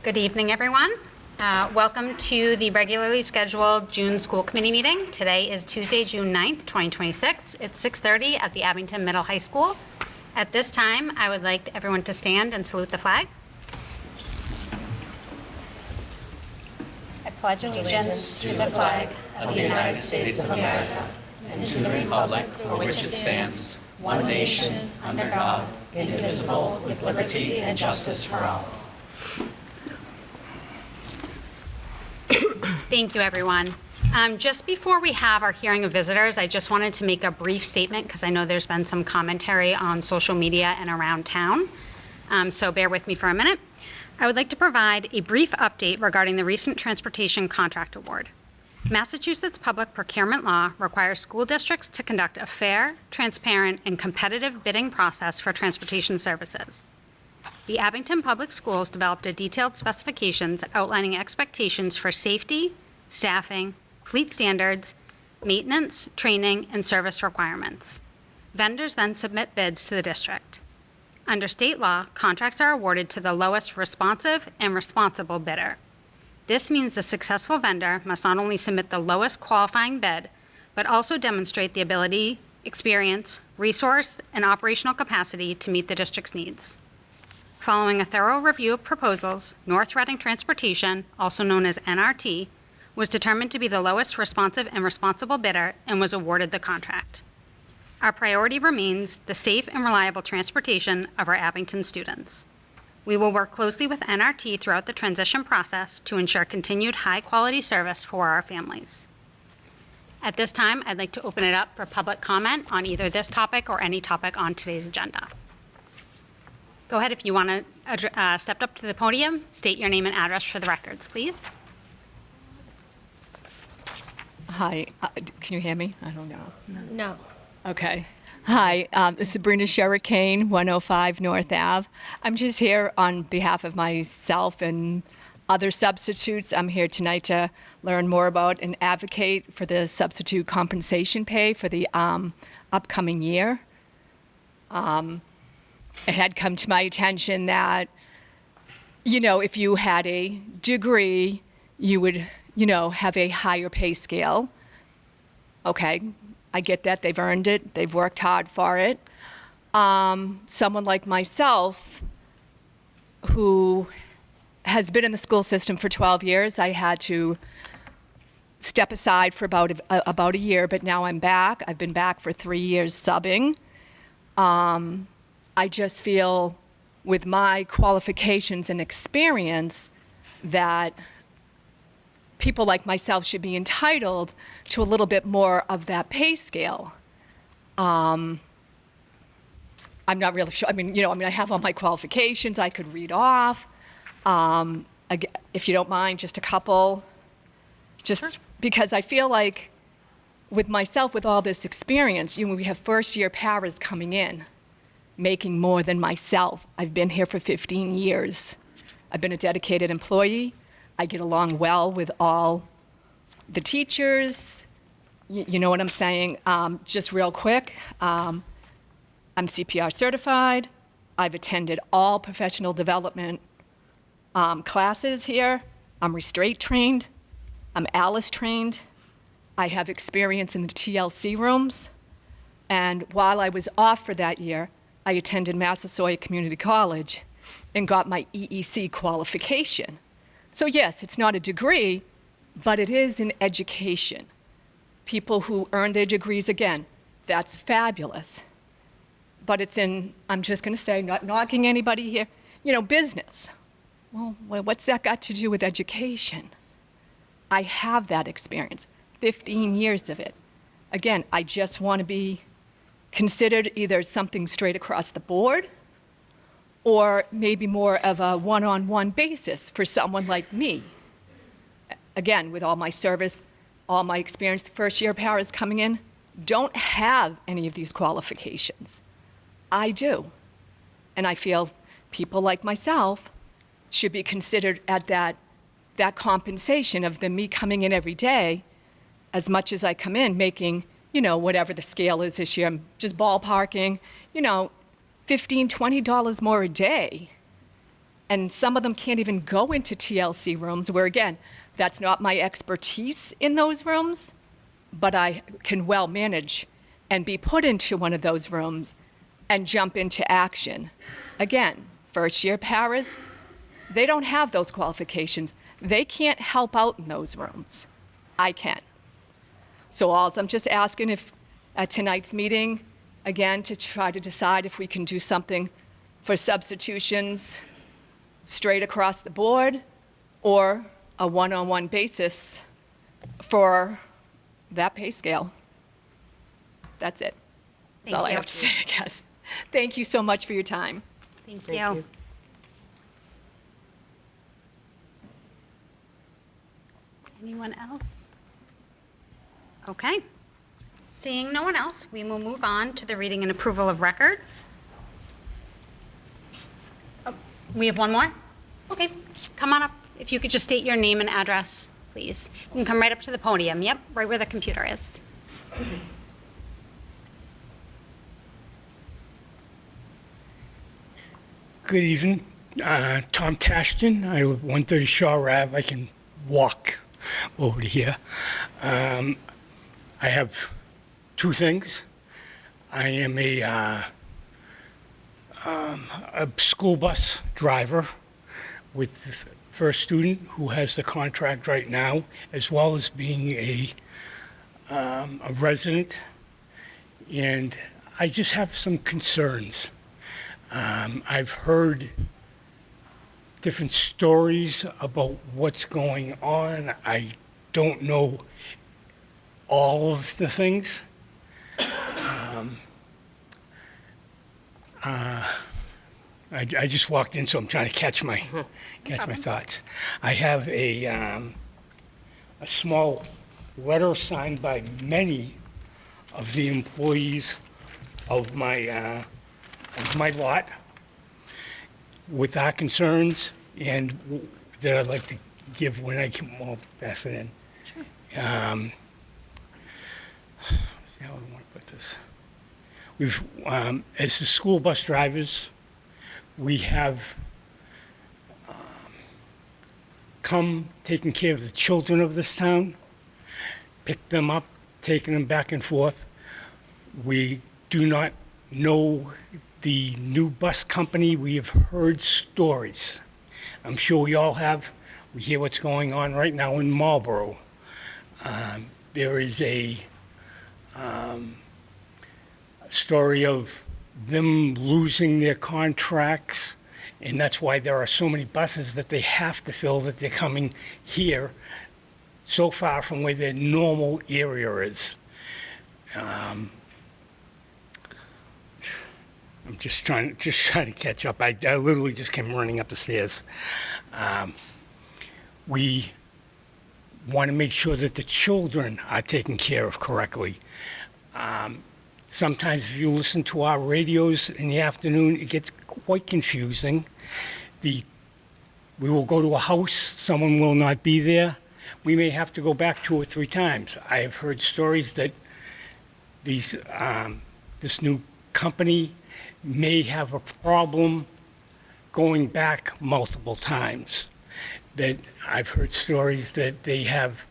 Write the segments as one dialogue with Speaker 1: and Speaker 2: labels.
Speaker 1: Good evening, everyone. Welcome to the regularly scheduled June school committee meeting. Today is Tuesday, June 9th, 2026. It's 6:30 at the Abington Middle High School. At this time, I would like everyone to stand and salute the flag. I pledge allegiance to the flag
Speaker 2: of the United States of America and to the republic for which it stands, one nation, under God, indivisible, with liberty and justice for all.
Speaker 1: Thank you, everyone. Just before we have our hearing of visitors, I just wanted to make a brief statement because I know there's been some commentary on social media and around town. So bear with me for a minute. I would like to provide a brief update regarding the recent transportation contract award. Massachusetts public procurement law requires school districts to conduct a fair, transparent, and competitive bidding process for transportation services. The Abington Public Schools developed a detailed specifications outlining expectations for safety, staffing, fleet standards, maintenance, training, and service requirements. Vendors then submit bids to the district. Under state law, contracts are awarded to the lowest responsive and responsible bidder. This means the successful vendor must not only submit the lowest qualifying bid, but also demonstrate the ability, experience, resource, and operational capacity to meet the district's needs. Following a thorough review of proposals, North Reading Transportation, also known as NRT, was determined to be the lowest responsive and responsible bidder and was awarded the contract. Our priority remains the safe and reliable transportation of our Abington students. We will work closely with NRT throughout the transition process to ensure continued high-quality service for our families. At this time, I'd like to open it up for public comment on either this topic or any topic on today's agenda. Go ahead if you want to step up to the podium, state your name and address for the records, please.
Speaker 3: Hi, can you hear me? I don't know.
Speaker 4: No.
Speaker 3: Okay. Hi, this is Sabrina Sherrick-Kane, 105 North Ave. I'm just here on behalf of myself and other substitutes. I'm here tonight to learn more about and advocate for the substitute compensation pay for the upcoming year. It had come to my attention that, if you had a degree, you would, have a higher pay scale. Okay, I get that. They've earned it. They've worked hard for it. Someone like myself, who has been in the school system for 12 years, I had to step aside for about a year, but now I'm back. I've been back for 3 years subbing. I just feel with my qualifications and experience that people like myself should be entitled to a little bit more of that pay scale. I'm not really sure. I have all my qualifications I could read off. If you don't mind, just a couple. Just because I feel like with myself, with all this experience, we have first-year paras coming in, making more than myself. I've been here for 15 years. I've been a dedicated employee. I get along well with all the teachers. You know what I'm saying? Just real quick, I'm CPR certified. I've attended all professional development classes here. I'm restraint trained. I'm ALICE trained. I have experience in the TLC rooms. And while I was off for that year, I attended Massasoit Community College and got my EEC qualification. So yes, it's not a degree, but it is an education. People who earn their degrees, again, that's fabulous. But it's I'm just gonna say, not knocking anybody here, business. Well, what's that got to do with education? I have that experience, 15 years of it. Again, I just wanna be considered either something straight across the board or maybe more of a one-on-one basis for someone like me. Again, with all my service, all my experience, the first-year paras coming in don't have any of these qualifications. I do. And I feel people like myself should be considered at that compensation of me coming in every day, as much as I come in making whatever the scale is this year. I'm just ballparking, $15, $20 more a day. And some of them can't even go into TLC rooms, where again, that's not my expertise in those rooms, but I can well manage and be put into one of those rooms and jump into action. Again, first year paras, they don't have those qualifications. They can't help out in those rooms. I can. So I'm just asking if at tonight's meeting, again, to try to decide if we can do something for substitutions straight across the board, or a one-on-one basis for that pay scale. That's it. That's
Speaker 1: Thank
Speaker 3: all I
Speaker 1: you.
Speaker 3: have to say, I guess. Thank you so much for your time.
Speaker 1: Thank you. Anyone else? Okay. Seeing no one else, we will move on to the reading and approval of records. Oh, we have one more? Okay, come on up. If you could just state your name and address, please. You can come right up to the podium. Yep, right where the computer is.
Speaker 4: Good evening. Tom Tashton. I live 130 Shaw Ave. I can walk over to here. I have two things. I am a school bus driver with the first student who has the contract right now, as well as being a resident. And I just have some concerns. I've heard different stories about what's going on. I don't know all of the things. I just walked in, so I'm trying to catch my thoughts. I have a small letter signed by many of the employees of my lot with our concerns, and that I'd like to give when I can, well, pass it in. Sure. See how I want to put this. We've, as the school bus drivers, we have come taking care of the children of this town, picked them up, taken them back and forth. We do not know the new bus company. We have heard stories. I'm sure we all have. We hear what's going on right now in Marlborough. There is a story of them losing their contracts, and that's why there are so many buses that they have to fill, that they're coming here so far from where their normal area is. I'm just trying to catch up. I literally just came running up the stairs. We want to make sure that the children are taken care of correctly. Sometimes if you listen to our radios in the afternoon, it gets quite confusing. We will go to a house, someone will not be there. We may have to go back 2 or 3 times. I have heard stories that this new company may have a problem going back multiple times. That I've heard stories that they have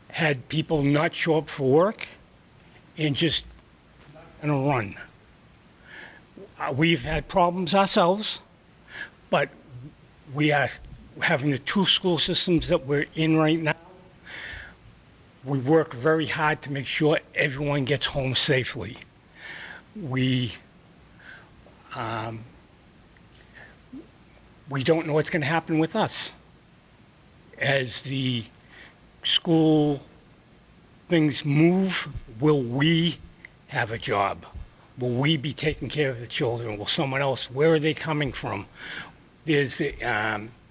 Speaker 4: had people not show up for work and just on a run. We've had problems ourselves, but we are having the 2 school systems that we're in right now. We work very hard to make sure everyone gets home safely. We don't know what's going to happen with us. As the school things move, will we have a job? Will we be taking care of the children? Will someone else? Where are they coming from? There's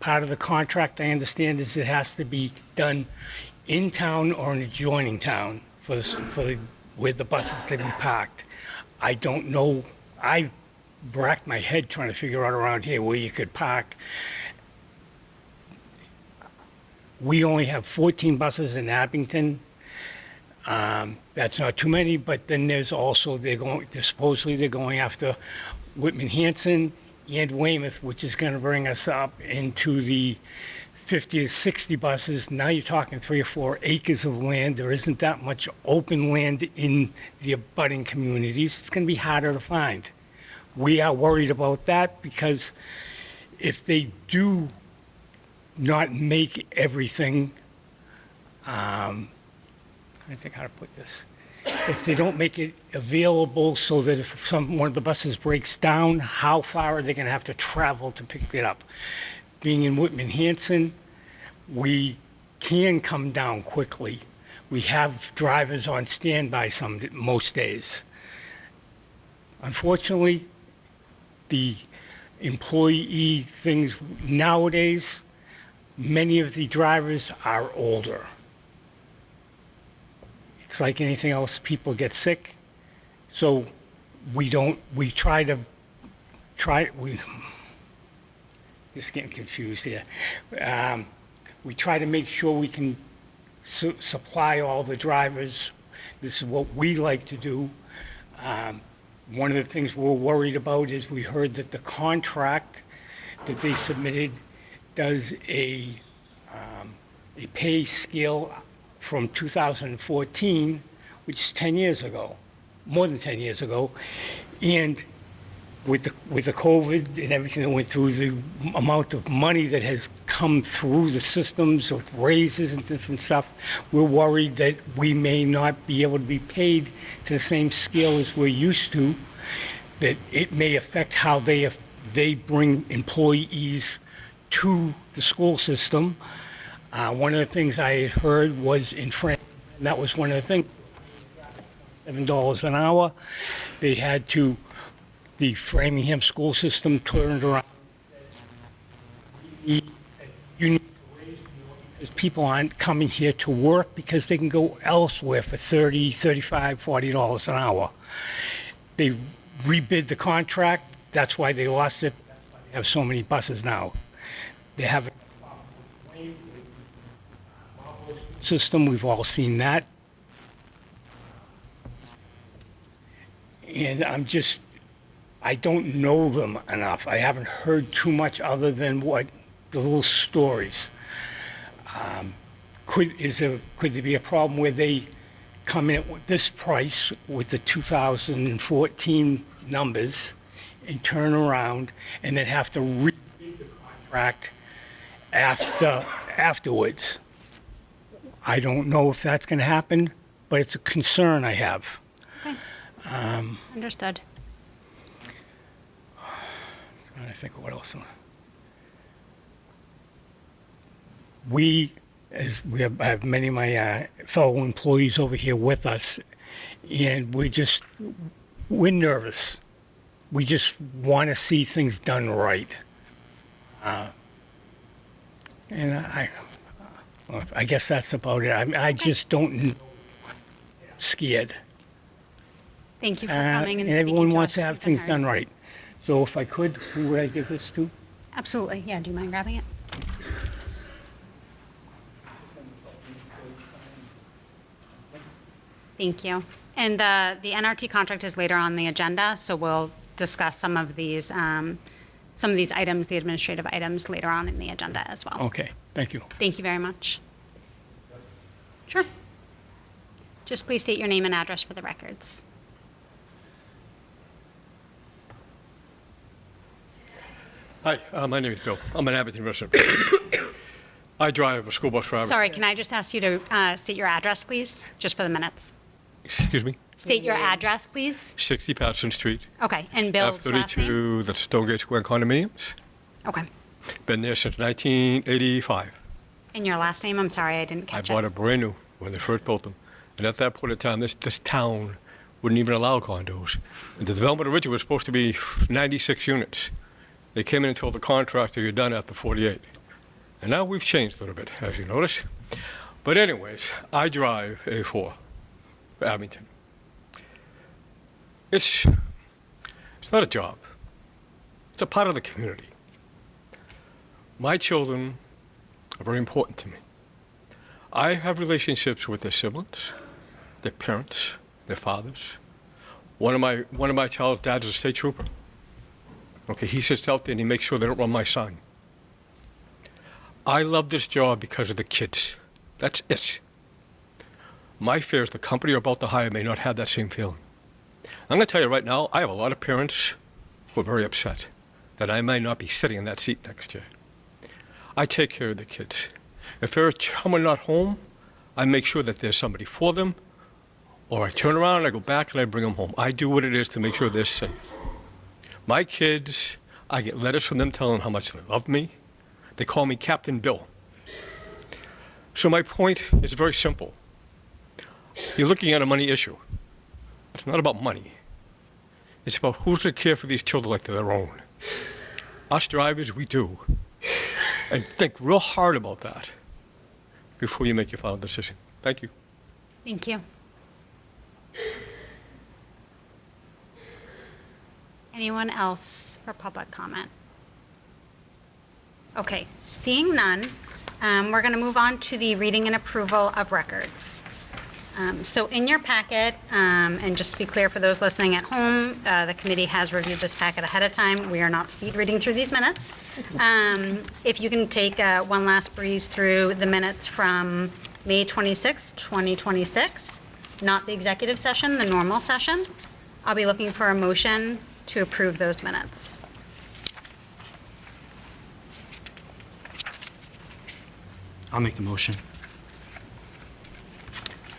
Speaker 4: part of the contract, I understand, is it has to be done in town or in adjoining town for where the buses to be parked. I don't know. I racked my head trying to figure out around here where you could park. We only have 14 buses in Abington. That's not too many, but then there's also, they're supposedly going after Whitman Hanson and Weymouth, which is going to bring us up into the 50 to 60 buses. Now you're talking 3 or 4 acres of land. There isn't that much open land in the abutting communities. It's going to be harder to find. We are worried about that because if they do not make everything, I think how to put this. If they don't make it available so that if one of the buses breaks down, how far are they going to have to travel to pick it up? Being in Whitman-Hanson, we can come down quickly. We have drivers on standby most days. Unfortunately, the employee things nowadays, many of the drivers are older. It's like anything else, people get sick. So we just getting confused here. We try to make sure we can supply all the drivers. This is what we like to do. One of the things we're worried about is we heard that the contract that they submitted does a pay scale from 2014, which is 10 years ago, more than 10 years ago. And with the COVID and everything that went through, the amount of money that has come through the systems with raises and different stuff, we're worried that we may not be able to be paid to the same scale as we're used to, that it may affect how they bring employees to the school system. One of the things I had heard was in France, and that was one of the things, $7 an hour. They had to, the Framingham school system turned around. You need to raise more because people aren't coming here to work because they can go elsewhere for $30, $35, $40 an hour. They rebid the contract. That's why they lost it. That's why they have so many buses now. They have a system. We've all seen that. And I don't know them enough. I haven't heard too much other than the little stories. Could there be a problem where they come in at this price with the 2014 numbers and turn around and then have to rebid the contract afterwards? I don't know if that's going to happen, but it's a concern I have.
Speaker 1: Okay. Understood.
Speaker 4: Trying to think of what else. I have many of my fellow employees over here with us, and we're nervous. We just want to see things done right. And I guess that's about it. I just don't know. Scared.
Speaker 1: Thank you for coming and
Speaker 4: and
Speaker 1: speaking
Speaker 4: everyone
Speaker 1: to
Speaker 4: wants
Speaker 1: us.
Speaker 4: to have
Speaker 1: You've been
Speaker 4: things
Speaker 1: heard.
Speaker 4: done right. So if I could, who would I give this to?
Speaker 1: Absolutely. Yeah, do you mind grabbing it? Thank you. And the NRT contract is later on the agenda, so we'll discuss some of these items, the administrative items, later on in the agenda as well.
Speaker 4: Okay, thank you.
Speaker 1: Thank you very much. Sure. Just please state your name and address for the records.
Speaker 5: Hi, my name is Bill. I'm an Abington resident. I drive a school bus for Abington.
Speaker 1: Sorry, can I just ask you to state your address, please, just for the minutes?
Speaker 5: Excuse me?
Speaker 1: State your address, please.
Speaker 5: 60 Patterson Street,
Speaker 1: Okay, and Bill's last name?
Speaker 5: F32, the Stonegate Square condominiums.
Speaker 1: Okay.
Speaker 5: Been there since 1985.
Speaker 1: And your last name? I'm sorry, I didn't
Speaker 5: I
Speaker 1: catch
Speaker 5: bought
Speaker 1: it.
Speaker 5: it brand new when they first built them. And at that point in time, this town wouldn't even allow condos. And the development originally was supposed to be 96 units. They came in and told the contractor, you're done after 48. And now we've changed a little bit, as you notice. But anyways, I drive A4 for Abington. It's not a job. It's a part of the community. My children are very important to me. I have relationships with their siblings, their parents, their fathers. One of my child's dads is a state trooper. Okay, he sits out there and he makes sure they don't run my sign. I love this job because of the kids. That's it. My fear is the company you're about to hire may not have that same feeling. I'm going to tell you right now, I have a lot of parents who are very upset that I may not be sitting in that seat next year. I take care of the kids. If there's someone not home, I make sure that there's somebody for them, or I turn around and I go back and I bring them home. I do what it is to make sure they're safe. My kids, I get letters from them telling them how much they love me. They call me Captain Bill. So my point is very simple. You're looking at a money issue. It's not about money. It's about who's going to care for these children like they're their own. Us drivers, we do. And think real hard about that before you make your final decision. Thank you.
Speaker 1: Thank you. Anyone else for public comment? Okay, seeing none, we're going to move on to the reading and approval of records. So in your packet, and just to be clear for those listening at home, the committee has reviewed this packet ahead of time. We are not speed reading through these minutes. If you can take one last breeze through the minutes from May 26, 2026, not the executive session, the normal session, I'll be looking for a motion to approve those minutes.
Speaker 2: I'll make the motion.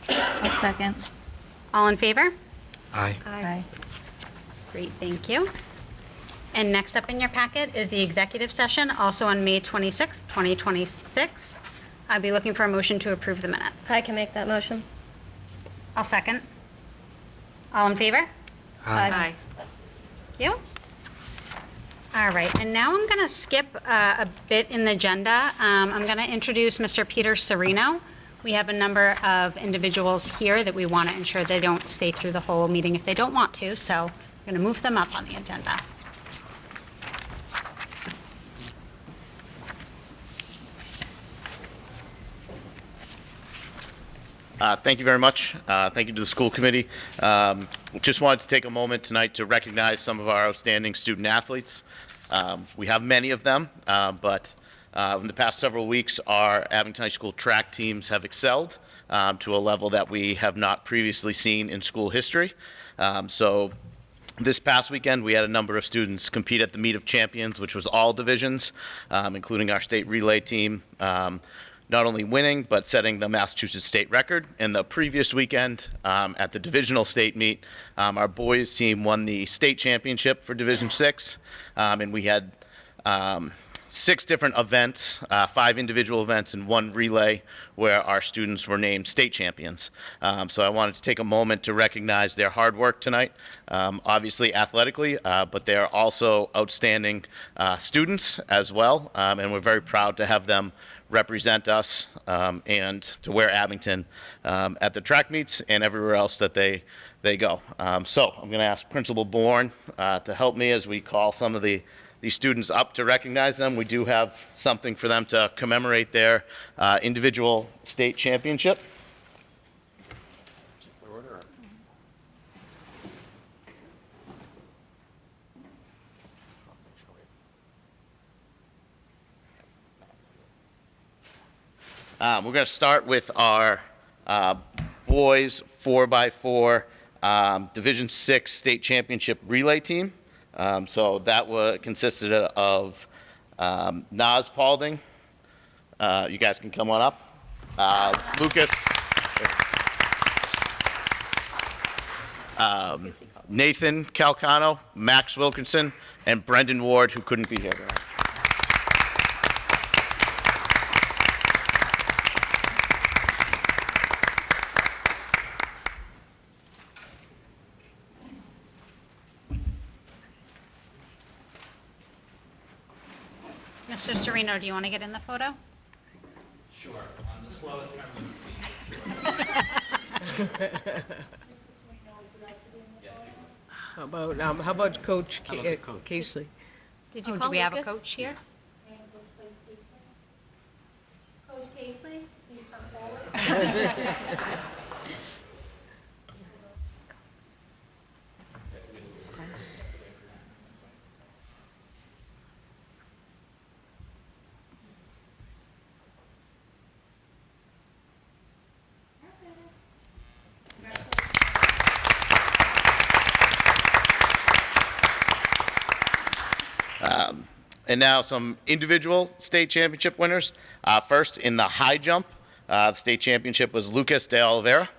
Speaker 6: I'll second.
Speaker 1: All in favor?
Speaker 2: Aye.
Speaker 6: Aye.
Speaker 1: Great, thank you. And next up in your packet is the executive session, also on May 26, 2026. I'll be looking for a motion to approve the minutes.
Speaker 6: I can make that motion.
Speaker 1: I'll second. All in favor?
Speaker 6: Aye.
Speaker 1: Thank you. All right, and now I'm going to skip a bit in the agenda. I'm going to introduce Mr. Peter Serino. We have a number of individuals here that we want to ensure they don't stay through the whole meeting if they don't want to, so we're going to move them up on the agenda.
Speaker 7: Thank you very much. Thank you to the school committee. Just wanted to take a moment tonight to recognize some of our outstanding student athletes. We have many of them, but in the past several weeks, our Abington High School track teams have excelled to a level that we have not previously seen in school history. So this past weekend, we had a number of students compete at the Meet of Champions, which was all divisions, including our state relay team, not only winning, but setting the Massachusetts state record. And the previous weekend at the divisional state meet, our boys team won the state championship for Division 6, and we had 6 different events, 5 individual events and 1 relay where our students were named state champions. So I wanted to take a moment to recognize their hard work tonight, obviously athletically, but they are also outstanding students as well, and we're very proud to have them represent us and to wear Abington at the track meets and everywhere else that they go. So I'm going to ask Principal Bourne to help me as we call some of these students up to recognize them. We do have something for them to commemorate their individual state championship. We're going to start with our boys 4x4 Division 6 state championship relay team. So that consisted of Naz Paulding. You guys can come on up. Lucas. Nathan Calcano, Max Wilkinson, and Brendan Ward, who couldn't be here tonight.
Speaker 1: Mr. Serino, do you want to get in the photo?
Speaker 2: Sure. On the slowest camera.
Speaker 8: How about Coach
Speaker 2: How about the coach?
Speaker 8: Casey?
Speaker 1: Did you
Speaker 6: Oh,
Speaker 1: call
Speaker 6: do we have a
Speaker 1: Lucas?
Speaker 6: coach here?
Speaker 9: Coach Casey, please come forward.
Speaker 7: And now some individual state championship winners. First, in the high jump, the state championship was Lucas de Oliveira.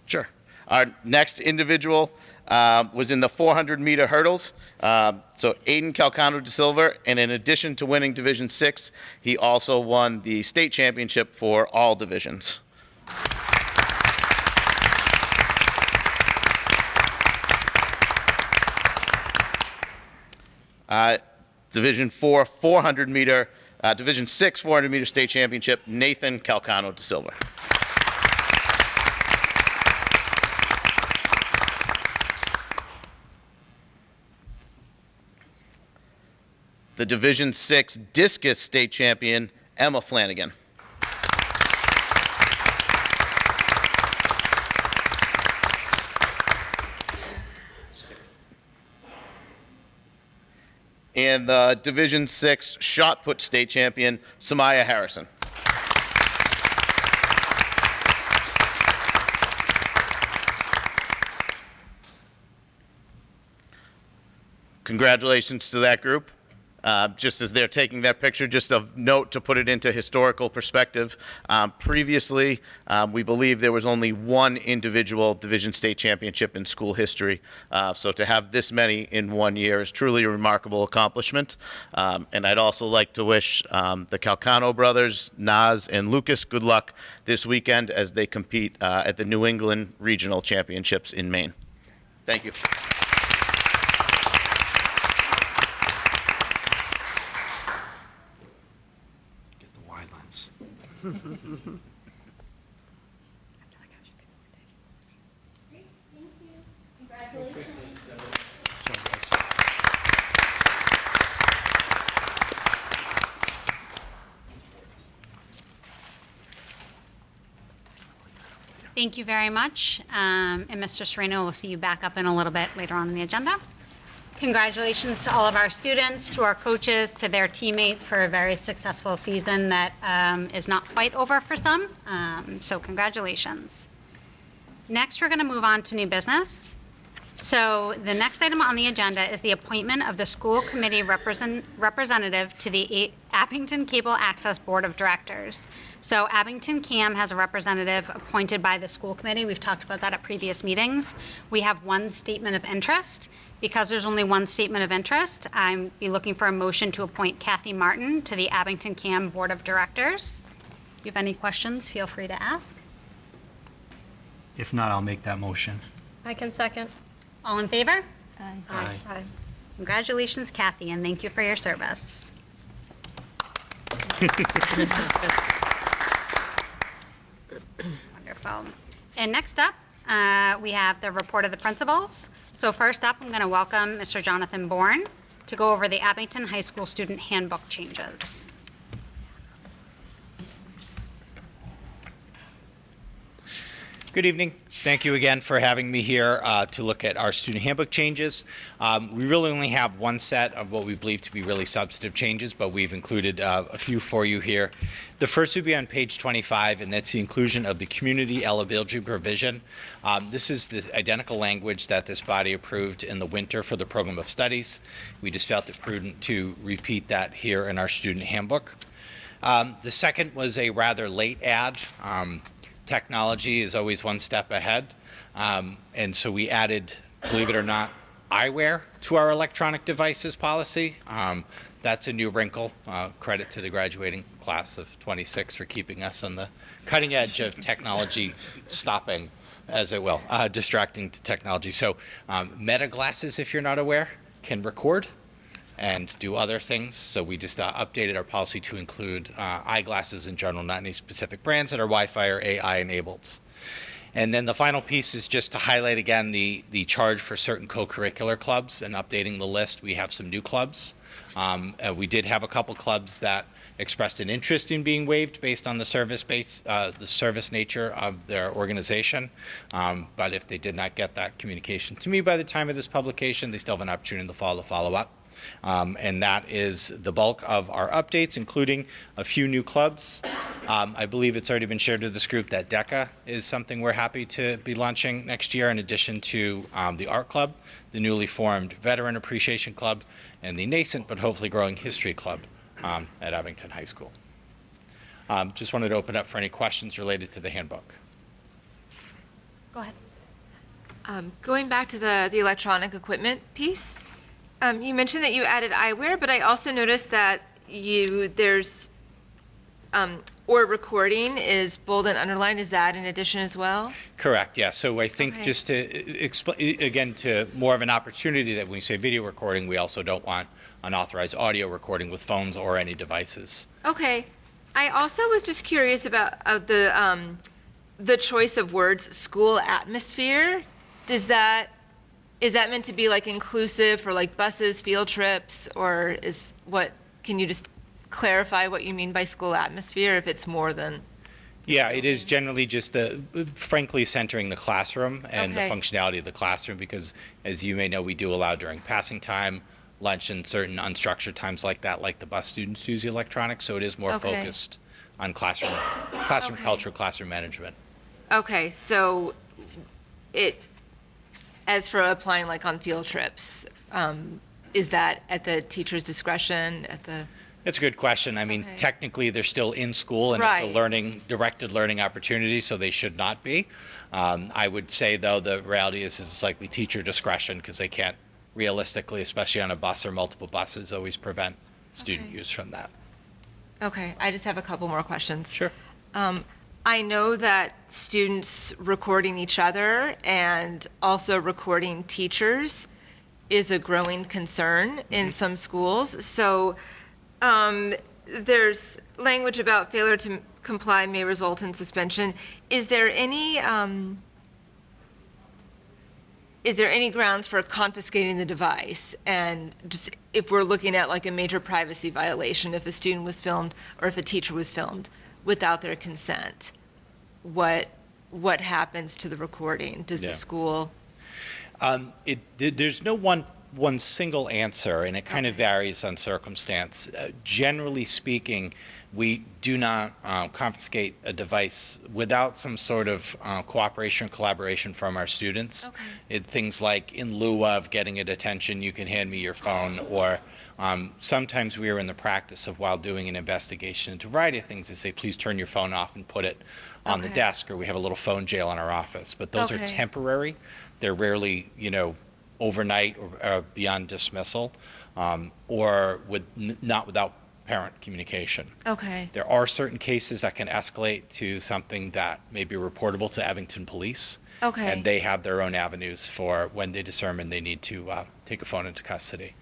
Speaker 7: Sure. Our next individual was in the 400-meter hurdles. So Aiden Calcano de Silva, and in addition to winning Division 6, he also won the state championship for all divisions. Division 4 400-meter, Division 6 400-meter state championship, Nathan Calcano de Silva. The Division 6 discus state champion, Emma Flanagan. And the Division 6 shot put state champion, Samaya Harrison. Congratulations to that group. Just as they're taking that picture, just of note to put it into historical perspective. Previously, we believe there was only one individual Division State Championship in school history. So to have this many in 1 year is truly a remarkable accomplishment. And I'd also like to wish the Calcano brothers, Naz and Lucas, good luck this weekend as they compete at the New England Regional Championships in Maine. Thank you.
Speaker 9: Great, thank you. Congratulations.
Speaker 1: Thank you very much. And Mr. Sereno, we'll see you back up in a little bit later on in the agenda. Congratulations to all of our students, to our coaches, to their teammates for a very successful season that is not quite over for some. So congratulations. Next, we're going to move on to new business. So the next item on the agenda is the appointment of the school committee representative to the Abington Cable Access Board of Directors. So Abington CAM has a representative appointed by the school committee. We've talked about that at previous meetings. We have one statement of interest. Because there's only one statement of interest, I'm be looking for a motion to appoint Kathy Martin to the Abington CAM Board of Directors. If you have any questions, feel free to ask.
Speaker 2: If not, I'll make that motion.
Speaker 6: I can second.
Speaker 1: All in favor?
Speaker 6: Aye.
Speaker 2: Aye.
Speaker 1: Congratulations, Kathy, and thank you for your service. Wonderful. And next up, we have the report of the principals. So first up, I'm going to welcome Mr. Jonathan Bourne to go over the Abington High School Student Handbook changes.
Speaker 10: Good evening. Thank you again for having me here to look at our student handbook changes. We really only have one set of what we believe to be really substantive changes, but we've included a few for you here. The first would be on page 25, and that's the inclusion of the community eligibility provision. This is the identical language that this body approved in the winter for the program of studies. We just felt it prudent to repeat that here in our student handbook. The second was a rather late add. Technology is always one step ahead. And so we added, believe it or not, eyewear to our electronic devices policy. That's a new wrinkle. Credit to the graduating class of 26 for keeping us on the cutting edge of technology, stopping, as it will, distracting to technology. So Meta glasses, if you're not aware, can record and do other things. So we just updated our policy to include eyeglasses in general, not any specific brands that are Wi-Fi or AI enabled. And then the final piece is just to highlight again the charge for certain co-curricular clubs and updating the list. We have some new clubs. We did have a couple clubs that expressed an interest in being waived based on the service nature of their organization. But if they did not get that communication to me by the time of this publication, they still have an opportunity in the fall to follow up. And that is the bulk of our updates, including a few new clubs. I believe it's already been shared with this group that DECA is something we're happy to be launching next year, in addition to the Art Club, the newly formed Veteran Appreciation Club, and the nascent but hopefully growing History Club at Abington High School. Just wanted to open up for any questions related to the handbook.
Speaker 1: Go ahead.
Speaker 11: Going back to the electronic equipment piece, you mentioned that you added eyewear, but I also noticed that there's or recording is bold and underlined. Is that in addition as well?
Speaker 10: Correct, yeah. So I think
Speaker 11: Okay.
Speaker 10: just to explain, again, to more of an opportunity that when we say video recording, we also don't want unauthorized audio recording with phones or any devices.
Speaker 11: Okay. I also was just curious about the choice of words, school atmosphere. Is that meant to be like inclusive for like buses, field trips, or can you just clarify what you mean by school atmosphere if it's more than?
Speaker 10: Yeah, it is generally just frankly centering the classroom and the
Speaker 11: Okay.
Speaker 10: functionality of the classroom, because as you may know, we do allow during passing time, lunch, and certain unstructured times like that, like the bus students use the electronics, so it is more
Speaker 11: Okay.
Speaker 10: focused on classroom
Speaker 11: Okay.
Speaker 10: culture, classroom management.
Speaker 11: Okay, so as for applying like on field trips, is that at the teacher's discretion,
Speaker 10: That's a good question. I mean,
Speaker 11: Okay.
Speaker 10: technically, they're still in school, and it's a
Speaker 11: Right.
Speaker 10: directed learning opportunity, so they should not be. I would say, though, the reality is it's likely teacher discretion, because they can't realistically, especially on a bus or multiple buses, always prevent student
Speaker 11: Okay.
Speaker 10: use from that.
Speaker 11: Okay, I just have a couple more questions.
Speaker 10: Sure.
Speaker 11: I know that students recording each other and also recording teachers is a growing concern in some schools. So there's language about failure to comply may result in suspension. Is there any grounds for confiscating the device? And just if we're looking at like a major privacy violation, if a student was filmed or if a teacher was filmed without their consent, what happens to the recording? Does
Speaker 10: Yeah.
Speaker 11: the school?
Speaker 10: There's no one single answer, and it kind of varies on circumstance. Generally speaking, we do not confiscate a device without some sort of cooperation or collaboration from our students.
Speaker 11: Okay.
Speaker 10: Things like, in lieu of getting a detention, you can hand me your phone, or sometimes we are in the practice of, while doing an investigation into a variety of things, to say, please turn your phone off and put it on the
Speaker 11: Okay.
Speaker 10: desk, or we have a little phone jail in our office. But those are
Speaker 11: Okay.
Speaker 10: temporary. They're rarely, overnight or beyond dismissal, or not without parent communication.
Speaker 11: Okay.
Speaker 10: There are certain cases that can escalate to something that may be reportable to Abington Police.
Speaker 11: Okay.
Speaker 10: And they have their own avenues for when they determine they need to take a phone into custody.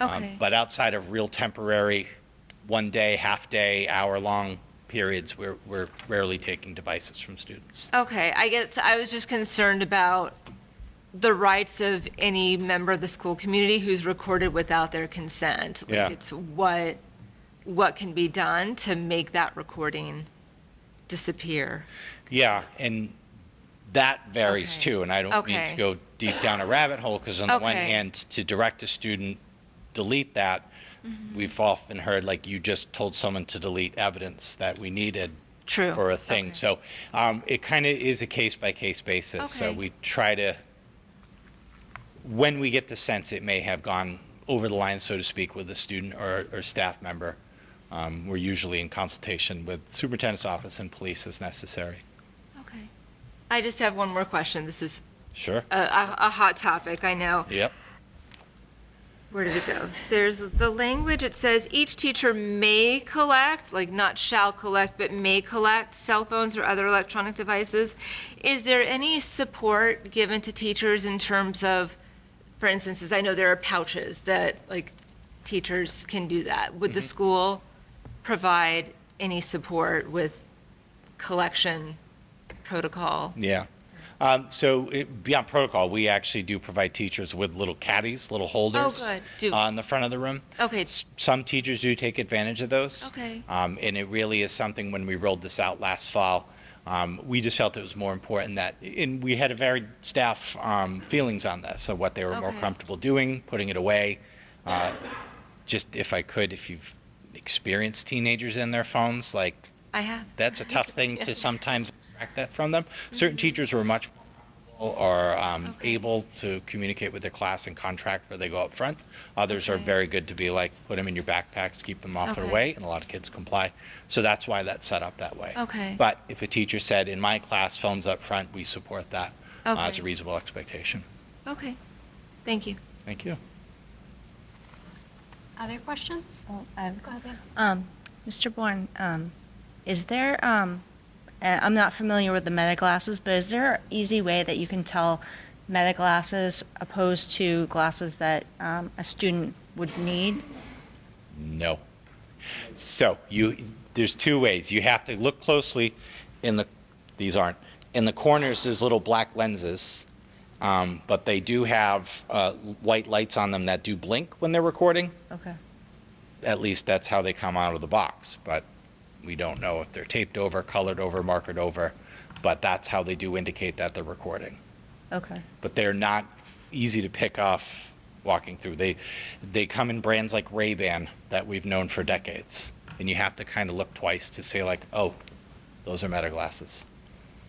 Speaker 11: Okay.
Speaker 10: But outside of real temporary, one day, half day, hour-long periods, we're rarely taking devices from students.
Speaker 11: Okay, I guess I was just concerned about the rights of any member of the school community who's recorded without their consent. Like,
Speaker 10: Yeah.
Speaker 11: it's what can be done to make that recording disappear.
Speaker 10: Yeah, and that varies
Speaker 11: Okay.
Speaker 10: too, and I don't mean
Speaker 11: Okay.
Speaker 10: to go deep down a rabbit hole, because on the one
Speaker 11: Okay.
Speaker 10: hand, to direct a student, delete that,
Speaker 11: Mm-hmm.
Speaker 10: we've often heard, like, you just told someone to delete evidence that we needed
Speaker 11: True.
Speaker 10: for a thing.
Speaker 11: Okay.
Speaker 10: So it kind of is a case-by-case basis. So
Speaker 11: Okay.
Speaker 10: we try to, when we get the sense it may have gone over the line, so to speak, with a student or staff member, we're usually in consultation with superintendent's office and police as necessary.
Speaker 11: Okay. I just have one more question. This is
Speaker 10: Sure.
Speaker 11: a hot topic, I know.
Speaker 10: Yep.
Speaker 11: Where did it go? There's the language, it says each teacher may collect, like not shall collect, but may collect cell phones or other electronic devices. Is there any support given to teachers in terms of, for instance, as I know there are pouches that like teachers can do that. Would the school provide any support with collection protocol?
Speaker 10: Yeah. Beyond protocol, we actually do provide teachers with little caddies, little holders
Speaker 11: good. Do-
Speaker 10: on the front of the room.
Speaker 11: Okay,
Speaker 10: Some teachers do take advantage of those.
Speaker 11: Okay.
Speaker 10: And it really is something, when we rolled this out last fall, we just felt it was more important that, and we had a varied staff feelings on this, of what they were more
Speaker 11: Okay.
Speaker 10: comfortable doing, putting it away. Just if I could, if you've experienced teenagers in their phones, like,
Speaker 11: I have.
Speaker 10: that's a tough thing to sometimes extract that from them. Certain teachers are much more comfortable or able to communicate with their class and contract where they go up front. Others are
Speaker 11: Okay.
Speaker 10: very good to be like, put them in your backpacks, keep them off their
Speaker 11: Okay.
Speaker 10: way, and a lot of kids comply. So that's why that's set up that way.
Speaker 11: Okay.
Speaker 10: But if a teacher said, in my class, phones up front, we support that as a
Speaker 11: Okay.
Speaker 10: reasonable expectation.
Speaker 11: Okay, thank you.
Speaker 10: Thank you.
Speaker 1: Other questions?
Speaker 6: Oh,
Speaker 1: Go ahead.
Speaker 6: Mr. Bourne, is there, I'm not familiar with the meta glasses, but is there an easy way that you can tell meta glasses opposed to glasses that a student would need?
Speaker 10: No. So there's two ways. You have to look closely these aren't. In the corners, there's little black lenses, but they do have white lights on them that do blink when they're recording.
Speaker 6: Okay.
Speaker 10: At least that's how they come out of the box, but we don't know if they're taped over, colored over, markered over, but that's how they do indicate that they're recording.
Speaker 6: Okay.
Speaker 10: But they're not easy to pick off walking through. They come in brands like Ray-Ban that we've known for decades, and you have to kind of look twice to say like, oh, those are Meta glasses.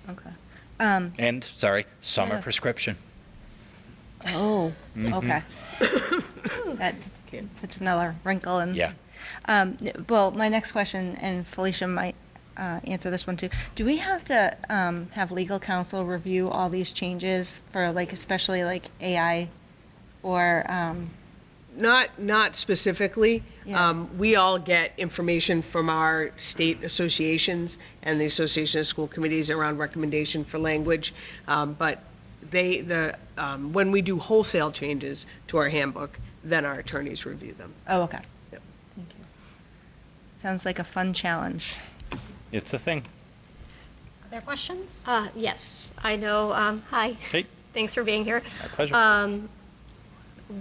Speaker 6: Okay.
Speaker 10: And, sorry, some are
Speaker 6: Yeah.
Speaker 10: prescription.
Speaker 6: Oh,
Speaker 10: Mhm.
Speaker 6: okay. That puts another wrinkle in.
Speaker 10: Yeah.
Speaker 6: Well, my next question, and Felicia might answer this one too. Do we have to have legal counsel review all these changes for like, especially like AI or,
Speaker 8: Not specifically.
Speaker 6: Yeah.
Speaker 8: We all get information from our state associations and the Association of School Committees around recommendation for language. But when we do wholesale changes to our handbook, then our attorneys review them.
Speaker 6: oh, okay.
Speaker 8: Yep.
Speaker 6: Thank you. Sounds like a fun challenge.
Speaker 10: It's a thing.
Speaker 1: Other questions?
Speaker 9: Yes, I know, hi.
Speaker 10: Hey,
Speaker 9: Thanks for being here.
Speaker 10: my pleasure.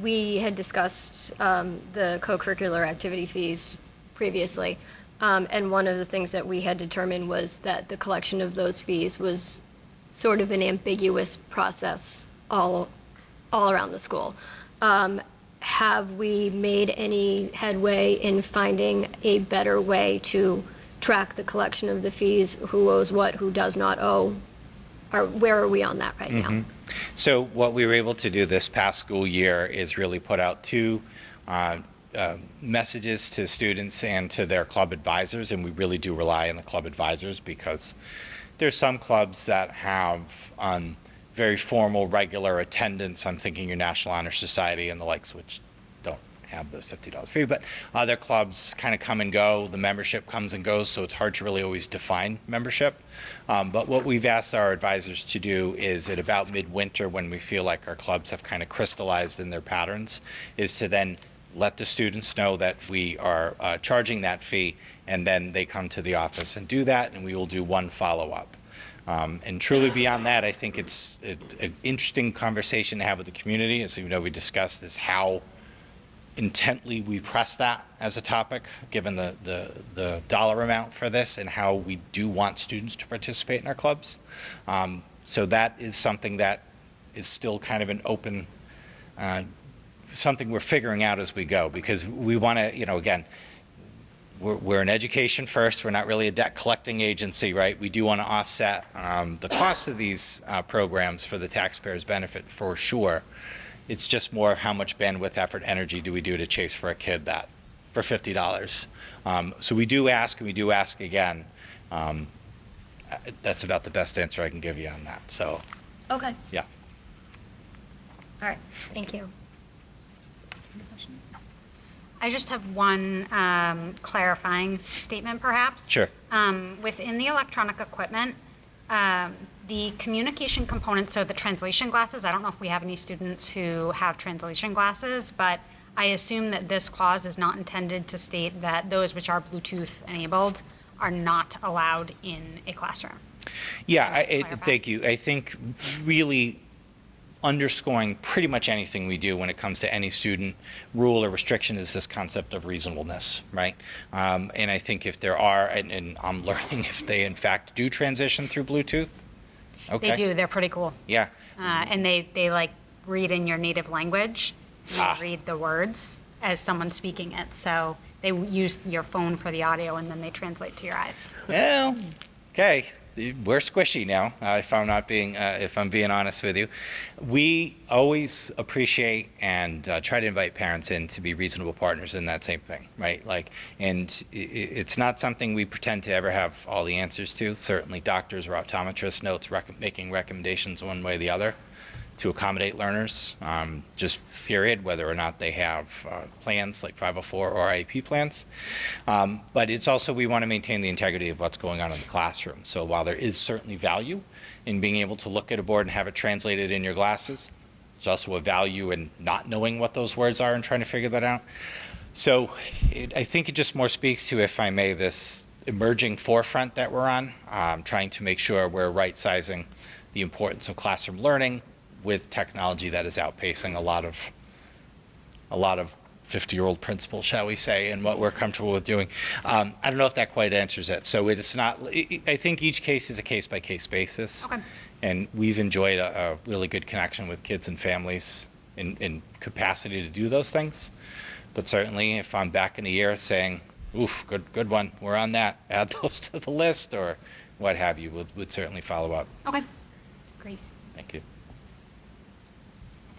Speaker 9: We had discussed the co-curricular activity fees previously, and one of the things that we had determined was that the collection of those fees was sort of an ambiguous process all around the school. Have we made any headway in finding a better way to track the collection of the fees? Who owes what, who does not owe? Or where are we on that right now?
Speaker 10: So what we were able to do this past school year is really put out two messages to students and to their club advisors, and we really do rely on the club advisors because there's some clubs that have very formal, regular attendance. I'm thinking your National Honor Society and the likes, which don't have this $50 fee, but other clubs kind of come and go. The membership comes and goes, so it's hard to really always define membership. But what we've asked our advisors to do is at about midwinter, when we feel like our clubs have kind of crystallized in their patterns, is to then let the students know that we are charging that fee, and then they come to the office and do that, and we will do one follow-up. And truly beyond that, I think it's an interesting conversation to have with the community. As you know, we discussed is how intently we press that as a topic, given the dollar amount for this and how we do want students to participate in our clubs. So that is something that is still kind of an open, something we're figuring out as we go, because we want to, again, we're an education first. We're not really a debt collecting agency, right? We do want to offset the cost of these programs for the taxpayers' benefit for sure. It's just more how much bandwidth, effort, energy do we do to chase for a kid that for $50. So we do ask, and we do ask again. That's about the best answer I can give you on that. So,
Speaker 9: Okay,
Speaker 10: yeah.
Speaker 9: all right, thank you.
Speaker 1: I just have one clarifying statement, perhaps.
Speaker 10: Sure.
Speaker 1: Within the electronic equipment, the communication component, so the translation glasses, I don't know if we have any students who have translation glasses, but I assume that this clause is not intended to state that those which are Bluetooth enabled are not allowed in a classroom.
Speaker 10: Yeah,
Speaker 1: Clarify.
Speaker 10: thank you. I think really underscoring pretty much anything we do when it comes to any student rule or restriction is this concept of reasonableness, right? And I think if there are, and I'm learning if they in fact do transition through Bluetooth. Okay.
Speaker 1: They do, they're pretty cool.
Speaker 10: Yeah.
Speaker 1: And they like read in your native language, you
Speaker 10: Ah.
Speaker 1: read the words. as someone speaking it. So they use your phone for the audio and then they translate to your eyes.
Speaker 10: Well, okay, we're squishy now. If I'm being honest with you, we always appreciate and try to invite parents in to be reasonable partners in that same thing, right? It's not something we pretend to ever have all the answers to. Certainly, doctors or optometrists notes making recommendations one way or the other to accommodate learners, just period, whether or not they have plans like 504 or IEP plans. But it's also, we want to maintain the integrity of what's going on in the classroom. So while there is certainly value in being able to look at a board and have it translated in your glasses, there's also a value in not knowing what those words are and trying to figure that out. So I think it just more speaks to, if I may, this emerging forefront that we're on, trying to make sure we're right-sizing the importance of classroom learning with technology that is outpacing a lot of 50-year-old principles, shall we say, and what we're comfortable with doing. I don't know if that quite answers it. So it's not, I think each case is a case-by-case basis.
Speaker 1: Okay.
Speaker 10: And we've enjoyed a really good connection with kids and families in capacity to do those things. But certainly, if I'm back in a year saying, oof, good one, we're on that, add those to the list, or what have you, we'd certainly follow up.
Speaker 1: Okay, great.
Speaker 10: Thank you.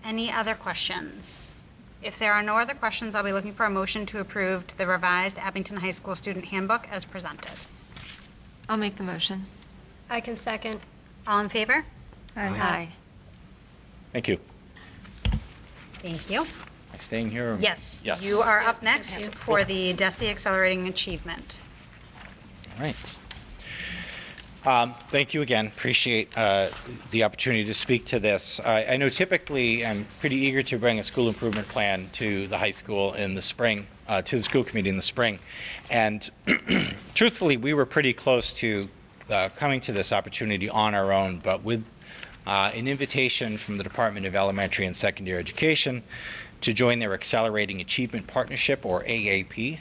Speaker 1: Any other questions? If there are no other questions, I'll be looking for a motion to approve the revised Abington High School Student Handbook as presented.
Speaker 11: I'll make the motion.
Speaker 9: I can second.
Speaker 1: All in favor?
Speaker 11: Aye.
Speaker 10: Thank you.
Speaker 1: Thank you.
Speaker 10: Am I staying here?
Speaker 1: Yes.
Speaker 10: Yes.
Speaker 1: You are up next for the DESE Accelerating Achievement.
Speaker 10: All right. Thank you again. Appreciate the opportunity to speak to this. I know typically I'm pretty eager to bring a school improvement plan to the high school in the spring, to the school committee in the spring. And truthfully, we were pretty close to coming to this opportunity on our own, but with an invitation from the Department of Elementary and Secondary Education to join their Accelerating Achievement Partnership, or AAP.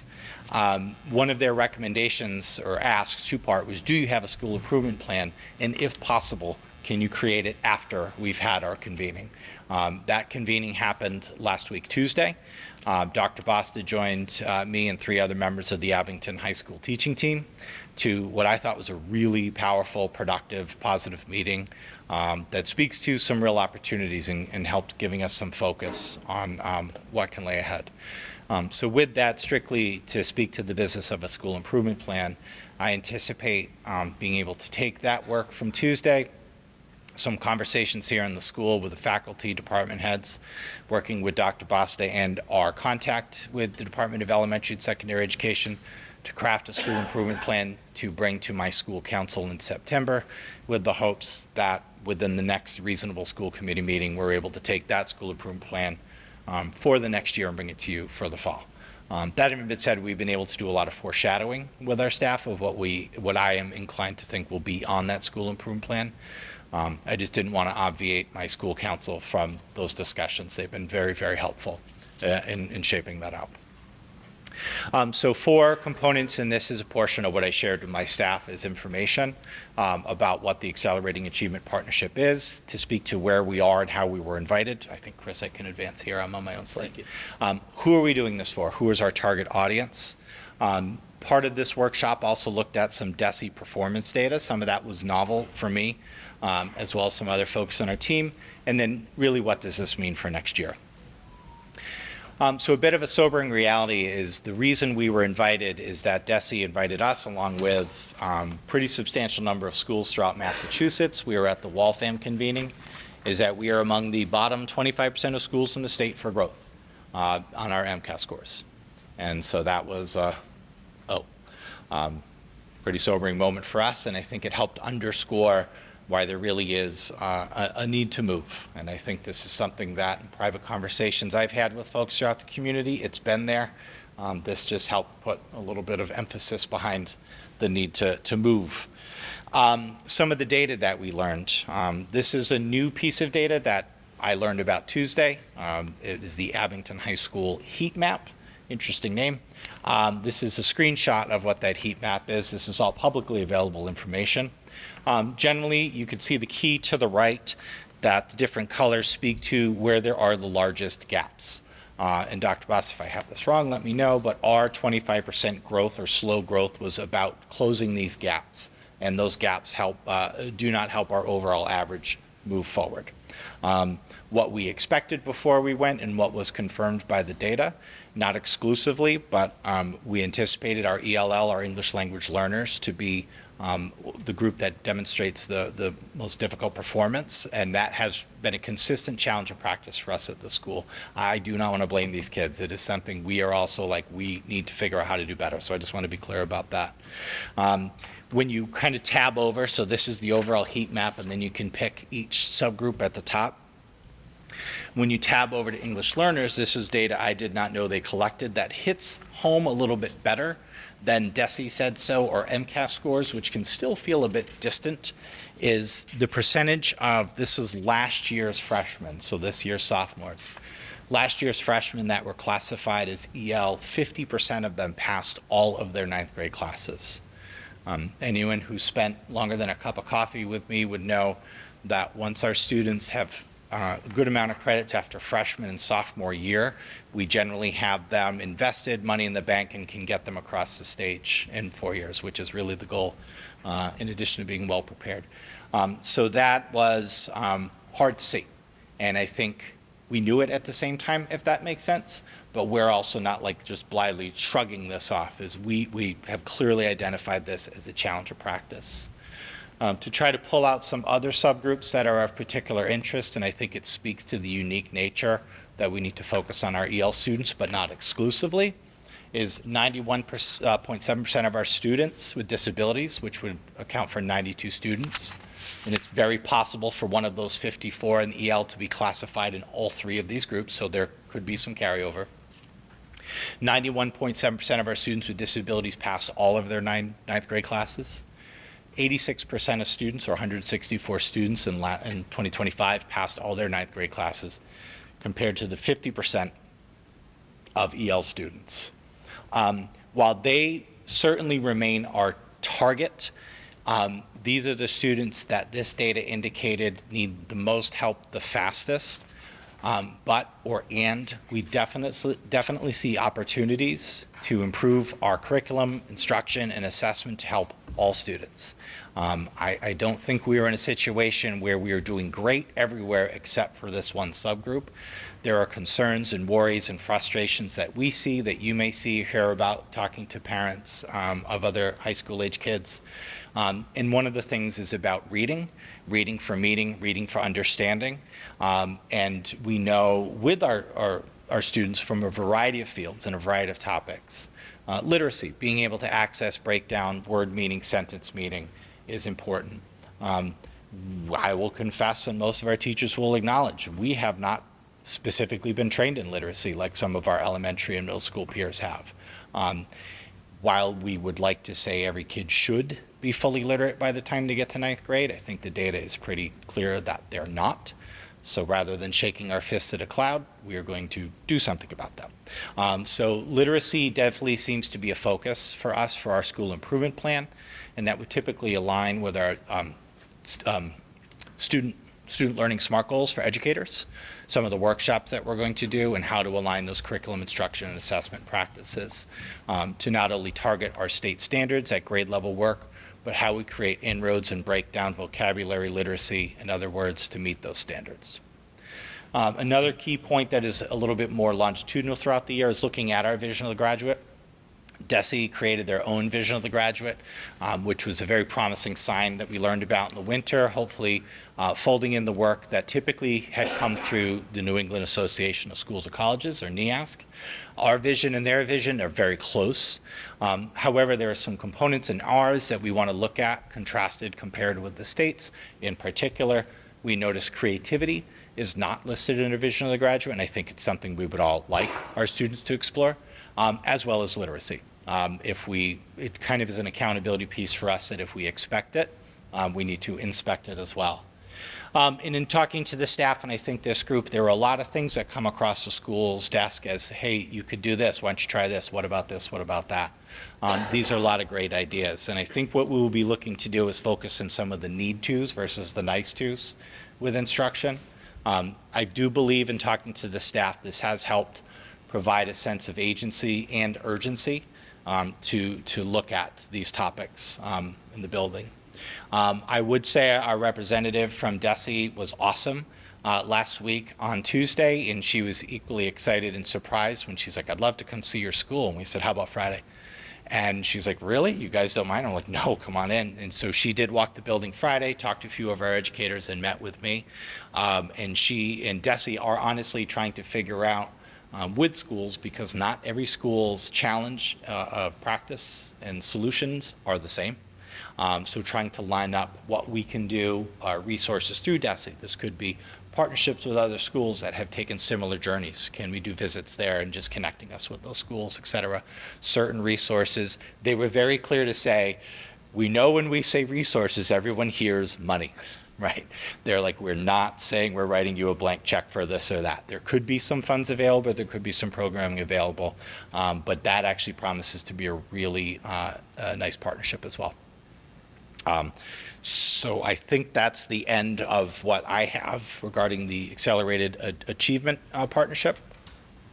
Speaker 10: One of their recommendations or asks, two-part, was, do you have a school improvement plan? And if possible, can you create it after we've had our convening? That convening happened last week, Tuesday. Dr. Basta joined me and 3 other members of the Abington High School teaching team to what I thought was a really powerful, productive, positive meeting that speaks to some real opportunities and helped giving us some focus on what can lay ahead. So with that, strictly to speak to the business of a school improvement plan, I anticipate being able to take that work from Tuesday, some conversations here in the school with the faculty, department heads, working with Dr. Basta and our contact with the Department of Elementary and Secondary Education to craft a school improvement plan to bring to my school council in September, with the hopes that within the next reasonable school committee meeting, we're able to take that school improvement plan for the next year and bring it to you for the fall. That having been said, we've been able to do a lot of foreshadowing with our staff of what I am inclined to think will be on that school improvement plan. I just didn't want to obviate my school council from those discussions. They've been very, very helpful in shaping that out. So 4 components, and this is a portion of what I shared with my staff as information about what the Accelerating Achievement Partnership is, to speak to where we are and how we were invited. I think, Chris, I can advance here. I'm on my own slate. Who are we doing this for? Who is our target audience? Part of this workshop also looked at some DESE performance data. Some of that was novel for me, as well as some other folks on our team. And then really, what does this mean for next year? So a bit of a sobering reality is the reason we were invited is that DESE invited us, along with pretty substantial number of schools throughout Massachusetts. We were at the Waltham convening, is that we are among the bottom 25% of schools in the state for growth on our MCAS scores. And so that was pretty sobering moment for us, and I think it helped underscore why there really is a need to move. And I think this is something that in private conversations I've had with folks throughout the community, it's been there. This just helped put a little bit of emphasis behind the need to move. Some of the data that we learned. This is a new piece of data that I learned about Tuesday. It is the Abington High School heat map. Interesting name. This is a screenshot of what that heat map is. This is all publicly available information. Generally, you can see the key to the right, that the different colors speak to where there are the largest gaps. And Dr. Boss, if I have this wrong, let me know, but our 25% growth or slow growth was about closing these gaps. And those gaps do not help our overall average move forward. What we expected before we went and what was confirmed by the data, not exclusively, but we anticipated our ELL, our English language learners, to be the group that demonstrates the most difficult performance, and that has been a consistent challenge of practice for us at the school. I do not want to blame these kids. It is something we are also like, we need to figure out how to do better. So I just want to be clear about that. When you kind of tab over, so this is the overall heat map, and then you can pick each subgroup at the top. When you tab over to English learners, this is data I did not know they collected that hits home a little bit better than DESE said so, or MCAS scores, which can still feel a bit distant, is the percentage of, this was last year's freshmen, so this year's sophomores. Last year's freshmen that were classified as EL, 50% of them passed all of their 9th grade classes. Anyone who spent longer than a cup of coffee with me would know that once our students have a good amount of credits after freshman and sophomore year, we generally have them invested, money in the bank, and can get them across the stage in 4 years, which is really the goal, in addition to being well prepared. So that was hard to see. And I think we knew it at the same time, if that makes sense, but we're also not like just blithely shrugging this off, as we have clearly identified this as a challenge of practice. To try to pull out some other subgroups that are of particular interest, and I think it speaks to the unique nature that we need to focus on our EL students, but not exclusively, is 91.7% of our students with disabilities, which would account for 92 students. And it's very possible for one of those 54 in EL to be classified in all 3 of these groups, so there could be some carryover. 91.7% of our students with disabilities passed all of their 9th grade classes. 86% of students, or 164 students in 2025, passed all their 9th grade classes, compared to the 50% of EL students. While they certainly remain our target, these are the students that this data indicated need the most help the fastest. We definitely see opportunities to improve our curriculum, instruction, and assessment to help all students. I don't think we are in a situation where we are doing great everywhere except for this one subgroup. There are concerns and worries and frustrations that we see, that you may see, hear about talking to parents of other high school age kids. And one of the things is about reading for meaning, reading for understanding. And we know with our students from a variety of fields and a variety of topics, literacy, being able to access, break down word meaning, sentence meaning is important. I will confess, and most of our teachers will acknowledge, we have not specifically been trained in literacy like some of our elementary and middle school peers have. While we would like to say every kid should be fully literate by the time they get to 9th grade, I think the data is pretty clear that they're not. So rather than shaking our fist at a cloud, we are going to do something about that. So literacy definitely seems to be a focus for us for our school improvement plan, and that would typically align with our student learning SMART goals for educators, some of the workshops that we're going to do, and how to align those curriculum instruction and assessment practices to not only target our state standards at grade level work, but how we create inroads and break down vocabulary literacy and other words to meet those standards. Another key point that is a little bit more longitudinal throughout the year is looking at our vision of the graduate. DESE created their own vision of the graduate, which was a very promising sign that we learned about in the winter, hopefully folding in the work that typically had come through the New England Association of Schools and Colleges, or NEASC. Our vision and their vision are very close. However, there are some components in ours that we want to look at, contrasted compared with the states. In particular, we notice creativity is not listed in a vision of the graduate, and I think it's something we would all like our students to explore, as well as literacy. It kind of is an accountability piece for us that if we expect it, we need to inspect it as well. And in talking to the staff, and I think this group, there were a lot of things that come across the school's desk as, hey, you could do this, why don't you try this, what about this, what about that? These are a lot of great ideas, and I think what we will be looking to do is focus on some of the need tos versus the nice tos with instruction. I do believe in talking to the staff, this has helped provide a sense of agency and urgency to look at these topics in the building. I would say our representative from DESE was awesome last week on Tuesday, and she was equally excited and surprised when she's like, I'd love to come see your school. And we said, how about Friday? And she's like, really? You guys don't mind? I'm like, no, come on in. And so she did walk the building Friday, talked to a few of our educators, and met with me. And she and DESE are honestly trying to figure out with schools, because not every school's challenge of practice and solutions are the same. So trying to line up what we can do, resources through DESE. This could be partnerships with other schools that have taken similar journeys. Can we do visits there and just connecting us with those schools, et cetera? Certain resources. They were very clear to say, we know when we say resources, everyone hears money, right? They're like, we're not saying we're writing you a blank check for this or that. There could be some funds available, there could be some programming available, but that actually promises to be a really nice partnership as well. So I think that's the end of what I have regarding the Accelerated Achievement Partnership.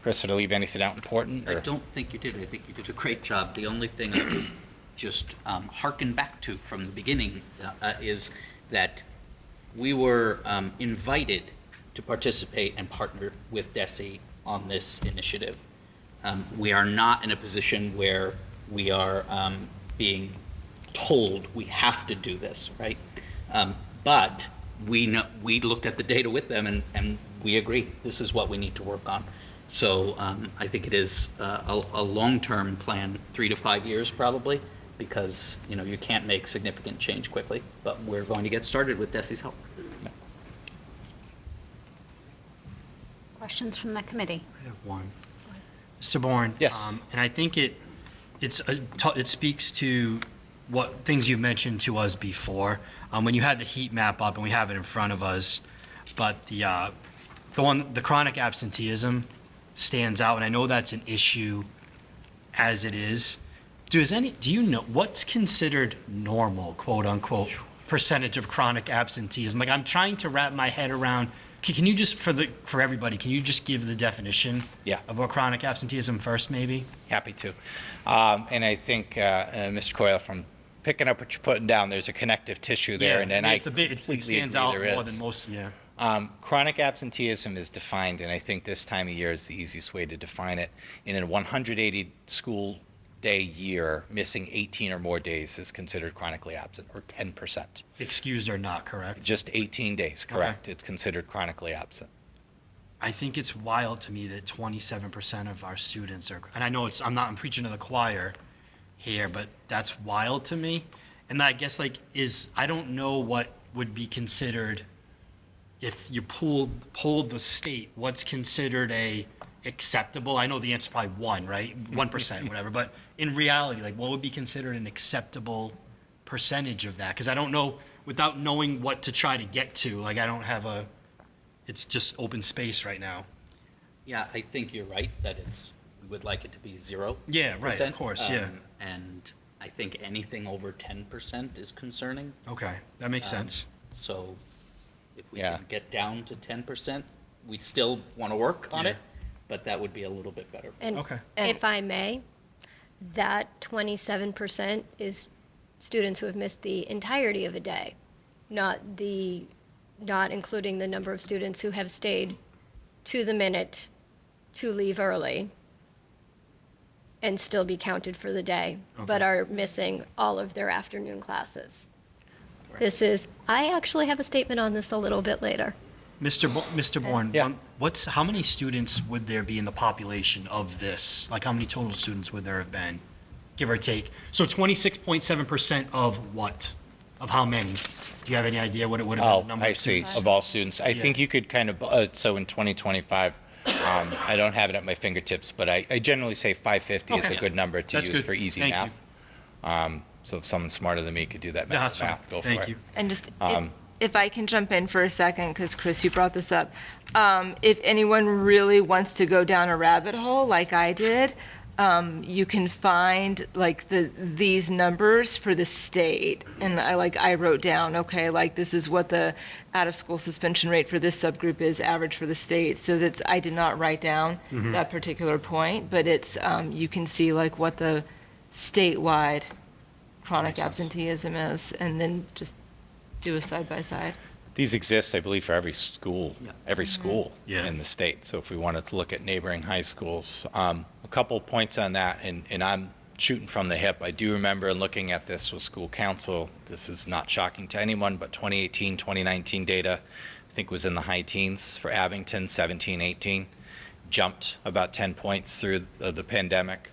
Speaker 10: Chris, did I leave anything out important?
Speaker 2: I don't think you did. I think you did a great job. The only thing I would just hearken back to from the beginning is that we were invited to participate and partner with DESE on this initiative. We are not in a position where we are being told we have to do this, right? But we looked at the data with them, and we agree this is what we need to work on. So I think it is a long-term plan, 3 to 5 years probably, because you can't make significant change quickly. But we're going to get started with DESE's help.
Speaker 1: Questions from the committee?
Speaker 12: I have one. Mr. Bourne.
Speaker 10: Yes.
Speaker 12: And I think it speaks to what things you've mentioned to us before, when you had the heat map up, and we have it in front of us, but the chronic absenteeism stands out, and I know that's an issue as it is. Do you know what's considered normal, quote unquote, percentage of chronic absenteeism? Like, I'm trying to wrap my head around. Can you just, for everybody, can you just give the definition of what chronic absenteeism first, maybe?
Speaker 10: Happy to. And I think, Mr. Coyle, from picking up what you're putting down, there's a connective tissue there, and
Speaker 12: it stands out more than most.
Speaker 10: Chronic absenteeism is defined, and I think this time of year is the easiest way to define it. In a 180 school day year, missing 18 or more days is considered chronically absent, or 10%.
Speaker 12: Excused or not, correct?
Speaker 10: Just 18 days, correct. Okay. It's considered chronically absent.
Speaker 12: I think it's wild to me that 27% of our students are, and I know I'm preaching to the choir here, but that's wild to me. And I guess I don't know what would be considered, if you polled the state, what's considered a acceptable. I know the answer's probably 1, right? 1%, whatever. But in reality, what would be considered an acceptable percentage of that? Because I don't know, without knowing what to try to get to, I don't have it's just open space right now.
Speaker 2: Yeah, I think you're right that we would like it to be 0%.
Speaker 12: Yeah, right, of course, yeah.
Speaker 2: And I think anything over 10% is concerning.
Speaker 12: Okay, that makes sense.
Speaker 2: So if we can get down to 10%, we'd still want to work on it, but that would be a little bit better.
Speaker 9: And if I may, that 27% is students who have missed the entirety of a day, not including the number of students who have stayed to the minute to leave early and still be counted for the day, but are missing all of their afternoon classes. Right. I actually have a statement on this a little bit later.
Speaker 12: Mr. Bourne, how many students would there be in the population of this? How many total students would there have been, give or take? So 26.7% of what? Of how many? Do you have any idea what it would have been?
Speaker 10: I see, of all students. I think you could kind of, so in 2025, I don't have it at my fingertips, but I generally say 550 is a good number to use for easy math. So if someone smarter than me could do that math, go for it.
Speaker 12: Thank you.
Speaker 11: And just, if I can jump in for a second, because Chris, you brought this up. If anyone really wants to go down a rabbit hole like I did, you can find like these numbers for the state. And I wrote down, okay, like this is what the out-of-school suspension rate for this subgroup is, average for the state. So I did not write down that particular point, but it's, you can see like what the statewide chronic absenteeism is, and then just do a side-by-side.
Speaker 10: These exist, I believe, for every school,
Speaker 12: Yeah.
Speaker 10: in the state. So if we wanted to look at neighboring high schools, a couple points on that, and I'm shooting from the hip. I do remember looking at this with school council. This is not shocking to anyone, but 2018, 2019 data, I think was in the high teens for Abington, 17, 18, jumped about 10 points through the pandemic.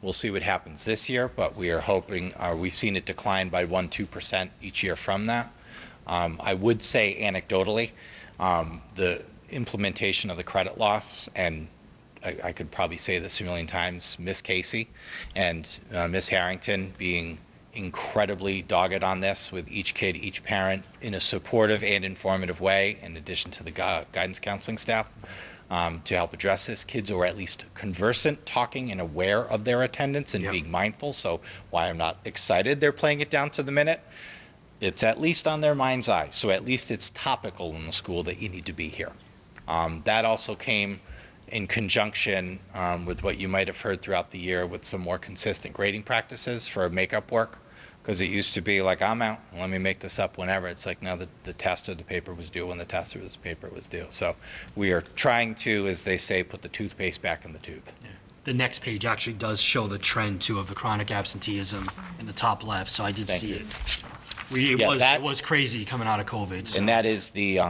Speaker 10: We'll see what happens this year, but we are hoping, we've seen it decline by 1-2% each year from that. I would say anecdotally, the implementation of the credit loss, and I could probably say this a million times, Miss Casey and Miss Harrington being incredibly dogged on this with each kid, each parent in a supportive and informative way, in addition to the guidance counseling staff, to help address this. Kids who are at least conversant, talking, and aware of their attendance and being mindful. So why I'm not excited they're playing it down to the minute. It's at least on their mind's eye, so at least it's topical in the school that you need to be here. That also came in conjunction with what you might have heard throughout the year with some more consistent grading practices for makeup work, because it used to be like, I'm out, let me make this up whenever. It's like, no, the test or the paper was due when the test or the paper was due. So we are trying to, as they say, put the toothpaste back in the tube.
Speaker 12: Yeah. The next page actually does show the trend too of the chronic absenteeism in the top left, so I did
Speaker 10: Thank
Speaker 12: see
Speaker 10: you.
Speaker 12: it.
Speaker 10: Yeah,
Speaker 12: It was crazy coming out of COVID. So.
Speaker 10: And that is the,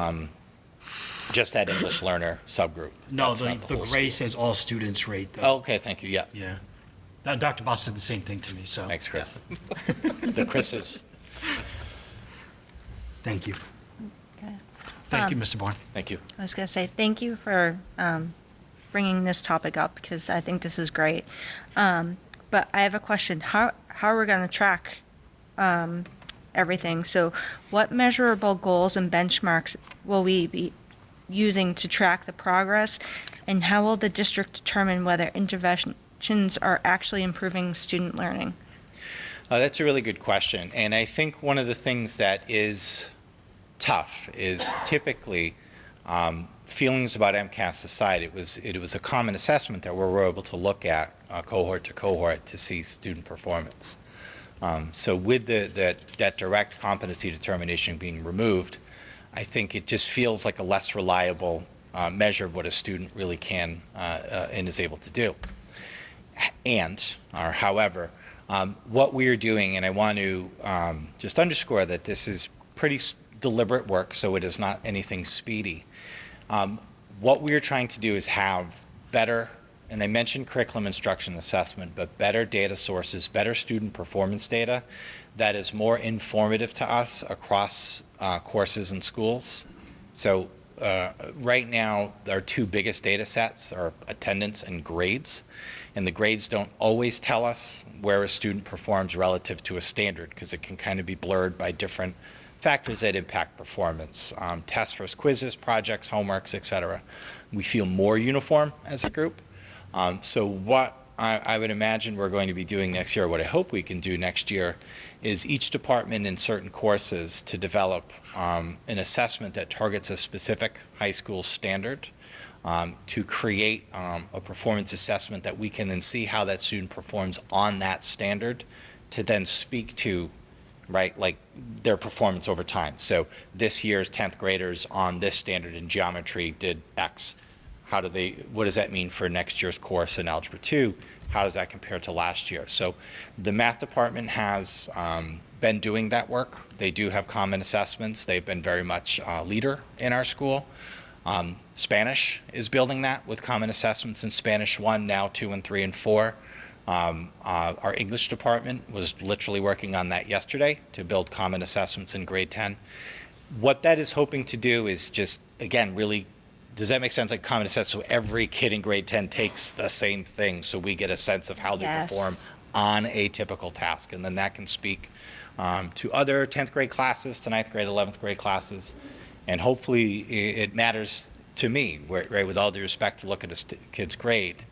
Speaker 10: just that English learner subgroup.
Speaker 12: No,
Speaker 10: That's
Speaker 12: the
Speaker 10: not whole
Speaker 12: gray
Speaker 10: school.
Speaker 12: says all students rate though.
Speaker 10: Oh, okay, thank you, yeah.
Speaker 12: Yeah. Dr. Boss said the same thing to me, so.
Speaker 10: Thanks, Chris. The Chris's.
Speaker 12: Thank you.
Speaker 6: Okay.
Speaker 12: Thank you, Mr. Bourne.
Speaker 10: Thank you.
Speaker 6: I was going to say thank you for bringing this topic up, because I think this is great. But I have a question. How are we going to track everything? So what measurable goals and benchmarks will we be using to track the progress? And how will the district determine whether interventions are actually improving student learning?
Speaker 10: That's a really good question. And I think one of the things that is tough is typically feelings about MCAS aside, it was a common assessment that we were able to look at cohort to cohort to see student performance. So with that direct competency determination being removed, I think it just feels like a less reliable measure of what a student really can and is able to do. However, what we are doing, and I want to just underscore that this is pretty deliberate work, so it is not anything speedy. What we are trying to do is have better, and I mentioned curriculum instruction assessment, but better data sources, better student performance data that is more informative to us across courses and schools. So right now, our two biggest data sets are attendance and grades. And the grades don't always tell us where a student performs relative to a standard, because it can kind of be blurred by different factors that impact performance, tests versus quizzes, projects, homeworks, et cetera. We feel more uniform as a group. So what I would imagine we're going to be doing next year, what I hope we can do next year, is each department in certain courses to develop an assessment that targets a specific high school standard, to create a performance assessment that we can then see how that student performs on that standard, to then speak to, right, like their performance over time. So this year's 10th graders on this standard in geometry did X. What does that mean for next year's course in Algebra 2? How does that compare to last year? So the math department has been doing that work. They do have common assessments. They've been very much a leader in our school. Spanish is building that with common assessments in Spanish 1, now 2 and 3 and 4. Our English department was literally working on that yesterday to build common assessments in grade 10. What that is hoping to do is just, again, really, does that make sense? Like common assessment, so every kid in grade 10 takes the same thing, so we get a sense of how they perform on a typical task. And then that can speak to other 10th grade classes, to 9th grade, 11th grade classes. And hopefully it matters to me, right, with all due respect, to look at a kid's grade.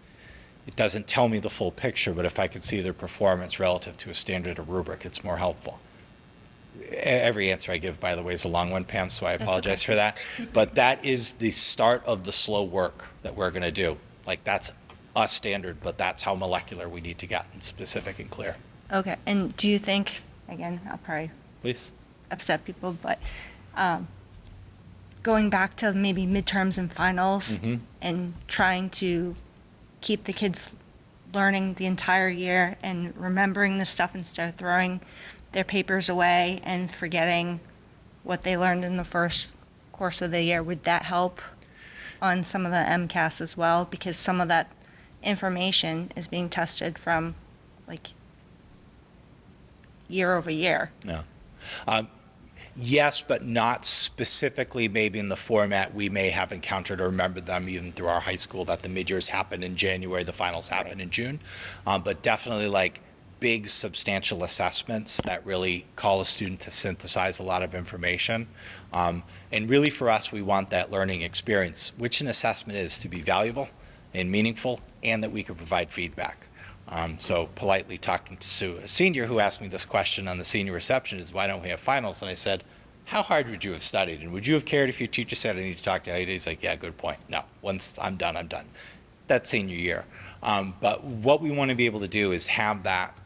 Speaker 10: It doesn't tell me the full picture, but if I could see their performance relative to a standard or rubric, it's more helpful. Every answer I give, by the way, is a long one, Pam, so I apologize for that. But that is the start of the slow work that we're going to do. Like, that's a standard, but that's how molecular we need to get and specific and clear.
Speaker 6: Okay, and do you think, again, I'll probably
Speaker 10: Please?
Speaker 6: upset people, but going back to maybe midterms and finals and trying to keep the kids learning the entire year and remembering the stuff instead of throwing their papers away and forgetting what they learned in the first course of the year, would that help on some of the MCAS as well? Because some of that information is being tested from like year over year.
Speaker 10: No. Yes, but not specifically maybe in the format we may have encountered or remembered them even through our high school, that the mid-years happen in January, the finals happen in June. But definitely like big substantial assessments that really call a student to synthesize a lot of information. And really for us, we want that learning experience, which an assessment is, to be valuable and meaningful, and that we could provide feedback. So politely talking to Sue, a senior who asked me this question on the senior reception is, why don't we have finals? And I said, how hard would you have studied? And would you have cared if your teacher said, I need to talk to you? He's like, yeah, good point. No, once I'm done, I'm done. That's senior year. But what we want to be able to do is have that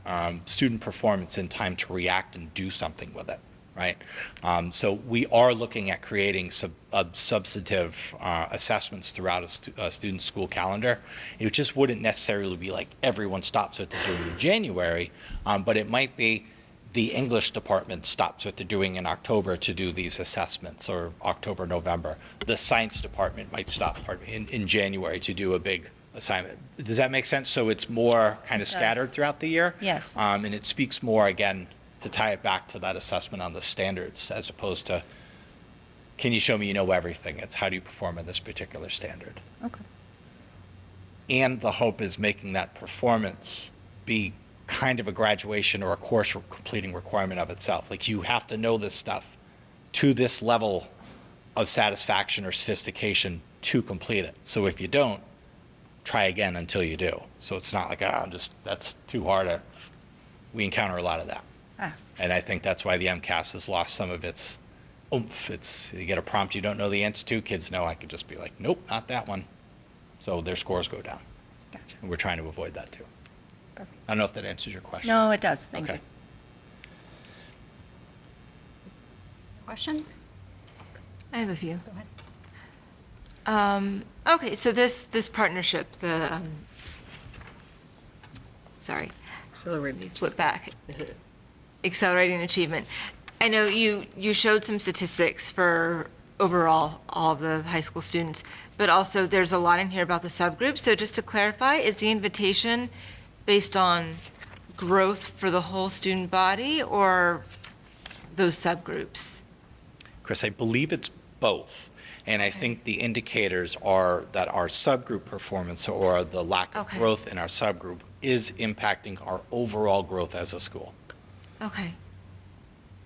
Speaker 10: student performance in time to react and do something with it, right? So we are looking at creating substantive assessments throughout a student's school calendar. It just wouldn't necessarily be like everyone stops what they're doing in January, but it might be the English department stops what they're doing in October to do these assessments, or October, November. The science department might stop in January to do a big assignment. Does that make sense? So it's more kind of scattered throughout the year?
Speaker 6: Yes.
Speaker 10: And it speaks more, again, to tie it back to that assessment on the standards, as opposed to, can you show me you know everything? It's how do you perform at this particular standard?
Speaker 6: Okay.
Speaker 10: And the hope is making that performance be kind of a graduation or a course completing requirement of itself. Like, you have to know this stuff to this level of satisfaction or sophistication to complete it. So if you don't, try again until you do. So it's not like, that's too hard. We encounter a lot of that. And I think that's why the MCAS has lost some of its oomph. You get a prompt you don't know the answer to, kids know I could just be like, nope, not that one. So their scores go down.
Speaker 6: Gotcha.
Speaker 10: And we're trying to avoid that too.
Speaker 6: Perfect.
Speaker 10: I don't know if that answers your question.
Speaker 6: No, it does. Thank
Speaker 10: Okay.
Speaker 6: you.
Speaker 1: Question?
Speaker 11: I have a few.
Speaker 1: Go ahead.
Speaker 11: Okay, so this partnership, sorry,
Speaker 8: Accelerated.
Speaker 11: flip back. Accelerating achievement. I know you showed some statistics for overall all of the high school students, but also there's a lot in here about the subgroups. So just to clarify, is the invitation based on growth for the whole student body or those subgroups?
Speaker 10: Chris, I believe it's both. And I think the indicators are that our subgroup performance, or the lack of growth in our subgroup, is impacting our overall growth as a school.
Speaker 11: Okay.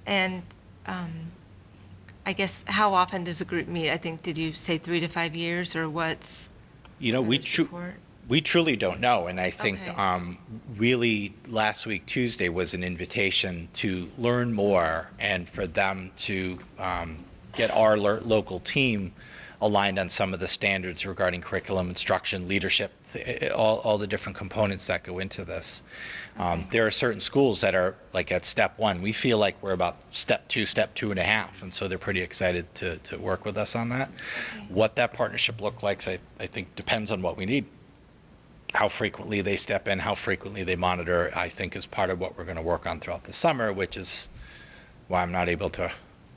Speaker 11: And I guess how often does the group meet? I think, did you say 3 to 5 years, or what's?
Speaker 10: You know, we truly don't know. And I think
Speaker 11: Okay.
Speaker 10: really last week, Tuesday, was an invitation to learn more and for them to get our local team aligned on some of the standards regarding curriculum, instruction, leadership, all the different components that go into this. There are certain schools that are like at step 1. We feel like we're about step 2, step 2.5, and so they're pretty excited to work with us on that.
Speaker 11: Okay.
Speaker 10: What that partnership looks like, I think, depends on what we need. How frequently they step in, how frequently they monitor, I think, is part of what we're going to work on throughout the summer, which is why I'm not able to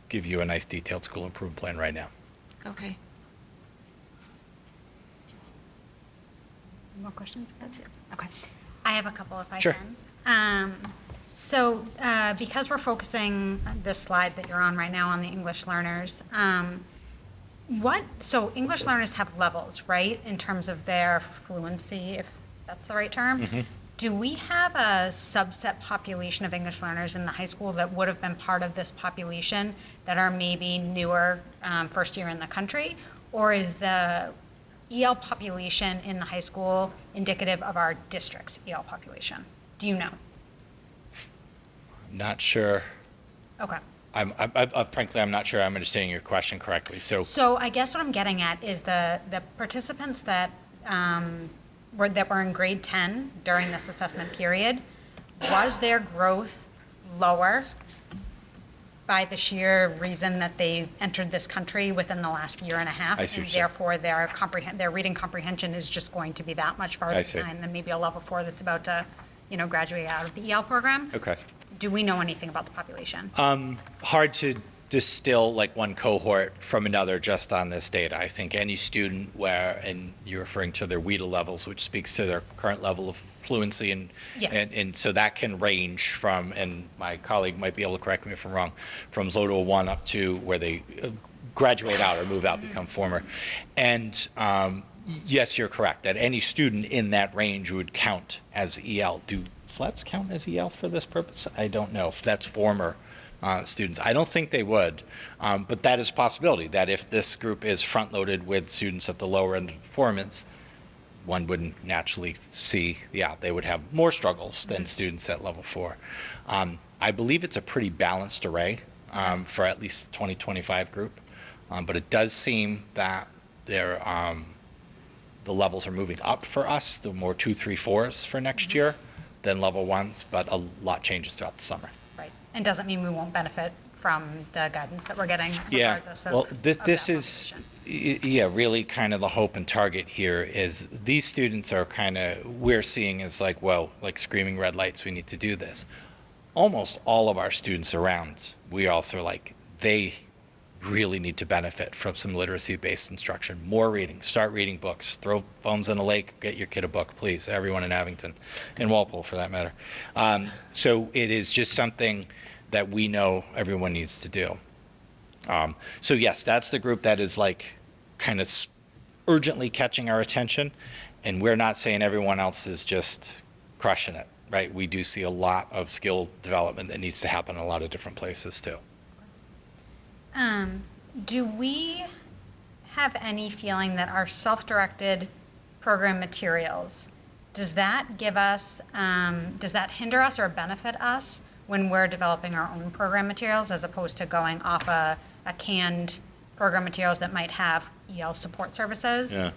Speaker 10: give you a nice detailed school improvement plan right now.
Speaker 11: Okay.
Speaker 1: More questions?
Speaker 11: That's it.
Speaker 1: Okay. I have a couple if I
Speaker 10: Sure.
Speaker 1: can. So because we're focusing on this slide that you're on right now on the English learners, so English learners have levels, right, in terms of their fluency, if that's the right term?
Speaker 10: Mm-hmm.
Speaker 1: Do we have a subset population of English learners in the high school that would have been part of this population that are maybe newer, first year in the country? Or is the EL population in the high school indicative of our district's EL population? Do you know?
Speaker 10: Not sure.
Speaker 1: Okay.
Speaker 10: Frankly, I'm not sure I'm understanding your question correctly.
Speaker 1: So I guess what I'm getting at is the participants that were in grade 10 during this assessment period, was their growth lower by the sheer reason that they entered this country within the last year and a half?
Speaker 10: I see
Speaker 1: And
Speaker 10: what you're saying.
Speaker 1: therefore their reading comprehension is just going to be that much farther
Speaker 10: I see.
Speaker 1: behind than maybe a level 4 that's about to, graduate out of the EL program?
Speaker 10: Okay.
Speaker 1: Do we know anything about the population?
Speaker 10: Hard to distill like one cohort from another just on this data. I think any student and you're referring to their WIDA levels, which speaks to their current level of fluency,
Speaker 1: Yes.
Speaker 10: and so that can range from, and my colleague might be able to correct me if I'm wrong, from 0 to a 1 up to where they graduate out or move out, become former. And yes, you're correct, that any student in that range would count as EL. Do FLEBs count as EL for this purpose? I don't know if that's former students. I don't think they would, but that is a possibility, that if this group is front-loaded with students at the lower end of performance, one would naturally see, they would have more struggles than students at level 4. I believe it's a pretty balanced array for at least the 2025 group, but it does seem that the levels are moving up for us, the more 2, 3, 4s for next year than level 1s, but a lot changes throughout the summer.
Speaker 1: Right. And doesn't mean we won't benefit from the guidance that we're getting regardless of
Speaker 10: Well, this
Speaker 1: of
Speaker 10: this
Speaker 1: that
Speaker 10: is
Speaker 1: population.
Speaker 10: really kind of the hope and target here is these students are kind of, we're seeing as like, well, like screaming red lights, we need to do this. Almost all of our students around, we also like, they really need to benefit from some literacy-based instruction, more reading, start reading books, throw phones in a lake, get your kid a book, please, everyone in Abington, in Walpole for that matter. So it is just something that we know everyone needs to do. So yes, that's the group that is like kind of urgently catching our attention, and we're not saying everyone else is just crushing it, right? We do see a lot of skill development that needs to happen in a lot of different places too.
Speaker 1: Do we have any feeling that our self-directed program materials, does that give us, does that hinder us or benefit us when we're developing our own program materials as opposed to going off a canned program materials that might have EL support services?
Speaker 10: Yeah.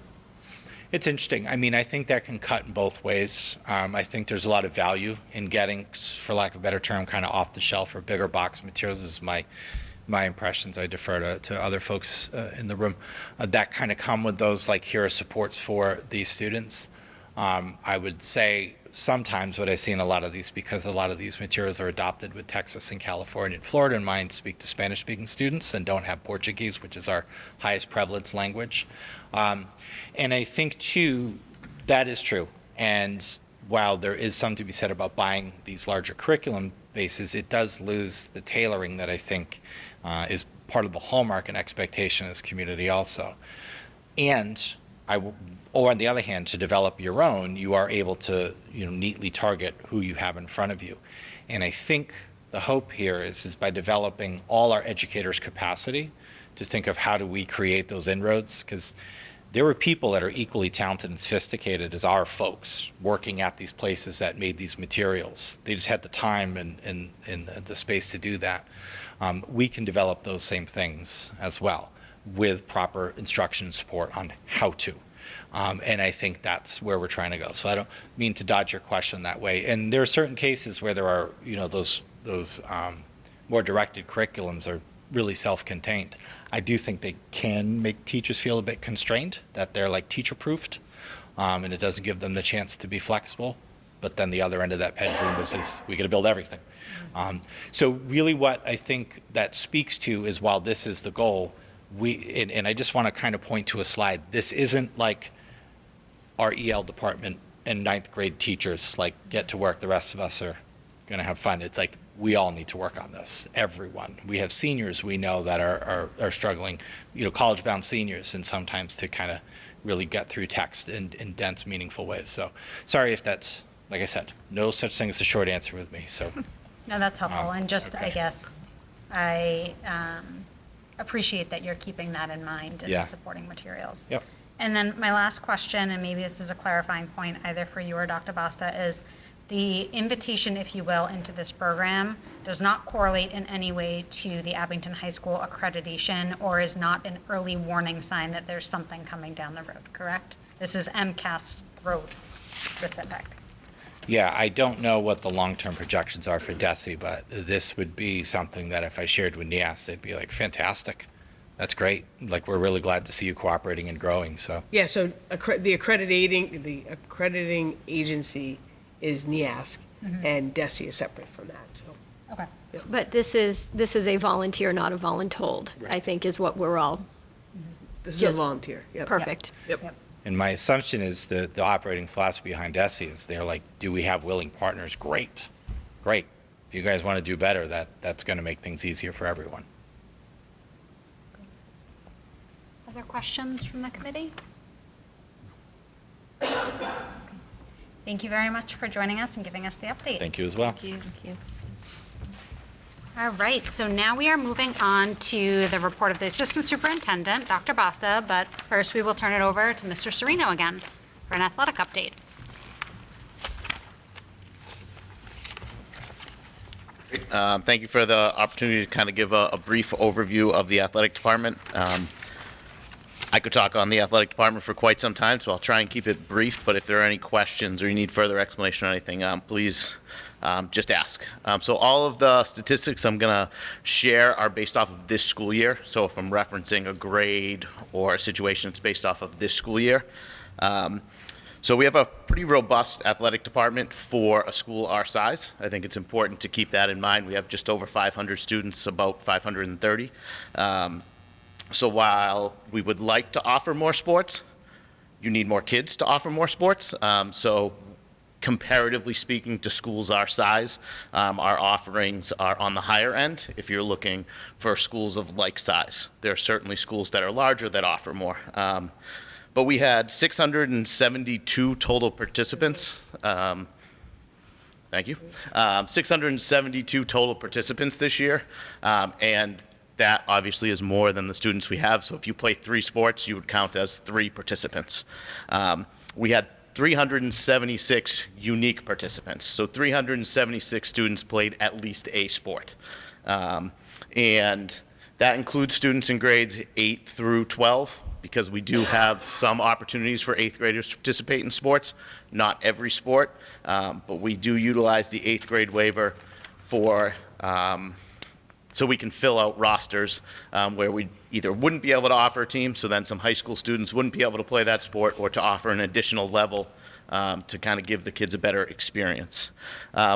Speaker 10: It's interesting. I mean, I think that can cut in both ways. I think there's a lot of value in getting, for lack of a better term, kind of off the shelf or bigger box materials is my impressions. I defer to other folks in the room that kind of come with those, like, here are supports for these students. I would say sometimes what I see in a lot of these, because a lot of these materials are adopted with Texas and California and Florida in mind, speak to Spanish-speaking students and don't have Portuguese, which is our highest prevalence language. And I think, too, that is true. And while there is something to be said about buying these larger curriculum bases, it does lose the tailoring that I think is part of the hallmark and expectation of this community also. And or on the other hand, to develop your own, you are able to neatly target who you have in front of you. And I think the hope here is by developing all our educators' capacity to think of how do we create those inroads, because there were people that are equally talented and sophisticated as our folks working at these places that made these materials. They just had the time and the space to do that. We can develop those same things as well with proper instruction and support on how to. And I think that's where we're trying to go. So I don't mean to dodge your question that way. And there are certain cases where there are, those more directed curriculums are really self-contained. I do think they can make teachers feel a bit constrained, that they're like teacher-proofed, and it doesn't give them the chance to be flexible. But then the other end of that pendulum is we got to build everything. So really what I think that speaks to is, while this is the goal, and I just want to kind of point to a slide, this isn't like our EL department and 9th grade teachers like get to work, the rest of us are going to have fun. It's like we all need to work on this, everyone. We have seniors we know that are struggling, college-bound seniors, and sometimes to kind of really get through text in dense, meaningful ways. So sorry if that's, like I said, no such thing as a short answer with me. So
Speaker 1: No, that's helpful. And just,
Speaker 10: okay.
Speaker 1: I guess, I appreciate that you're keeping that in mind in
Speaker 10: Yeah.
Speaker 1: the supporting materials.
Speaker 10: Yep.
Speaker 1: And then my last question, and maybe this is a clarifying point either for you or Dr. Basta, is the invitation, if you will, into this program does not correlate in any way to the Abington High School accreditation or is not an early warning sign that there's something coming down the road, correct? This is MCAS growth specific.
Speaker 10: Yeah, I don't know what the long-term projections are for DESI, but this would be something that if I shared with NIAS, they'd be like, fantastic. That's great. Like, we're really glad to see you cooperating and growing, so.
Speaker 8: Yeah, so the accrediting agency is NIASC, and DESI is separate from that, so.
Speaker 1: Okay.
Speaker 9: But this is a volunteer, not a voluntold, I think is what we're all,
Speaker 8: This is a
Speaker 9: Just-
Speaker 8: volunteer, yep.
Speaker 9: perfect.
Speaker 8: Yep.
Speaker 10: And my assumption is the operating philosophy behind DESI is they're like, do we have willing partners? Great. If you guys want to do better, that's going to make things easier for everyone.
Speaker 1: Other questions from the committee? Thank you very much for joining us and giving us the update.
Speaker 10: Thank you as well.
Speaker 6: Thank you.
Speaker 1: All right, so now we are moving on to the report of the Assistant Superintendent, Dr. Basta, but first we will turn it over to Mr. Serino again for an athletic update.
Speaker 7: Thank you for the opportunity to kind of give a brief overview of the athletic department. I could talk on the athletic department for quite some time, so I'll try and keep it brief, but if there are any questions or you need further explanation or anything, please just ask. So all of the statistics I'm going to share are based off of this school year. So if I'm referencing a grade or a situation, it's based off of this school year. So we have a pretty robust athletic department for a school our size. I think it's important to keep that in mind. We have just over 500 students, about 530. So while we would like to offer more sports, you need more kids to offer more sports. So comparatively speaking to schools our size, our offerings are on the higher end if you're looking for schools of like size. There are certainly schools that are larger that offer more. But we had 672 total participants. Thank you. 672 total participants this year. And that obviously is more than the students we have. So if you play 3 sports, you would count as 3 participants. We had 376 unique participants. So 376 students played at least a sport. And that includes students in grades 8 through 12, because we do have some opportunities for 8th graders to participate in sports. Not every sport, but we do utilize the 8th grade waiver for so we can fill out rosters where we either wouldn't be able to offer a team, so then some high school students wouldn't be able to play that sport, or to offer an additional level to kind of give the kids a better experience.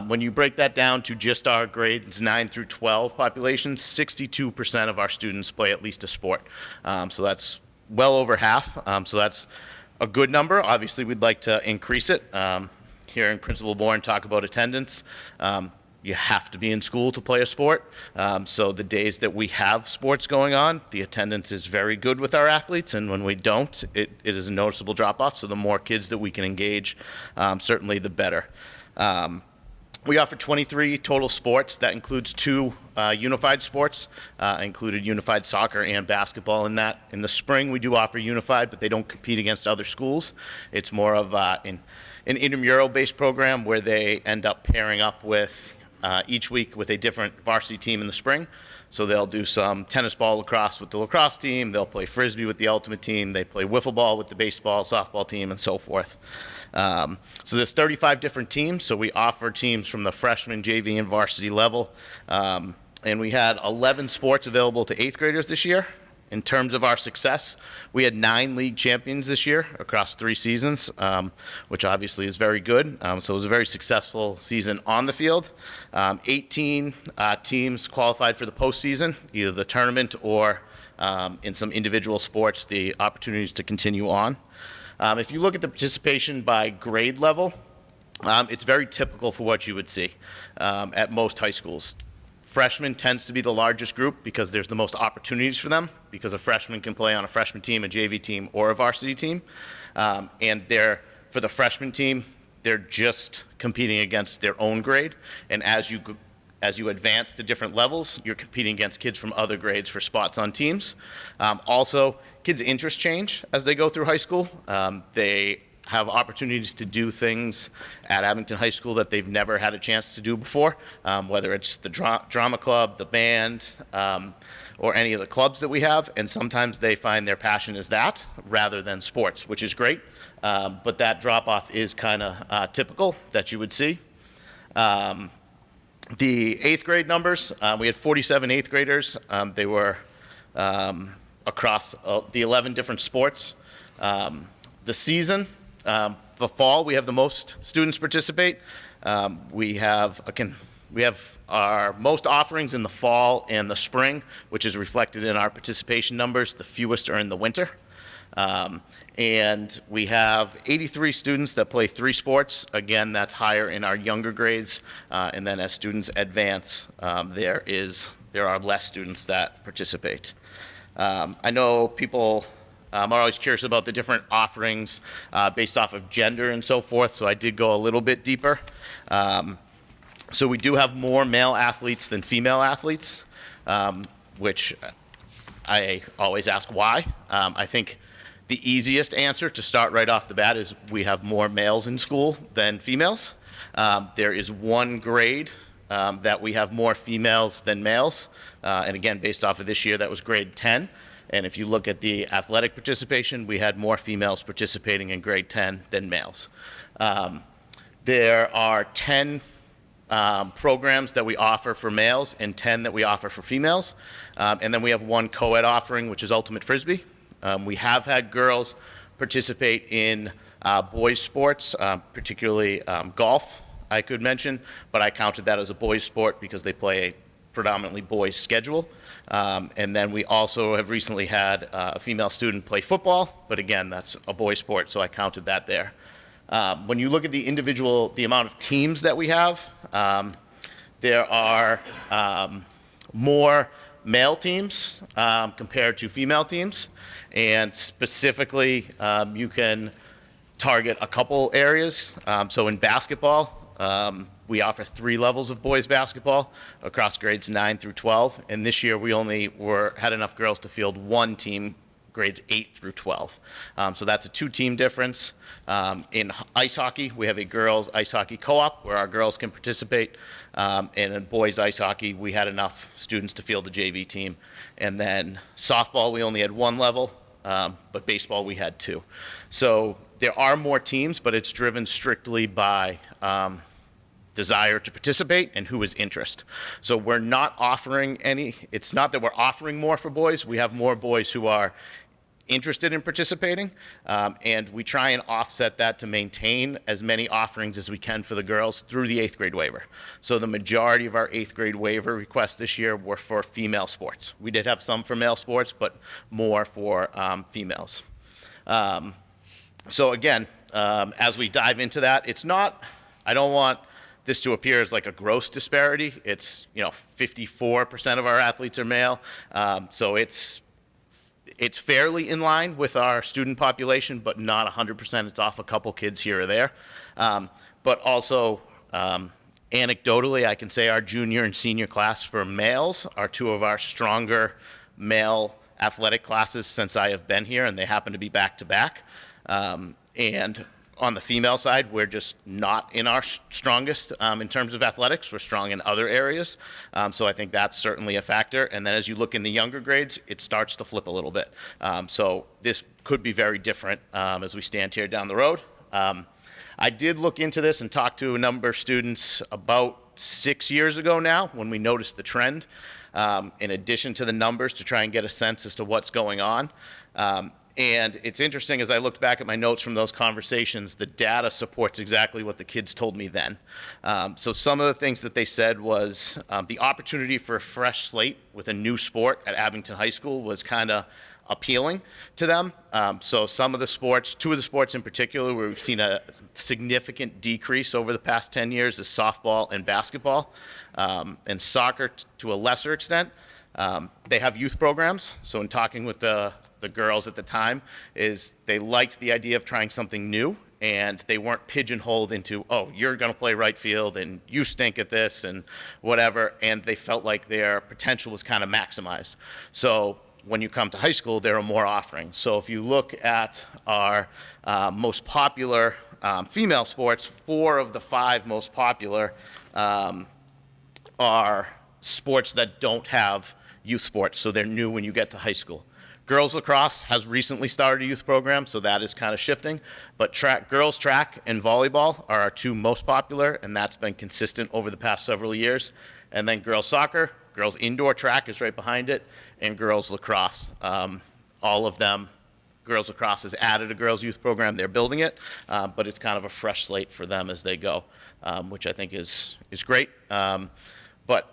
Speaker 7: When you break that down to just our grades 9 through 12 population, 62% of our students play at least a sport. So that's well over half. So that's a good number. Obviously, we'd like to increase it. Hearing Principal Bourne talk about attendance, you have to be in school to play a sport. So the days that we have sports going on, the attendance is very good with our athletes, and when we don't, it is a noticeable drop-off. So the more kids that we can engage, certainly the better. We offer 23 total sports. That includes 2 unified sports, included unified soccer and basketball in that. In the spring, we do offer unified, but they don't compete against other schools. It's more of an intramural-based program where they end up pairing up with each week with a different varsity team in the spring. So they'll do some tennis ball lacrosse with the lacrosse team, they'll play frisbee with the ultimate team, they play wiffle ball with the baseball, softball team, and so forth. So there's 35 different teams, so we offer teams from the freshman, JV, and varsity level. And we had 11 sports available to 8th graders this year. In terms of our success, we had 9 league champions this year across 3 seasons, which obviously is very good. So it was a very successful season on the field. 18 teams qualified for the postseason, either the tournament or in some individual sports, the opportunities to continue on. If you look at the participation by grade level, it's very typical for what you would see at most high schools. Freshman tends to be the largest group because there's the most opportunities for them, because a freshman can play on a freshman team, a JV team, or a varsity team. And for the freshman team, they're just competing against their own grade. And as you advance to different levels, you're competing against kids from other grades for spots on teams. Also, kids' interests change as they go through high school. They have opportunities to do things at Abington High School that they've never had a chance to do before, whether it's the drama club, the band, or any of the clubs that we have. And sometimes they find their passion is that rather than sports, which is great. But that drop-off is kind of typical that you would see. The 8th grade numbers, we had 47 8th graders. They were across the 11 different sports. The season, the fall, we have the most students participate. We have our most offerings in the fall and the spring, which is reflected in our participation numbers. The fewest are in the winter. And we have 83 students that play 3 sports. Again, that's higher in our younger grades. And then as students advance, there are less students that participate. I know people are always curious about the different offerings based off of gender and so forth, so I did go a little bit deeper. So we do have more male athletes than female athletes, which I always ask why. I think the easiest answer to start right off the bat is we have more males in school than females. There is one grade that we have more females than males. And again, based off of this year, that was grade 10. And if you look at the athletic participation, we had more females participating in grade 10 than males. There are 10 programs that we offer for males and 10 that we offer for females. And then we have one co-ed offering, which is Ultimate Frisbee. We have had girls participate in boys' sports, particularly golf, I could mention, but I counted that as a boys' sport because they play a predominantly boys' schedule. And then we also have recently had a female student play football, but again, that's a boys' sport, so I counted that there. When you look at the amount of teams that we have, there are more male teams compared to female teams. And specifically, you can target a couple areas. So in basketball, we offer 3 levels of boys basketball across grades 9 through 12. And this year we only had enough girls to field 1 team, grades 8 through 12. So that's a 2-team difference. In ice hockey, we have a girls ice hockey co-op where our girls can participate. And in boys ice hockey, we had enough students to field the JV team. And then softball, we only had 1 level, but baseball, we had 2. So there are more teams, but it's driven strictly by desire to participate and who is interest. So we're not offering it's not that we're offering more for boys. We have more boys who are interested in participating, and we try and offset that to maintain as many offerings as we can for the girls through the 8th grade waiver. So the majority of our 8th grade waiver requests this year were for female sports. We did have some for male sports, but more for females. So again, as we dive into that, I don't want this to appear as like a gross disparity. It's 54% of our athletes are male, so it's fairly in line with our student population, but not 100%. It's off a couple kids here or there. But also, anecdotally, I can say our junior and senior class for males are 2 of our stronger male athletic classes since I have been here, and they happen to be back-to-back. And on the female side, we're just not in our strongest in terms of athletics. We're strong in other areas. So I think that's certainly a factor. And then as you look in the younger grades, it starts to flip a little bit. So this could be very different as we stand here down the road. I did look into this and talk to a number of students about 6 years ago now when we noticed the trend, in addition to the numbers, to try and get a sense as to what's going on. And it's interesting, as I looked back at my notes from those conversations, the data supports exactly what the kids told me then. So some of the things that they said was the opportunity for a fresh slate with a new sport at Abington High School was kind of appealing to them. So some of the sports, 2 of the sports in particular, where we've seen a significant decrease over the past 10 years is softball and basketball, and soccer to a lesser extent. They have youth programs, so in talking with the girls at the time, is they liked the idea of trying something new, and they weren't pigeonholed into, oh, you're going to play right field and you stink at this and whatever, and they felt like their potential was kind of maximized. So when you come to high school, there are more offerings. So if you look at our most popular female sports, 4 of the 5 most popular are sports that don't have youth sports, so they're new when you get to high school. Girls lacrosse has recently started a youth program, so that is kind of shifting. But girls track and volleyball are our 2 most popular, and that's been consistent over the past several years. And then girls soccer, girls indoor track is right behind it, and girls lacrosse. All of them, girls lacrosse has added a girls youth program. They're building it, but it's kind of a fresh slate for them as they go, which I think is great. But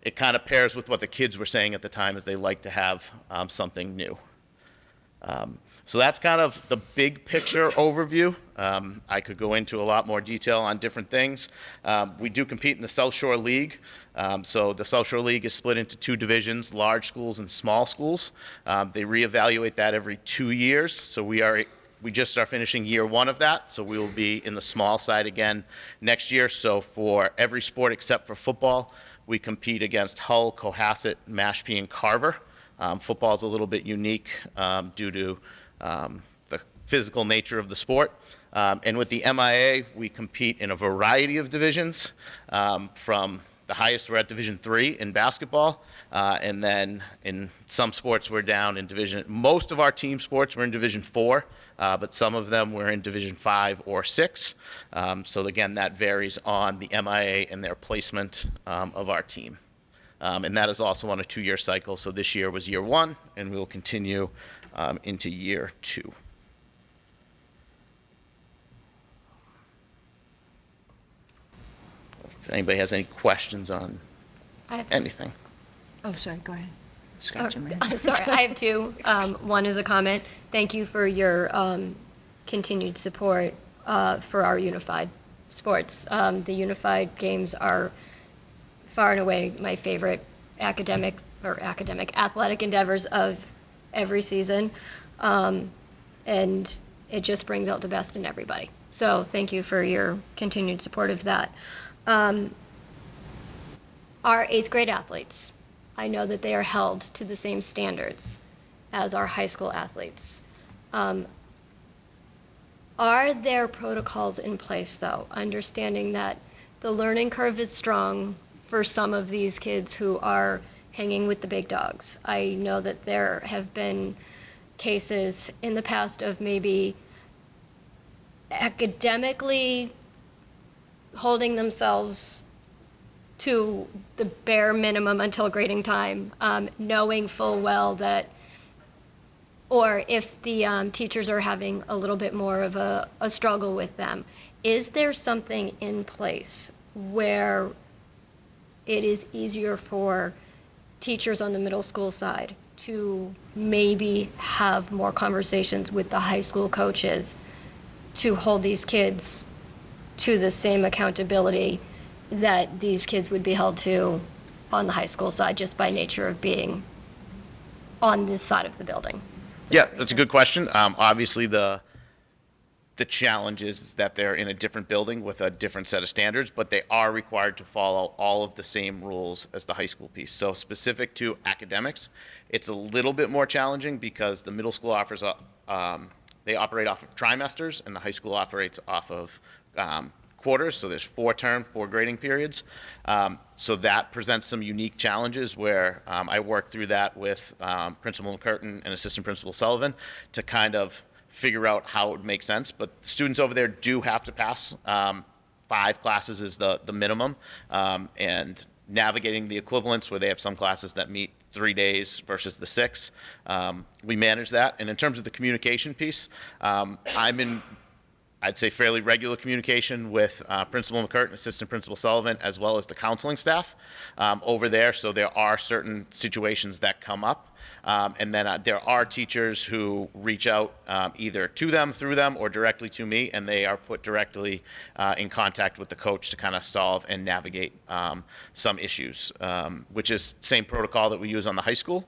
Speaker 7: it kind of pairs with what the kids were saying at the time, is they like to have something new. So that's kind of the big picture overview. I could go into a lot more detail on different things. We do compete in the South Shore League. So the South Shore League is split into 2 divisions, large schools and small schools. They reevaluate that every 2 years. So we just are finishing year 1 of that, so we will be in the small side again next year. So for every sport except for football, we compete against Hull, Cohasset, Mashpee, and Carver. Football is a little bit unique due to the physical nature of the sport. And with the MIA, we compete in a variety of divisions. From the highest, we're at Division III in basketball. And then in some sports, we're down in most of our team sports, we're in Division IV. But some of them were in Division 5 or 6. So again, that varies on the MIA and their placement of our team. And that is also on a 2-year cycle. So this year was year 1, and we will continue into year 2. If anybody has any questions on anything.
Speaker 6: Oh, sorry, go ahead. Scratching my
Speaker 9: I'm sorry, I have 2. One is a comment. Thank you for your continued support for our unified sports. The unified games are far and away my favorite athletic endeavors of every season. And it just brings out the best in everybody. So thank you for your continued support of that. Our 8th grade athletes, I know that they are held to the same standards as our high school athletes. Are there protocols in place, though, understanding that the learning curve is strong for some of these kids who are hanging with the big dogs? I know that there have been cases in the past of maybe academically holding themselves to the bare minimum until grading time, knowing full well that, or if the teachers are having a little bit more of a struggle with them, is there something in place where it is easier for teachers on the middle school side to maybe have more conversations with the high school coaches to hold these kids to the same accountability that these kids would be held to on the high school side, just by nature of being on this side of the building?
Speaker 7: Yeah, that's a good question. Obviously, the challenge is that they're in a different building with a different set of standards, but they are required to follow all of the same rules as the high school piece. So specific to academics, it's a little bit more challenging because the middle school offers they operate off of trimesters, and the high school operates off of quarters. So there's 4 grading periods. So that presents some unique challenges where I work through that with Principal McCurtain and Assistant Principal Sullivan to kind of figure out how it would make sense. But students over there do have to pass 5 classes is the minimum, and navigating the equivalence where they have some classes that meet 3 days versus the 6. We manage that. And in terms of the communication piece, I'm in, I'd say, fairly regular communication with Principal McCurtain, Assistant Principal Sullivan, as well as the counseling staff over there. So there are certain situations that come up. And then there are teachers who reach out either to them, through them, or directly to me, and they are put directly in contact with the coach to kind of solve and navigate some issues, which is same protocol that we use on the high school.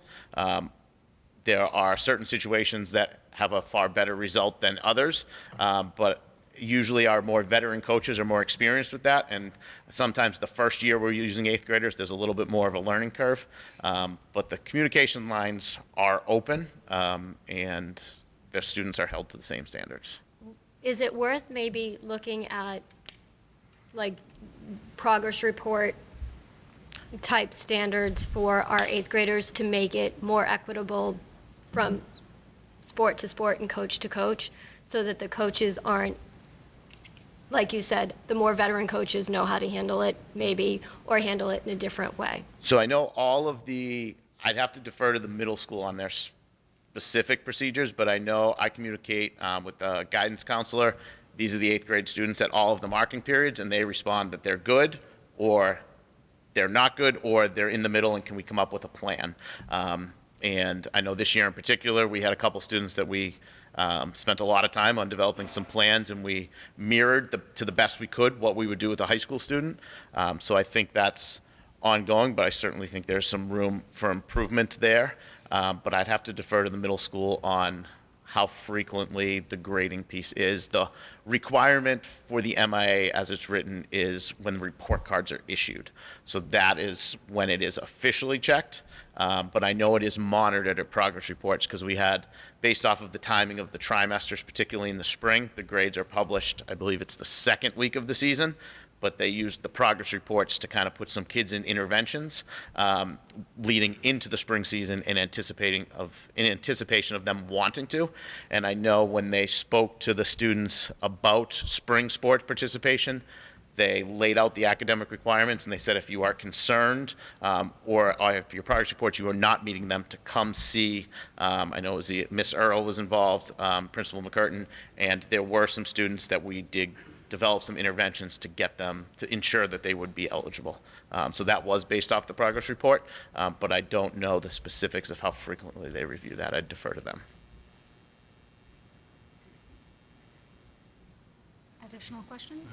Speaker 7: There are certain situations that have a far better result than others, but usually our more veteran coaches are more experienced with that, and sometimes the first year we're using 8th graders, there's a little bit more of a learning curve. But the communication lines are open, and their students are held to the same standards.
Speaker 9: Is it worth maybe looking at, like, progress report type standards for our 8th graders to make it more equitable from sport to sport and coach to coach, so that the coaches aren't, like you said, the more veteran coaches know how to handle it maybe, or handle it in a different way?
Speaker 7: So I know I'd have to defer to the middle school on their specific procedures, but I know I communicate with the guidance counselor. These are the 8th grade students at all of the marking periods, and they respond that they're good, or they're not good, or they're in the middle, and can we come up with a plan? And I know this year in particular, we had a couple students that we spent a lot of time on developing some plans, and we mirrored to the best we could what we would do with a high school student. So I think that's ongoing, but I certainly think there's some room for improvement there. But I'd have to defer to the middle school on how frequently the grading piece is. The requirement for the MIA as it's written is when the report cards are issued. So that is when it is officially checked. But I know it is monitored at progress reports, because we had, based off of the timing of the trimesters, particularly in the spring, the grades are published, I believe it's the second week of the season, but they used the progress reports to kind of put some kids in interventions leading into the spring season in anticipation of them wanting to. And I know when they spoke to the students about spring sports participation, they laid out the academic requirements, and they said if you are concerned or if your progress reports you are not meeting them, to come see. I know it was Miss Earl was involved, Principal McCurtain, and there were some students that we did develop some interventions to get them to ensure that they would be eligible. So that was based off the progress report, but I don't know the specifics of how frequently they review that. I'd defer to them.
Speaker 1: Additional questions?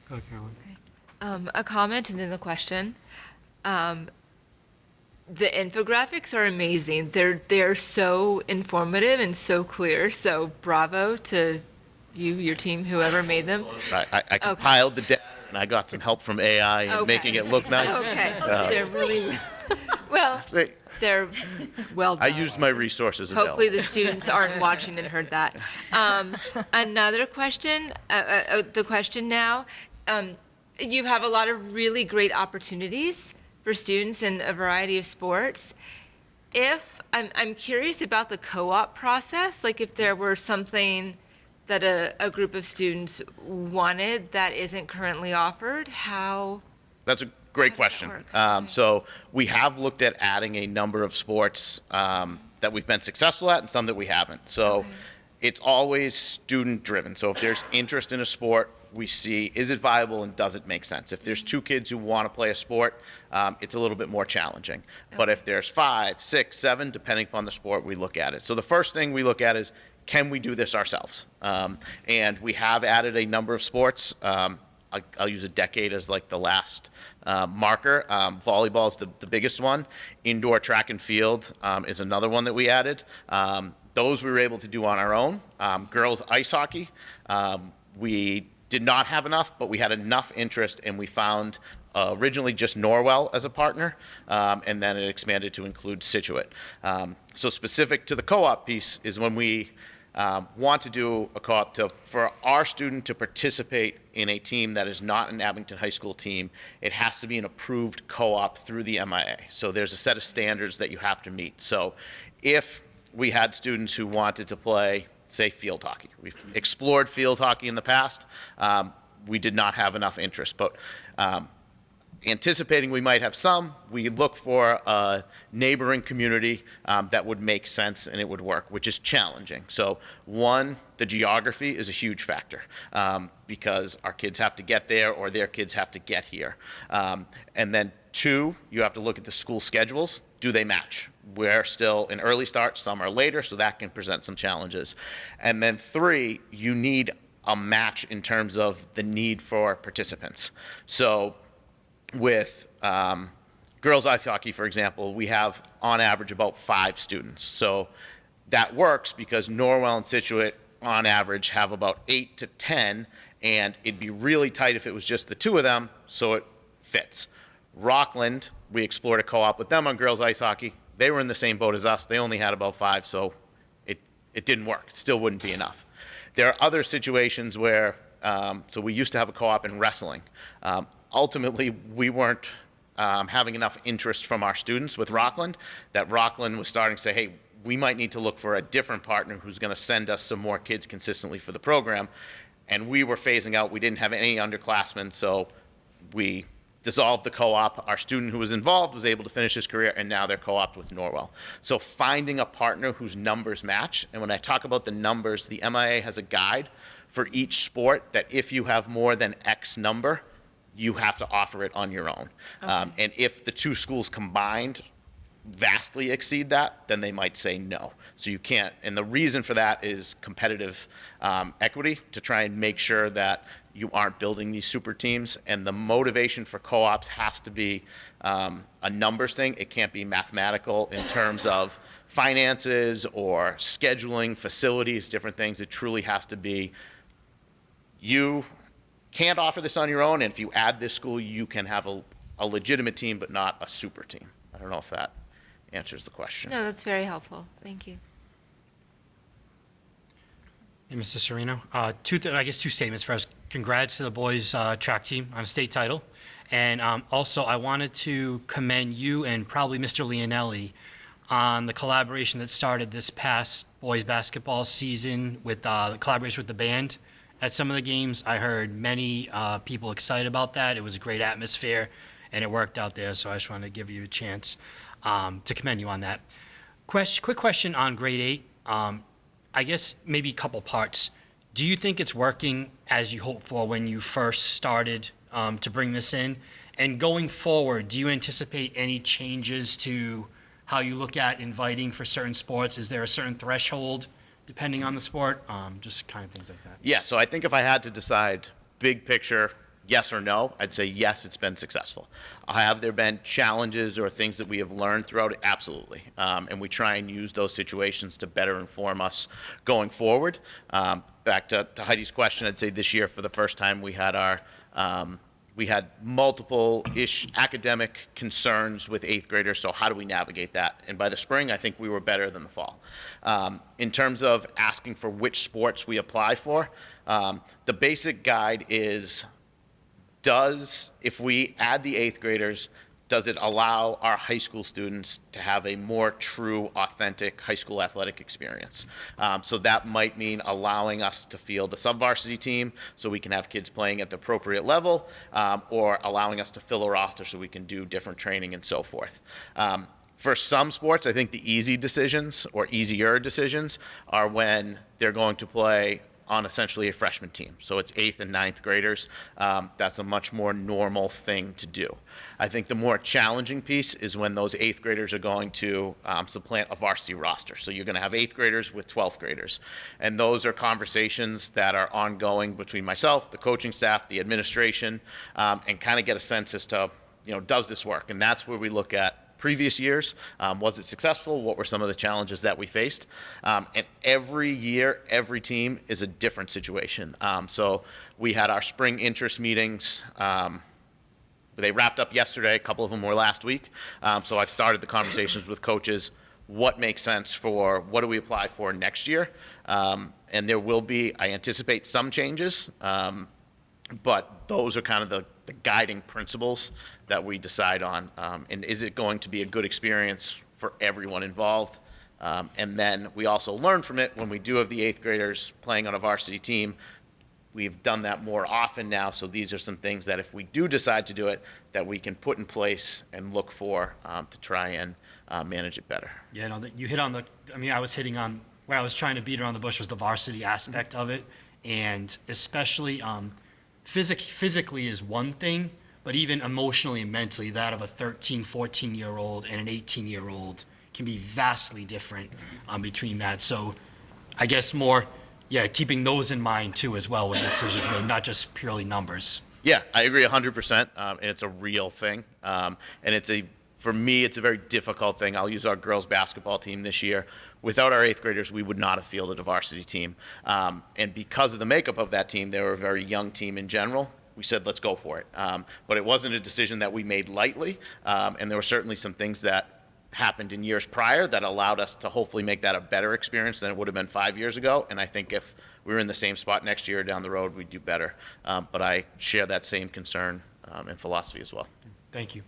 Speaker 12: Go ahead, Carolyn.
Speaker 11: A comment and then the question. The infographics are amazing. They're so informative and so clear. So bravo to you, your team, whoever made them.
Speaker 7: I compiled the data, and I got some help from AI in
Speaker 11: Okay.
Speaker 7: making it look nice.
Speaker 11: Okay. They're really well. They're well done.
Speaker 7: I used my resources available.
Speaker 11: Hopefully the students aren't watching and heard that. Another question, the question now, you have a lot of really great opportunities for students in a variety of sports. I'm curious about the co-op process, like if there were something that a group of students wanted that isn't currently offered, how?
Speaker 7: That's a great question. So we have looked at adding a number of sports that we've been successful at and some that we haven't. So it's always student driven. So if there's interest in a sport, we see, is it viable and does it make sense? If there's 2 kids who want to play a sport, it's a little bit more challenging. But if there's 5, 6, 7, depending upon the sport, we look at it. So the first thing we look at is, can we do this ourselves? And we have added a number of sports. I'll use a decade as like the last marker. Volleyball is the biggest one. Indoor track and field is another one that we added. Those we were able to do on our own. Girls ice hockey, we did not have enough, but we had enough interest, and we found originally just Norwell as a partner, and then it expanded to include Situate. So specific to the co-op piece is when we want to do a co-op for our student to participate in a team that is not an Abington High School team, it has to be an approved co-op through the MIA. So there's a set of standards that you have to meet. So if we had students who wanted to play, say, field hockey, we've explored field hockey in the past, we did not have enough interest, but anticipating we might have some, we look for a neighboring community that would make sense and it would work, which is challenging. So one, the geography is a huge factor because our kids have to get there or their kids have to get here. And then 2, you have to look at the school schedules. Do they match? We're still in early start, some are later, so that can present some challenges. And then 3, you need a match in terms of the need for participants. So with girls ice hockey, for example, we have on average about 5 students. So that works because Norwell and Situate on average have about 8 to 10, and it'd be really tight if it was just the two of them, so it fits. Rockland, we explored a co-op with them on girls ice hockey. They were in the same boat as us. They only had about 5, so it didn't work. It still wouldn't be enough. There are other situations where, so we used to have a co-op in wrestling. Ultimately, we weren't having enough interest from our students with Rockland, that Rockland was starting to say, hey, we might need to look for a different partner who's going to send us some more kids consistently for the program. And we were phasing out. We didn't have any underclassmen, so we dissolved the co-op. Our student who was involved was able to finish his career, and now they're co-opted with Norwell. So finding a partner whose numbers match, and when I talk about the numbers, the MIA has a guide for each sport that if you have more than X number, you have to offer it on your own. And if the two schools combined vastly exceed that, then they might say no. So you can't, and the reason for that is competitive equity, to try and make sure that you aren't building these super teams, and the motivation for co-ops has to be a numbers thing. It can't be mathematical in terms of finances or scheduling, facilities, different things. It truly has to be, you can't offer this on your own, and if you add this school, you can have a legitimate team, but not a super team. I don't know if that answers the question.
Speaker 11: No, that's very helpful. Thank you.
Speaker 12: Hey, Mr. Sereno. Two statements. First, congrats to the boys track team on a state title. And also, I wanted to commend you and probably Mr. Leonelli on the collaboration that started this past boys basketball season with the collaboration with the band. At some of the games, I heard many people excited about that. It was a great atmosphere, and it worked out there. So I just wanted to give you a chance to commend you on that. Quick question on grade 8. I guess maybe a couple parts. Do you think it's working as you hoped for when you first started to bring this in? And going forward, do you anticipate any changes to how you look at inviting for certain sports? Is there a certain threshold depending on the sport? Just kind of things like that.
Speaker 7: Yeah, so I think if I had to decide big picture, yes or no, I'd say yes, it's been successful. Have there been challenges or things that we have learned throughout it? Absolutely. And we try and use those situations to better inform us going forward. Back to Heidi's question, I'd say this year for the first time we had we had multiple-ish academic concerns with 8th graders, so how do we navigate that? And by the spring, I think we were better than the fall. In terms of asking for which sports we apply for, the basic guide is, if we add the 8th graders, does it allow our high school students to have a more true, authentic high school athletic experience? So that might mean allowing us to field the sub-varsity team so we can have kids playing at the appropriate level, or allowing us to fill a roster so we can do different training and so forth. For some sports, I think the easy decisions or easier decisions are when they're going to play on essentially a freshman team. So it's 8th and 9th graders. That's a much more normal thing to do. I think the more challenging piece is when those 8th graders are going to supplant a varsity roster. So you're going to have 8th graders with 12th graders. And those are conversations that are ongoing between myself, the coaching staff, the administration, and kind of get a sense as to, does this work? And that's where we look at previous years. Was it successful? What were some of the challenges that we faced? And every year, every team is a different situation. So we had our spring interest meetings. They wrapped up yesterday. A couple of them were last week. So I've started the conversations with coaches. What makes sense for, what do we apply for next year? And there will be, I anticipate some changes, but those are kind of the guiding principles that we decide on. And is it going to be a good experience for everyone involved? And then we also learn from it when we do have the 8th graders playing on a varsity team. We've done that more often now, so these are some things that if we do decide to do it, that we can put in place and look for to try and manage it better.
Speaker 12: Yeah, no, you hit on I was hitting on where I was trying to beat around the bush was the varsity aspect of it, and especially physically is one thing, but even emotionally and mentally, that of a 13, 14-year-old and an 18-year-old can be vastly different between that. So I guess more, keeping those in mind too as well when decisions made, not just purely numbers.
Speaker 7: Yeah, I agree 100%, and it's a real thing. And it's a For me, it's a very difficult thing. I'll use our girls basketball team this year. Without our 8th graders, we would not have fielded a varsity team. And because of the makeup of that team, they were a very young team in general. We said, let's go for it. But it wasn't a decision that we made lightly. And there were certainly some things that happened in years prior that allowed us to hopefully make that a better experience than it would have been 5 years ago. And I think if we were in the same spot next year down the road, we'd do better. But I share that same concern and philosophy as well.
Speaker 12: Thank you.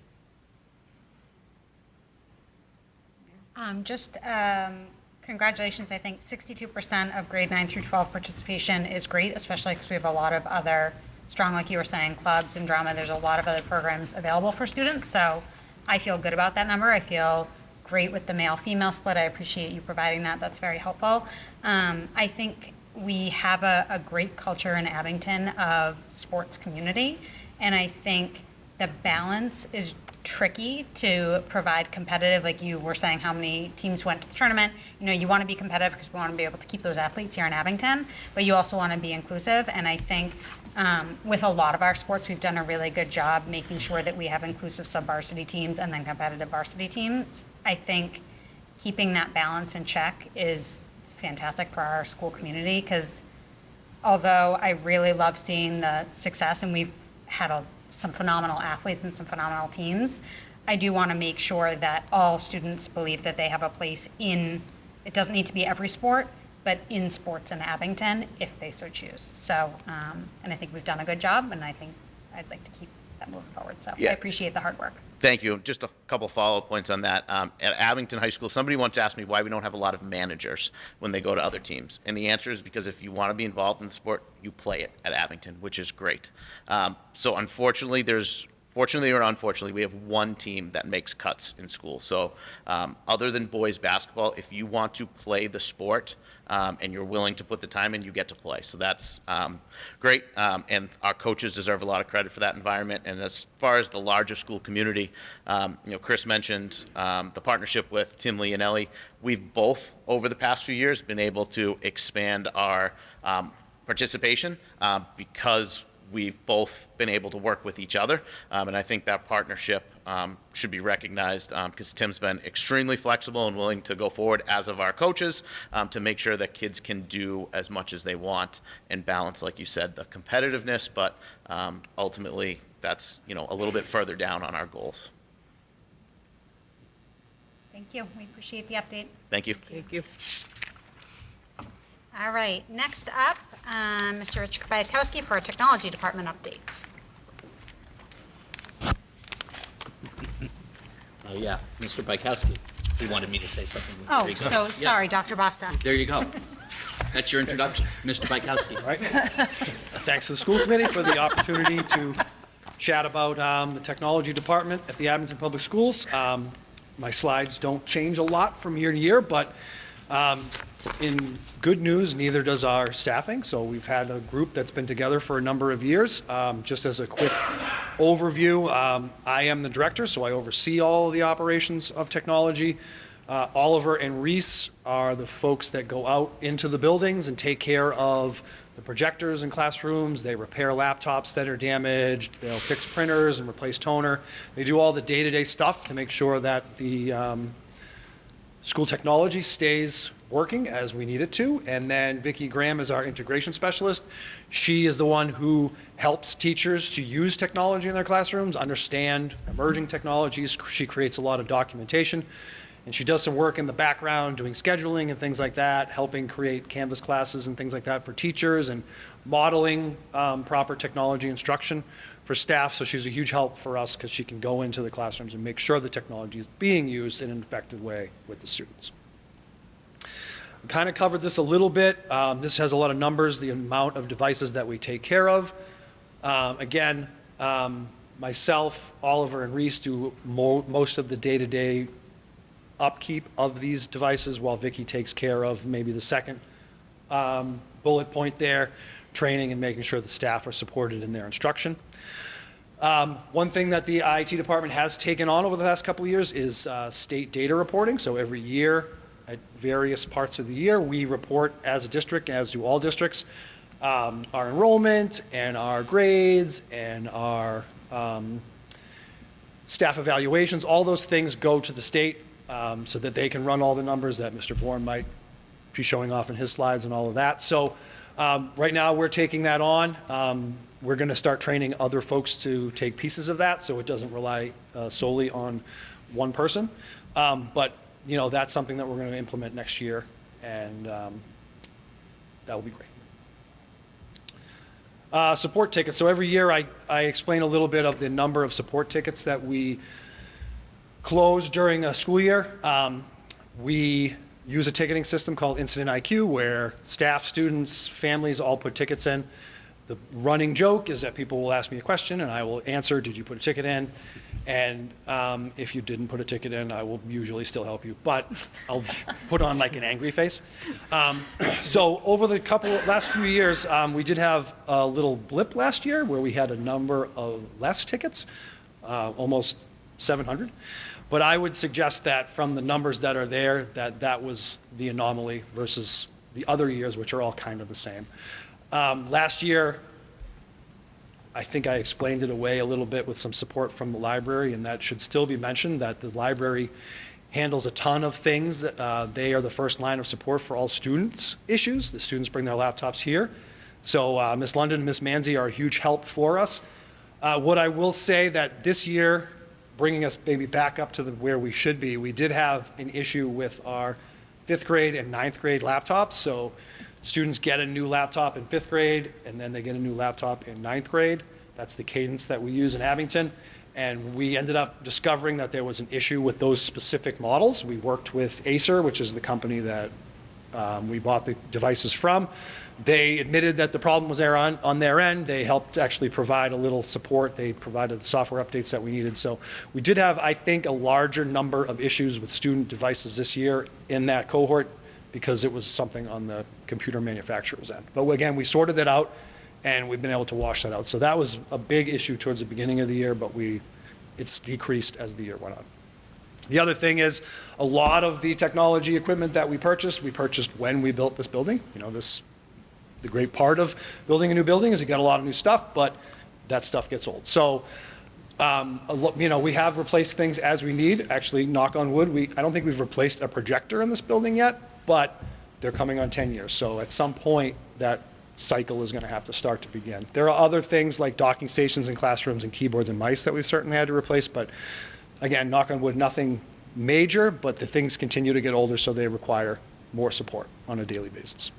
Speaker 1: Congratulations. I think 62% of grade 9 through 12 participation is great, especially because we have a lot of other strong, like you were saying, clubs and drama. There's a lot of other programs available for students. So I feel good about that number. I feel great with the male-female split. I appreciate you providing that. That's very helpful. I think we have a great culture in Abington of sports community. And I think the balance is tricky to provide competitive, like you were saying, how many teams went to the tournament. You know, you want to be competitive because we want to be able to keep those athletes here in Abington, but you also want to be inclusive. And I think with a lot of our sports, we've done a really good job making sure that we have inclusive sub-varsity teams and then competitive varsity teams. I think keeping that balance in check is fantastic for our school community, because although I really love seeing the success and we've had some phenomenal athletes and some phenomenal teams, I do want to make sure that all students believe that they have a place in, it doesn't need to be every sport, but in sports in Abington if they so choose. So, and I think we've done a good job, and I think I'd like to keep that moving forward. So
Speaker 7: Yeah.
Speaker 1: I appreciate the hard work.
Speaker 7: Thank you. Just a couple follow-up points on that. At Abington High School, somebody once asked me why we don't have a lot of managers when they go to other teams. And the answer is because if you want to be involved in the sport, you play it at Abington, which is great. So unfortunately, fortunately or unfortunately, we have one team that makes cuts in school. So other than boys basketball, if you want to play the sport and you're willing to put the time in, you get to play. So that's great. And our coaches deserve a lot of credit for that environment. And as far as the larger school community, Chris mentioned the partnership with Tim Leonelli. We've both, over the past few years, been able to expand our participation because we've both been able to work with each other, and I think that partnership should be recognized because Tim's been extremely flexible and willing to go forward, as of our coaches, to make sure that kids can do as much as they want and balance, like you said, the competitiveness, but ultimately that's a little bit further down on our goals.
Speaker 1: Thank you. We appreciate the update.
Speaker 7: Thank you.
Speaker 8: Thank you.
Speaker 1: All right, next up, Mr. Rich Kwiatkowski for our technology department updates.
Speaker 2: Oh, yeah, Mr. Bykowski, he wanted me to say something.
Speaker 1: Oh,
Speaker 2: There you go.
Speaker 1: so
Speaker 2: Yeah,
Speaker 1: sorry, Dr. Basta.
Speaker 2: there you go. That's your introduction, Mr. Bykowski.
Speaker 13: Right. Thanks to the school committee for the opportunity to chat about the technology department at the Abington Public Schools. My slides don't change a lot from year to year, but in good news, neither does our staffing. So we've had a group that's been together for a number of years. Just as a quick overview, I am the director, so I oversee all of the operations of technology. Oliver and Reese are the folks that go out into the buildings and take care of the projectors in classrooms. They repair laptops that are damaged. They'll fix printers and replace toner. They do all the day-to-day stuff to make sure that the school technology stays working as we need it to. And then Vicki Graham is our integration specialist. She is the one who helps teachers to use technology in their classrooms, understand emerging technologies. She creates a lot of documentation. And she does some work in the background doing scheduling and things like that, helping create Canvas classes and things like that for teachers, and modeling proper technology instruction for staff. So she's a huge help for us because she can go into the classrooms and make sure the technology is being used in an effective way with the students. We kind of covered this a little bit. This has a lot of numbers, the amount of devices that we take care of. Again, myself, Oliver, and Reese do most of the day-to-day upkeep of these devices, while Vicki takes care of maybe the second bullet point there, training and making sure the staff are supported in their instruction. One thing that the IT department has taken on over the last couple of years is state data reporting. So every year, at various parts of the year, we report as a district, as do all districts, our enrollment and our grades and our staff evaluations, all those things go to the state so that they can run all the numbers that Mr. Bourne might be showing off in his slides and all of that. So right now we're taking that on. We're going to start training other folks to take pieces of that so it doesn't rely solely on one person. But you know, that's something that we're going to implement next year, and that will be great. Support tickets. So every year I explain a little bit of the number of support tickets that we close during a school year. We use a ticketing system called Incident IQ where staff, students, families all put tickets in. The running joke is that people will ask me a question and I will answer, did you put a ticket in? And if you didn't put a ticket in, I will usually still help you, but I'll put on like an angry face. So over the last few years, we did have a little blip last year where we had a number of less tickets, almost 700. But I would suggest that from the numbers that are there, that was the anomaly versus the other years, which are all kind of the same. Last year, I think I explained it away a little bit with some support from the library, and that should still be mentioned, that the library handles a ton of things. They are the first line of support for all students' issues. The students bring their laptops here. So Ms. London and Ms. Manzi are a huge help for us. What I will say that this year, bringing us maybe back up to where we should be, we did have an issue with our 5th grade and 9th grade laptops. So students get a new laptop in 5th grade, and then they get a new laptop in 9th grade. That's the cadence that we use in Abington. And we ended up discovering that there was an issue with those specific models. We worked with Acer, which is the company that we bought the devices from. They admitted that the problem was there on their end. They helped actually provide a little support. They provided the software updates that we needed. So we did have, I think, a larger number of issues with student devices this year in that cohort because it was something on the computer manufacturer's end. But again, we sorted that out and we've been able to wash that out. So that was a big issue towards the beginning of the year, but it's decreased as the year went on. The other thing is a lot of the technology equipment that we purchased when we built this building. You know, the great part of building a new building is you got a lot of new stuff, but that stuff gets old. So, you know, we have replaced things as we need. Actually, knock on wood, I don't think we've replaced a projector in this building yet, but they're coming on 10 years. So at some point, that cycle is going to have to start to begin. There are other things like docking stations in classrooms and keyboards and mice that we've certainly had to replace, but again, knock on wood, nothing major, but the things continue to get older, so they require more support on a daily basis.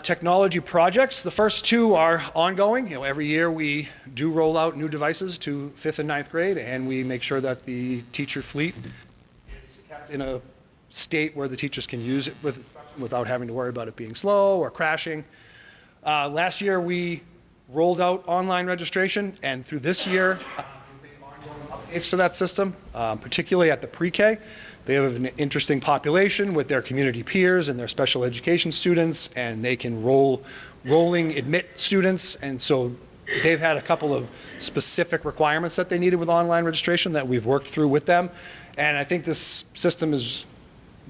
Speaker 13: Technology projects, the first two are ongoing. You know, every year we do roll out new devices to 5th and 9th grade, and we make sure that the teacher fleet is kept in a state where the teachers can use it without having to worry about it being slow or crashing. Last year we rolled out online registration, and through this year, we've made ongoing updates to that system, particularly at the pre-K. They have an interesting population with their community peers and their special education students, and they can rolling admit students, and so they've had a couple of specific requirements that they needed with online registration that we've worked through with them, and I think this system has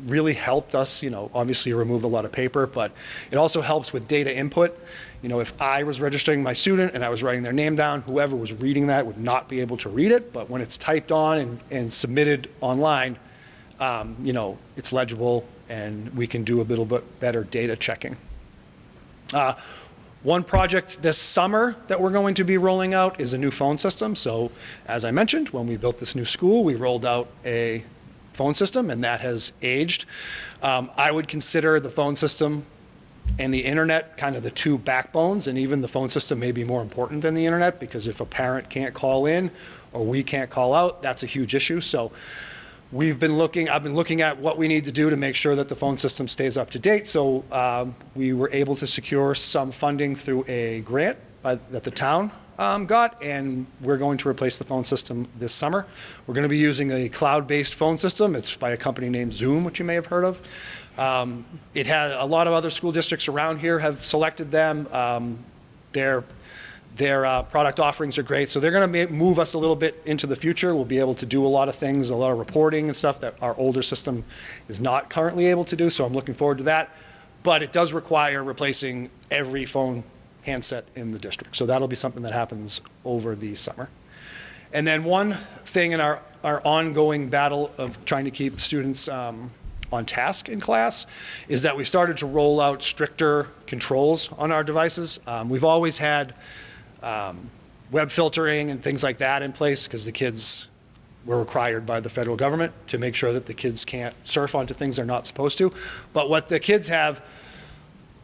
Speaker 13: really helped us, you know, obviously remove a lot of paper, but it also helps with data input. You know, if I was registering my student and I was writing their name down, whoever was reading that would not be able to read it, but when it's typed on and submitted online, you know, it's legible and we can do a little bit better data checking. One project this summer that we're going to be rolling out is a new phone system. So as I mentioned, when we built this new school, we rolled out a phone system, and that has aged. I would consider the phone system and the internet kind of the two backbones, and even the phone system may be more important than the internet, because if a parent can't call in or we can't call out, that's a huge issue. So I've been looking at what we need to do to make sure that the phone system stays up to date. So we were able to secure some funding through a grant that the town got, and we're going to replace the phone system this summer. We're going to be using a cloud-based phone system. It's by a company named Zoom, which you may have heard of. It had a lot of other school districts around here have selected them. Their product offerings are great, so they're going to move us a little bit into the future. We'll be able to do a lot of things, a lot of reporting and stuff that our older system is not currently able to do, so I'm looking forward to that. But it does require replacing every phone handset in the district, so that'll be something that happens over the summer. And then one thing in our ongoing battle of trying to keep students on task in class is that we've started to roll out stricter controls on our devices. We've always had web filtering and things like that in place because the kids were required by the federal government to make sure that the kids can't surf onto things they're not supposed to. But what the kids have,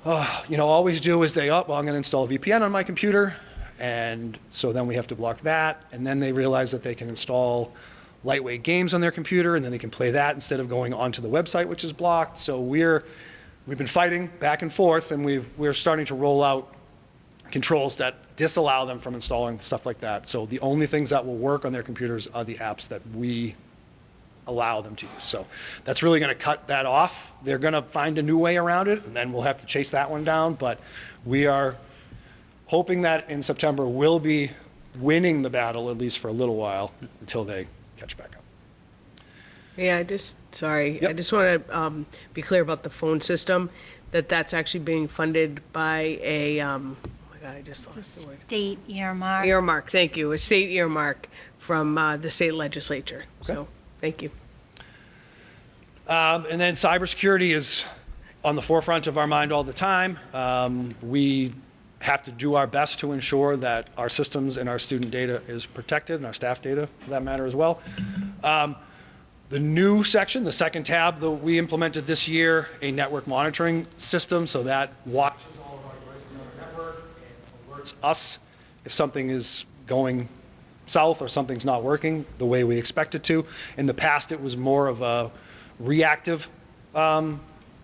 Speaker 13: always do is I'm going to install a VPN on my computer. And so then we have to block that. And then they realize that they can install lightweight games on their computer, and then they can play that instead of going onto the website, which is blocked. So we've been fighting back and forth, and we're starting to roll out controls that disallow them from installing stuff like that. So the only things that will work on their computers are the apps that we allow them to use. So that's really going to cut that off. They're going to find a new way around it, and then we'll have to chase that one down. But we are hoping that in September we'll be winning the battle, at least for a little while, until they catch back up.
Speaker 8: Yeah, I just want to be clear about the phone system, that's actually being funded by a, oh my God, I just lost the word.
Speaker 6: State earmark.
Speaker 8: Earmark, thank you, a state earmark from the state legislature. So, thank you.
Speaker 13: And then cybersecurity is on the forefront of our mind all the time. We have to do our best to ensure that our systems and our student data is protected, and our staff data, for that matter, as well. The new section, the second tab that we implemented this year, a network monitoring system, so that watches all of our devices on our network and alerts us if something is going south or something's not working the way we expect it to. In the past, it was more of a reactive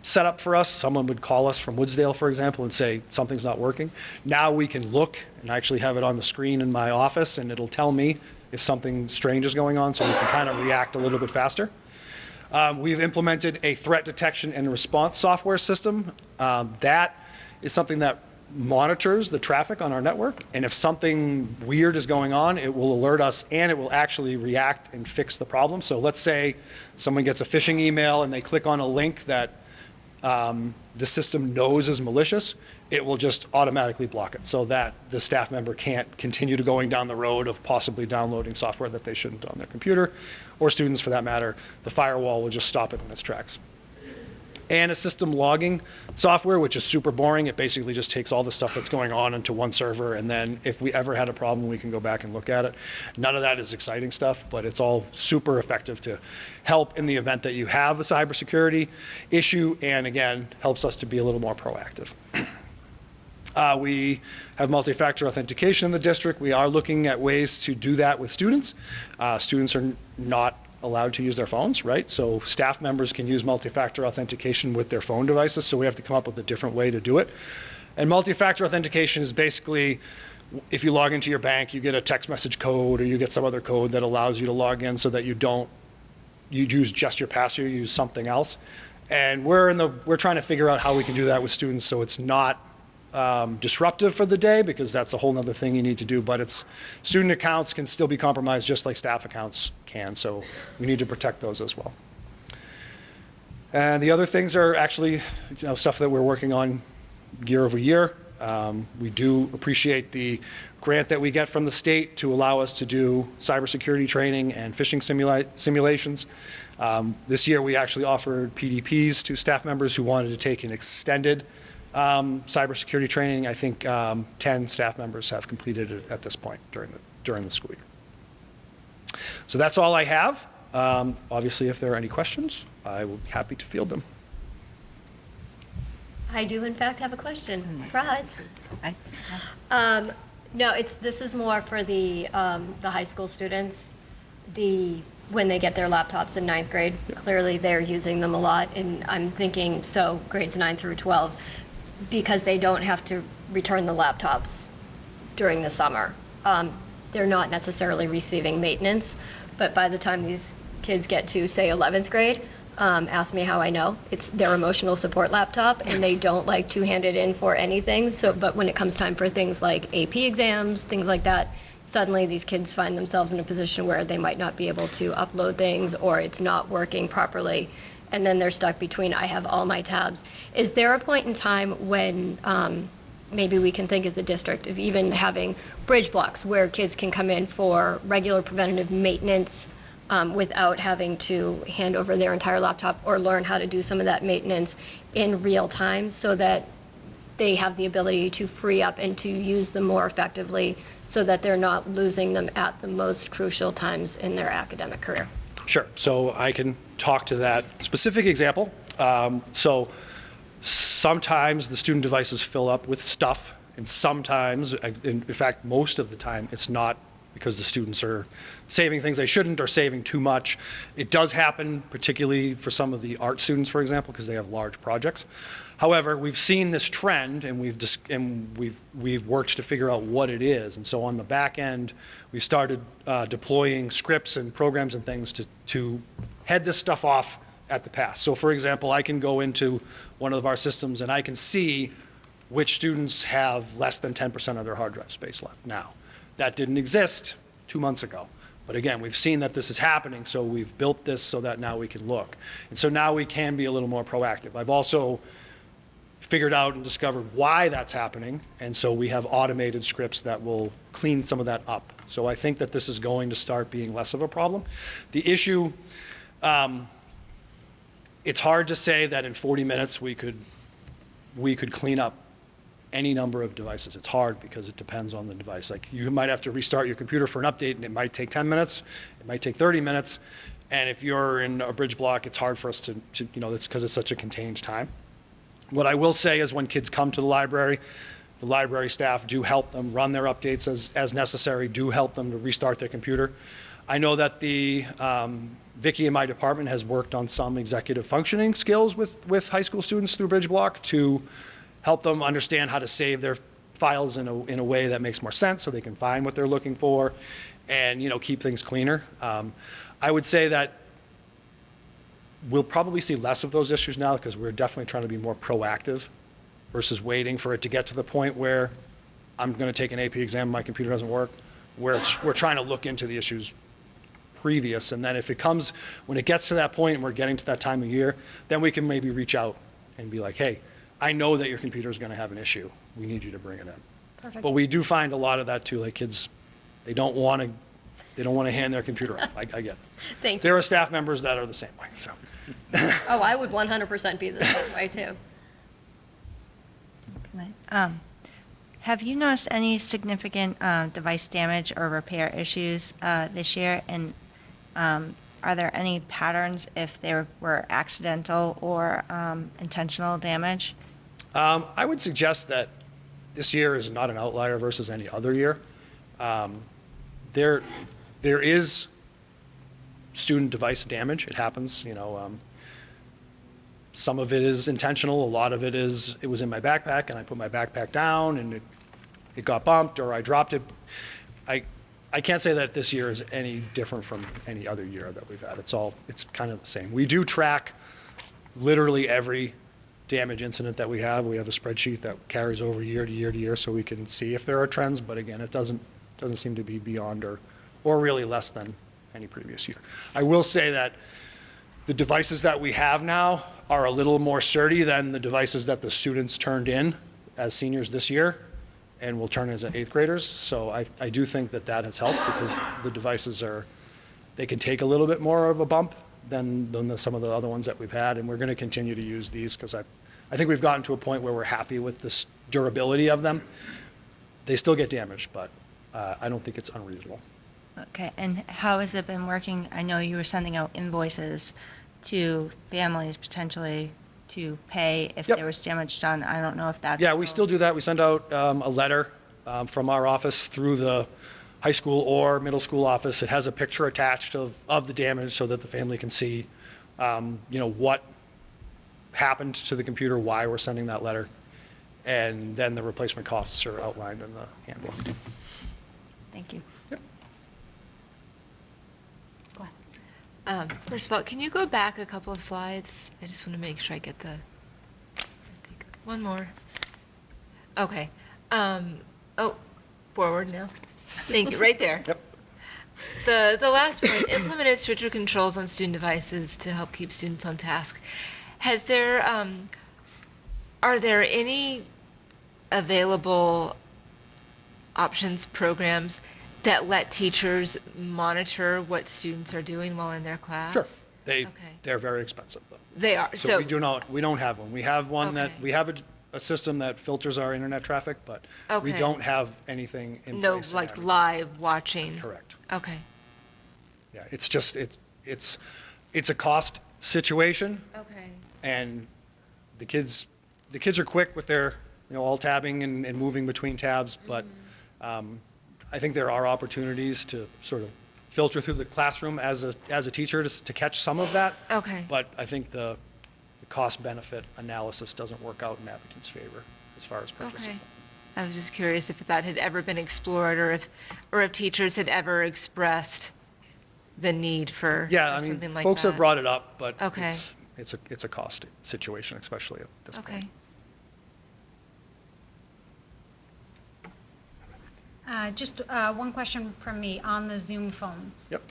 Speaker 13: setup for us. Someone would call us from Woodsdale, for example, and say something's not working. Now we can look and actually have it on the screen in my office, and it'll tell me if something strange is going on, so we can kind of react a little bit faster. We've implemented a threat detection and response software system. That is something that monitors the traffic on our network, and if something weird is going on, it will alert us, and it will actually react and fix the problem. So let's say someone gets a phishing email and they click on a link that the system knows is malicious, it will just automatically block it so that the staff member can't continue to going down the road of possibly downloading software that they shouldn't on their computer, or students for that matter. The firewall will just stop it in its tracks. And a system logging software, which is super boring. It basically just takes all the stuff that's going on into one server, and then if we ever had a problem, we can go back and look at it. None of that is exciting stuff, but it's all super effective to help in the event that you have a cybersecurity issue, and again, helps us to be a little more proactive. We have multi-factor authentication in the district. We are looking at ways to do that with students. Students are not allowed to use their phones, right? So staff members can use multi-factor authentication with their phone devices, so we have to come up with a different way to do it. And multi-factor authentication is basically, if you log into your bank, you get a text message code or you get some other code that allows you to log in so that you use just your password, you use something else. And we're trying to figure out how we can do that with students so it's not disruptive for the day, because that's a whole other thing you need to do, but student accounts can still be compromised just like staff accounts can, so we need to protect those as well. And the other things are actually stuff that we're working on year over year. We do appreciate the grant that we get from the state to allow us to do cybersecurity training and phishing simulations. This year we actually offered PDPs to staff members who wanted to take an extended cybersecurity training. I think 10 staff members have completed it at this point during the school year. So that's all I have. Obviously, if there are any questions, I will be happy to field them.
Speaker 9: I do in fact have a question. Surprise. No, this is more for the high school students. When they get their laptops in 9th grade, clearly they're using them a lot, and I'm thinking, so grades 9 through 12, because they don't have to return the laptops during the summer. They're not necessarily receiving maintenance, but by the time these kids get to, say, 11th grade, ask me how I know, it's their emotional support laptop, and they don't like to hand it in for anything. But when it comes time for things like AP exams, things like that, suddenly these kids find themselves in a position where they might not be able to upload things, or it's not working properly. And then they're stuck between, I have all my tabs. Is there a point in time when maybe we can think as a district of even having bridge blocks where kids can come in for regular preventative maintenance without having to hand over their entire laptop or learn how to do some of that maintenance in real time, so that they have the ability to free up and to use them more effectively, so that they're not losing them at the most crucial times in their academic career.
Speaker 13: Sure. So I can talk to that specific example. So sometimes the student devices fill up with stuff, and sometimes, in fact, most of the time, it's not because the students are saving things they shouldn't or saving too much. It does happen, particularly for some of the art students, for example, because they have large projects. However, we've seen this trend, and we've worked to figure out what it is. And so on the back end, we started deploying scripts and programs and things to head this stuff off at the pass. So for example, I can go into one of our systems and I can see which students have less than 10% of their hard drive space left now. That didn't exist 2 months ago. But again, we've seen that this is happening, so we've built this so that now we can look. And so now we can be a little more proactive. I've also figured out and discovered why that's happening, and so we have automated scripts that will clean some of that up. So I think that this is going to start being less of a problem. The issue, it's hard to say that in 40 minutes we could clean up any number of devices. It's hard because it depends on the device. Like, you might have to restart your computer for an update, and it might take 10 minutes, it might take 30 minutes, and if you're in a bridge block, it's hard for us to it's because it's such a contained time. What I will say is when kids come to the library staff do help them run their updates as necessary, do help them to restart their computer. I know that the Vicki in my department has worked on some executive functioning skills with high school students through Bridge Block to help them understand how to save their files in a way that makes more sense so they can find what they're looking for and keep things cleaner. I would say that we'll probably see less of those issues now because we're definitely trying to be more proactive versus waiting for it to get to the point where I'm going to take an AP exam, my computer doesn't work. We're trying to look into the issues previous, and then when it gets to that point and we're getting to that time of year, then we can maybe reach out and be like, hey, I know that your computer is going to have an issue. We need you to bring it in.
Speaker 9: Perfect.
Speaker 13: But we do find a lot of that too, like kids, they don't want to hand their computer off. I get it.
Speaker 9: Thank you.
Speaker 13: There are staff members that are the same way, so.
Speaker 9: Oh, I would 100% be the same way too.
Speaker 6: Have you noticed any significant device damage or repair issues this year? And are there any patterns if there were accidental or intentional damage?
Speaker 13: I would suggest that this year is not an outlier versus any other year. There is student device damage. It happens, some of it is intentional. A lot of it was in my backpack and I put my backpack down and it got bumped or I dropped it. I can't say that this year is any different from any other year that we've had. It's kind of the same. We do track literally every damage incident that we have. We have a spreadsheet that carries over year to year to year so we can see if there are trends, but again, it doesn't seem to be beyond or really less than any previous year. I will say that the devices that we have now are a little more sturdy than the devices that the students turned in as seniors this year and will turn as 8th graders. So I do think that has helped because the devices they can take a little bit more of a bump than some of the other ones that we've had, and we're going to continue to use these because I think we've gotten to a point where we're happy with the durability of them. They still get damaged, but I don't think it's unreasonable.
Speaker 6: Okay, and how has it been working? I know you were sending out invoices to families potentially to pay if there was damage done. I don't know if that's...
Speaker 13: Yeah, we still do that. We send out a letter from our office through the high school or middle school office. It has a picture attached of the damage so that the family can see, what happened to the computer, why we're sending that letter, and then the replacement costs are outlined in the handbook.
Speaker 6: Thank you.
Speaker 13: Yep.
Speaker 11: First of all, can you go back a couple of slides? I just want to make sure I get one more. Okay. Forward now. Thank you, right there.
Speaker 13: Yep.
Speaker 11: The last point, implemented stricter controls on student devices to help keep students on task. Are there any available options programs that let teachers monitor what students are doing while in their class?
Speaker 13: Sure.
Speaker 11: Okay.
Speaker 13: They're very expensive, though.
Speaker 11: They are.
Speaker 13: So we don't have one. We have one that,
Speaker 11: Okay.
Speaker 13: we have a system that filters our internet traffic, but we
Speaker 11: Okay.
Speaker 13: don't have anything in
Speaker 11: No,
Speaker 13: place.
Speaker 11: like live watching.
Speaker 13: Correct.
Speaker 11: Okay.
Speaker 13: Yeah, it's just, it's a cost situation,
Speaker 11: Okay.
Speaker 13: and the kids are quick with their, alt tabbing and moving between tabs, but I think there are opportunities to sort of filter through the classroom as a teacher to catch some of that.
Speaker 11: Okay.
Speaker 13: But I think the cost-benefit analysis doesn't work out in Abington's favor as far as purchasing.
Speaker 11: Okay. I was just curious if that had ever been explored, or if teachers had ever expressed the need for
Speaker 13: Yeah,
Speaker 11: for
Speaker 13: I mean,
Speaker 11: something like
Speaker 13: folks
Speaker 11: that.
Speaker 13: have brought it up, but
Speaker 11: Okay.
Speaker 13: it's a cost situation, especially at this point.
Speaker 11: Okay.
Speaker 1: Just one question from me on the Zoom phone.
Speaker 13: Yep.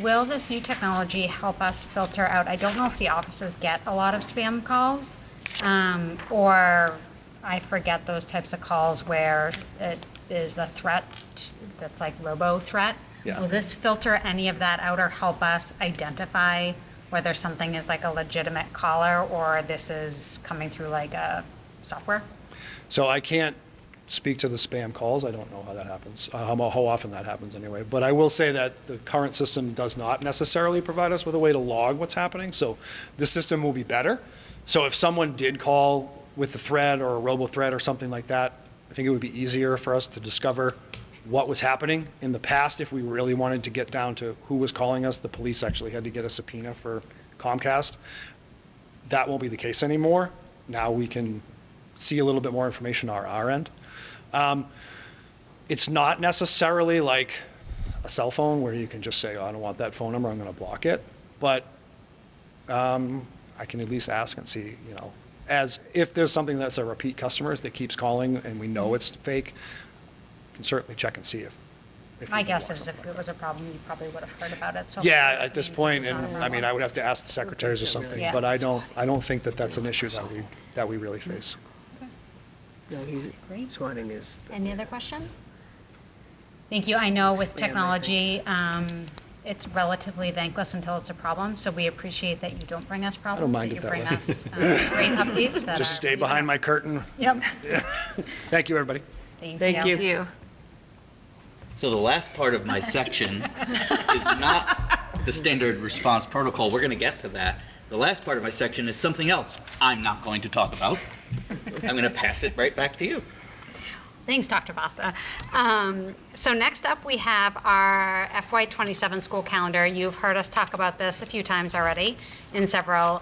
Speaker 1: Will this new technology help us filter out? I don't know if the offices get a lot of spam calls, or I forget those types of calls where it is a threat that's like robo-threat.
Speaker 13: Yeah.
Speaker 1: Will this filter any of that out or help us identify whether something is like a legitimate caller or this is coming through like a software?
Speaker 13: So I can't speak to the spam calls. I don't know how that happens, how often that happens anyway. But I will say that the current system does not necessarily provide us with a way to log what's happening. So this system will be better. So if someone did call with a threat or a robo-threat or something like that, I think it would be easier for us to discover what was happening. In the past, if we really wanted to get down to who was calling us, the police actually had to get a subpoena for Comcast. That won't be the case anymore. Now we can see a little bit more information on our end. It's not necessarily like a cell phone where you can just say, oh, I don't want that phone number, I'm going to block it. But I can at least ask and see, as if there's something that's a repeat customer that keeps calling and we know it's fake, we can certainly check and see if
Speaker 1: My
Speaker 13: we can
Speaker 1: guess
Speaker 13: block
Speaker 1: is
Speaker 13: something
Speaker 1: if it was a problem, you probably would have heard about it. So
Speaker 13: Yeah,
Speaker 1: hopefully
Speaker 13: at this
Speaker 1: means
Speaker 13: point,
Speaker 1: it's not a
Speaker 13: and I
Speaker 1: problem.
Speaker 13: mean, I would have to ask the secretaries or something,
Speaker 1: Yeah.
Speaker 13: but I don't think that that's an issue that we really face.
Speaker 8: No, he's
Speaker 1: Great.
Speaker 8: swatting his.
Speaker 1: Any other questions? Thank you. I know with
Speaker 8: Spam, I think.
Speaker 1: technology, it's relatively thankless until it's a problem, so we appreciate that you don't bring us problems.
Speaker 13: mind
Speaker 1: that
Speaker 13: it
Speaker 1: you
Speaker 13: that
Speaker 1: bring
Speaker 13: way.
Speaker 1: us great updates that
Speaker 13: Just
Speaker 1: are-
Speaker 13: stay behind my curtain.
Speaker 1: Yep.
Speaker 13: Thank you, everybody.
Speaker 8: Thank you.
Speaker 11: Thank you.
Speaker 2: So the last part of my section is not the standard response protocol. We're going to get to that. The last part of my section is something else I'm not going to talk about. I'm going to pass it right back to you.
Speaker 1: Thanks, Dr. Basta. So next up, we have our FY27 school calendar. You've heard us talk about this a few times already in several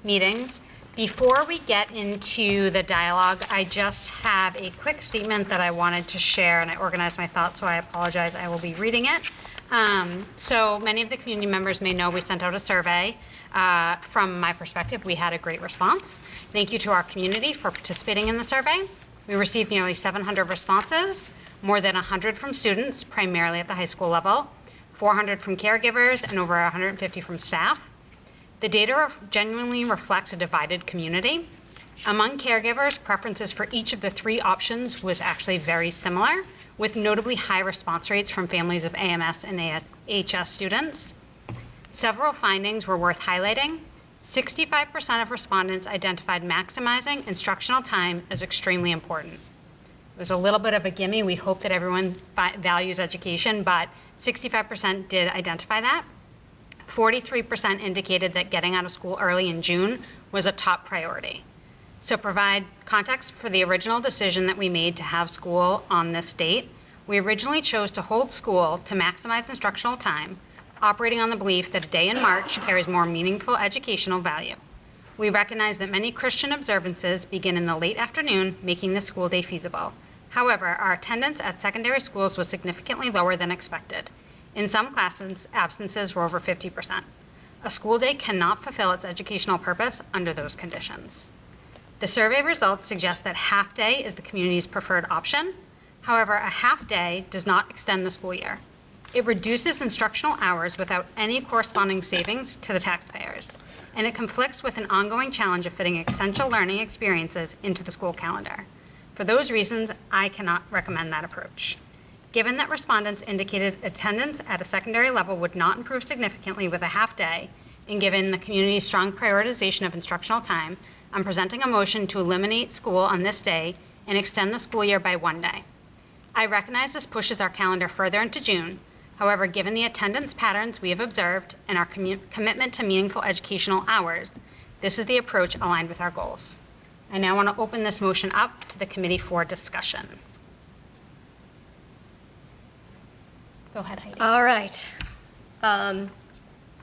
Speaker 1: meetings. Before we get into the dialogue, I just have a quick statement that I wanted to share, and I organized my thoughts, so I apologize. I will be reading it. So many of the community members may know we sent out a survey. From my perspective, we had a great response. Thank you to our community for participating in the survey. We received nearly 700 responses, more than 100 from students, primarily at the high school level, 400 from caregivers, and over 150 from staff. The data genuinely reflects a divided community. Among caregivers, preferences for each of the three options was actually very similar, with notably high response rates from families of AMS and AHS students. Several findings were worth highlighting. 65% of respondents identified maximizing instructional time as extremely important. It was a little bit of a gimme. We hope that everyone values education, but 65% did identify that. 43% indicated that getting out of school early in June was a top priority. So provide context for the original decision that we made to have school on this date. We originally chose to hold school to maximize instructional time, operating on the belief that a day in March carries more meaningful educational value. We recognize that many Christian observances begin in the late afternoon, making the school day feasible. However, our attendance at secondary schools was significantly lower than expected. In some classes, absences were over 50%. A school day cannot fulfill its educational purpose under those conditions. The survey results suggest that half day is the community's preferred option. However, a half day does not extend the school year. It reduces instructional hours without any corresponding savings to the taxpayers, and it conflicts with an ongoing challenge of fitting essential learning experiences into the school calendar. For those reasons, I cannot recommend that approach. Given that respondents indicated attendance at a secondary level would not improve significantly with a half day, and given the community's strong prioritization of instructional time, I'm presenting a motion to eliminate school on this day and extend the school year by 1 day. I recognize this pushes our calendar further into June. However, given the attendance patterns we have observed and our commitment to meaningful educational hours, this is the approach aligned with our goals. I now want to open this motion up to the committee for discussion. Go ahead, Heidi.
Speaker 9: All right.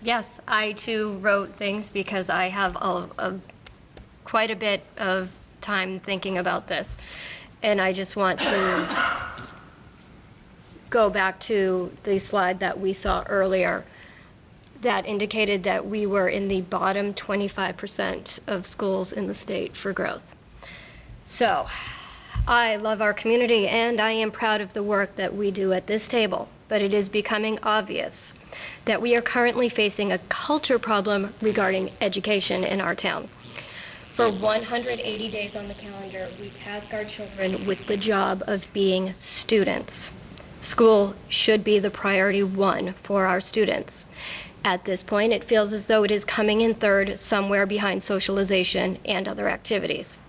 Speaker 9: Yes, I too wrote things because I have quite a bit of time thinking about this. And I just want to go back to the slide that we saw earlier that indicated that we were in the bottom 25% of schools in the state for growth. So I love our community and I am proud of the work that we do at this table, but it is becoming obvious that we are currently facing a culture problem regarding education in our town. For 180 days on the calendar, we task our children with the job of being students. School should be the priority one for our students. At this point, it feels as though it is coming in third, somewhere behind socialization and other activities.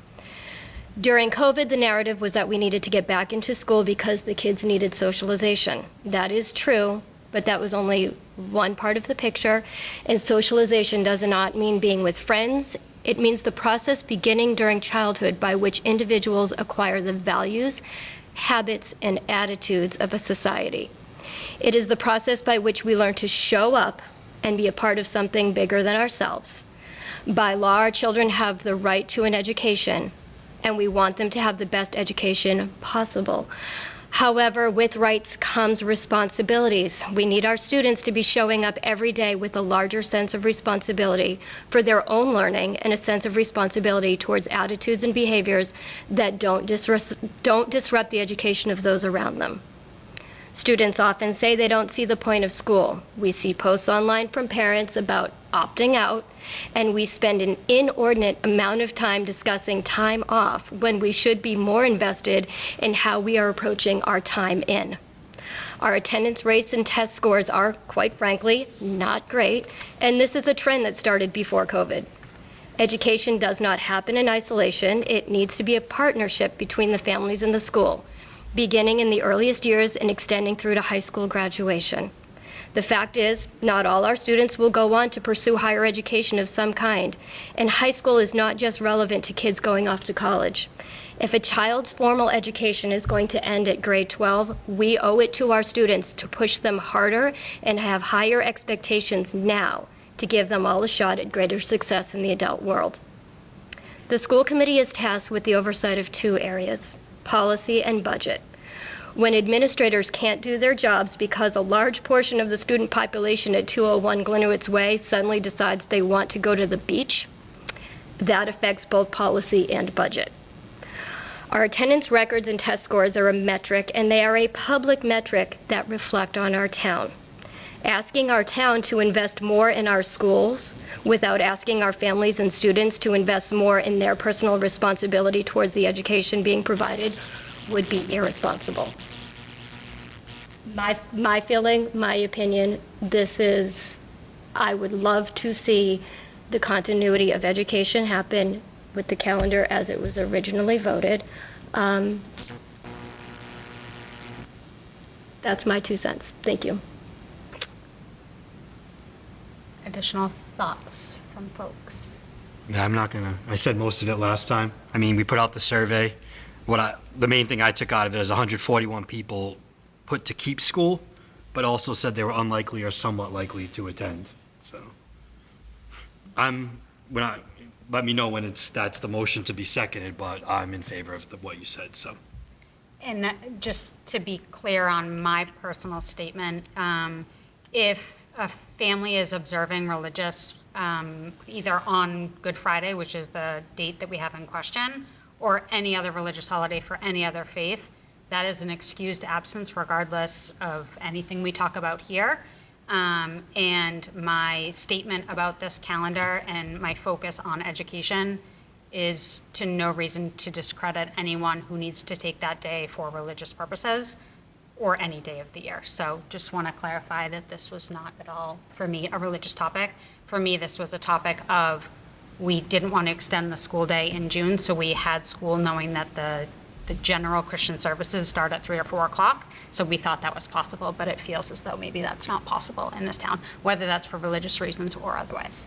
Speaker 9: During COVID, the narrative was that we needed to get back into school because the kids needed socialization. That is true, but that was only one part of the picture, and socialization does not mean being with friends. It means the process beginning during childhood by which individuals acquire the values, habits, and attitudes of a society. It is the process by which we learn to show up and be a part of something bigger than ourselves. By law, our children have the right to an education, and we want them to have the best education possible. However, with rights comes responsibilities. We need our students to be showing up every day with a larger sense of responsibility for their own learning and a sense of responsibility towards attitudes and behaviors that don't disrupt the education of those around them. Students often say they don't see the point of school. We see posts online from parents about opting out, and we spend an inordinate amount of time discussing time off when we should be more invested in how we are approaching our time in. Our attendance rates and test scores are, quite frankly, not great, and this is a trend that started before COVID. Education does not happen in isolation. It needs to be a partnership between the families and the school, beginning in the earliest years and extending through to high school graduation. The fact is, not all our students will go on to pursue higher education of some kind, and high school is not just relevant to kids going off to college. If a child's formal education is going to end at grade 12, we owe it to our students to push them harder and have higher expectations now to give them all a shot at greater success in the adult world. The school committee is tasked with the oversight of two areas: policy and budget. When administrators can't do their jobs because a large portion of the student population at 201 Glenowitz Way suddenly decides they want to go to the beach, that affects both policy and budget. Our attendance records and test scores are a metric, and they are a public metric that reflect on our town. Asking our town to invest more in our schools without asking our families and students to invest more in their personal responsibility towards the education being provided would be irresponsible. My feeling, my opinion, I would love to see the continuity of education happen with the calendar as it was originally voted. That's my 2 cents. Thank you.
Speaker 1: Additional thoughts from folks?
Speaker 12: Yeah, I said most of it last time. I mean, we put out the survey. The main thing I took out of it is 141 people put to keep school, but also said they were unlikely or somewhat likely to attend. So let me know when that's the motion to be seconded, but I'm in favor of what you said, so.
Speaker 1: And just to be clear on my personal statement, if a family is observing religious, either on Good Friday, which is the date that we have in question, or any other religious holiday for any other faith, that is an excused absence regardless of anything we talk about here. And my statement about this calendar and my focus on education is to no reason to discredit anyone who needs to take that day for religious purposes or any day of the year. So just want to clarify that this was not at all, for me, a religious topic. For me, this was a topic of, we didn't want to extend the school day in June, so we had school knowing that the general Christian services start at 3 or 4 o'clock. So we thought that was possible, but it feels as though maybe that's not possible in this town, whether that's for religious reasons or otherwise.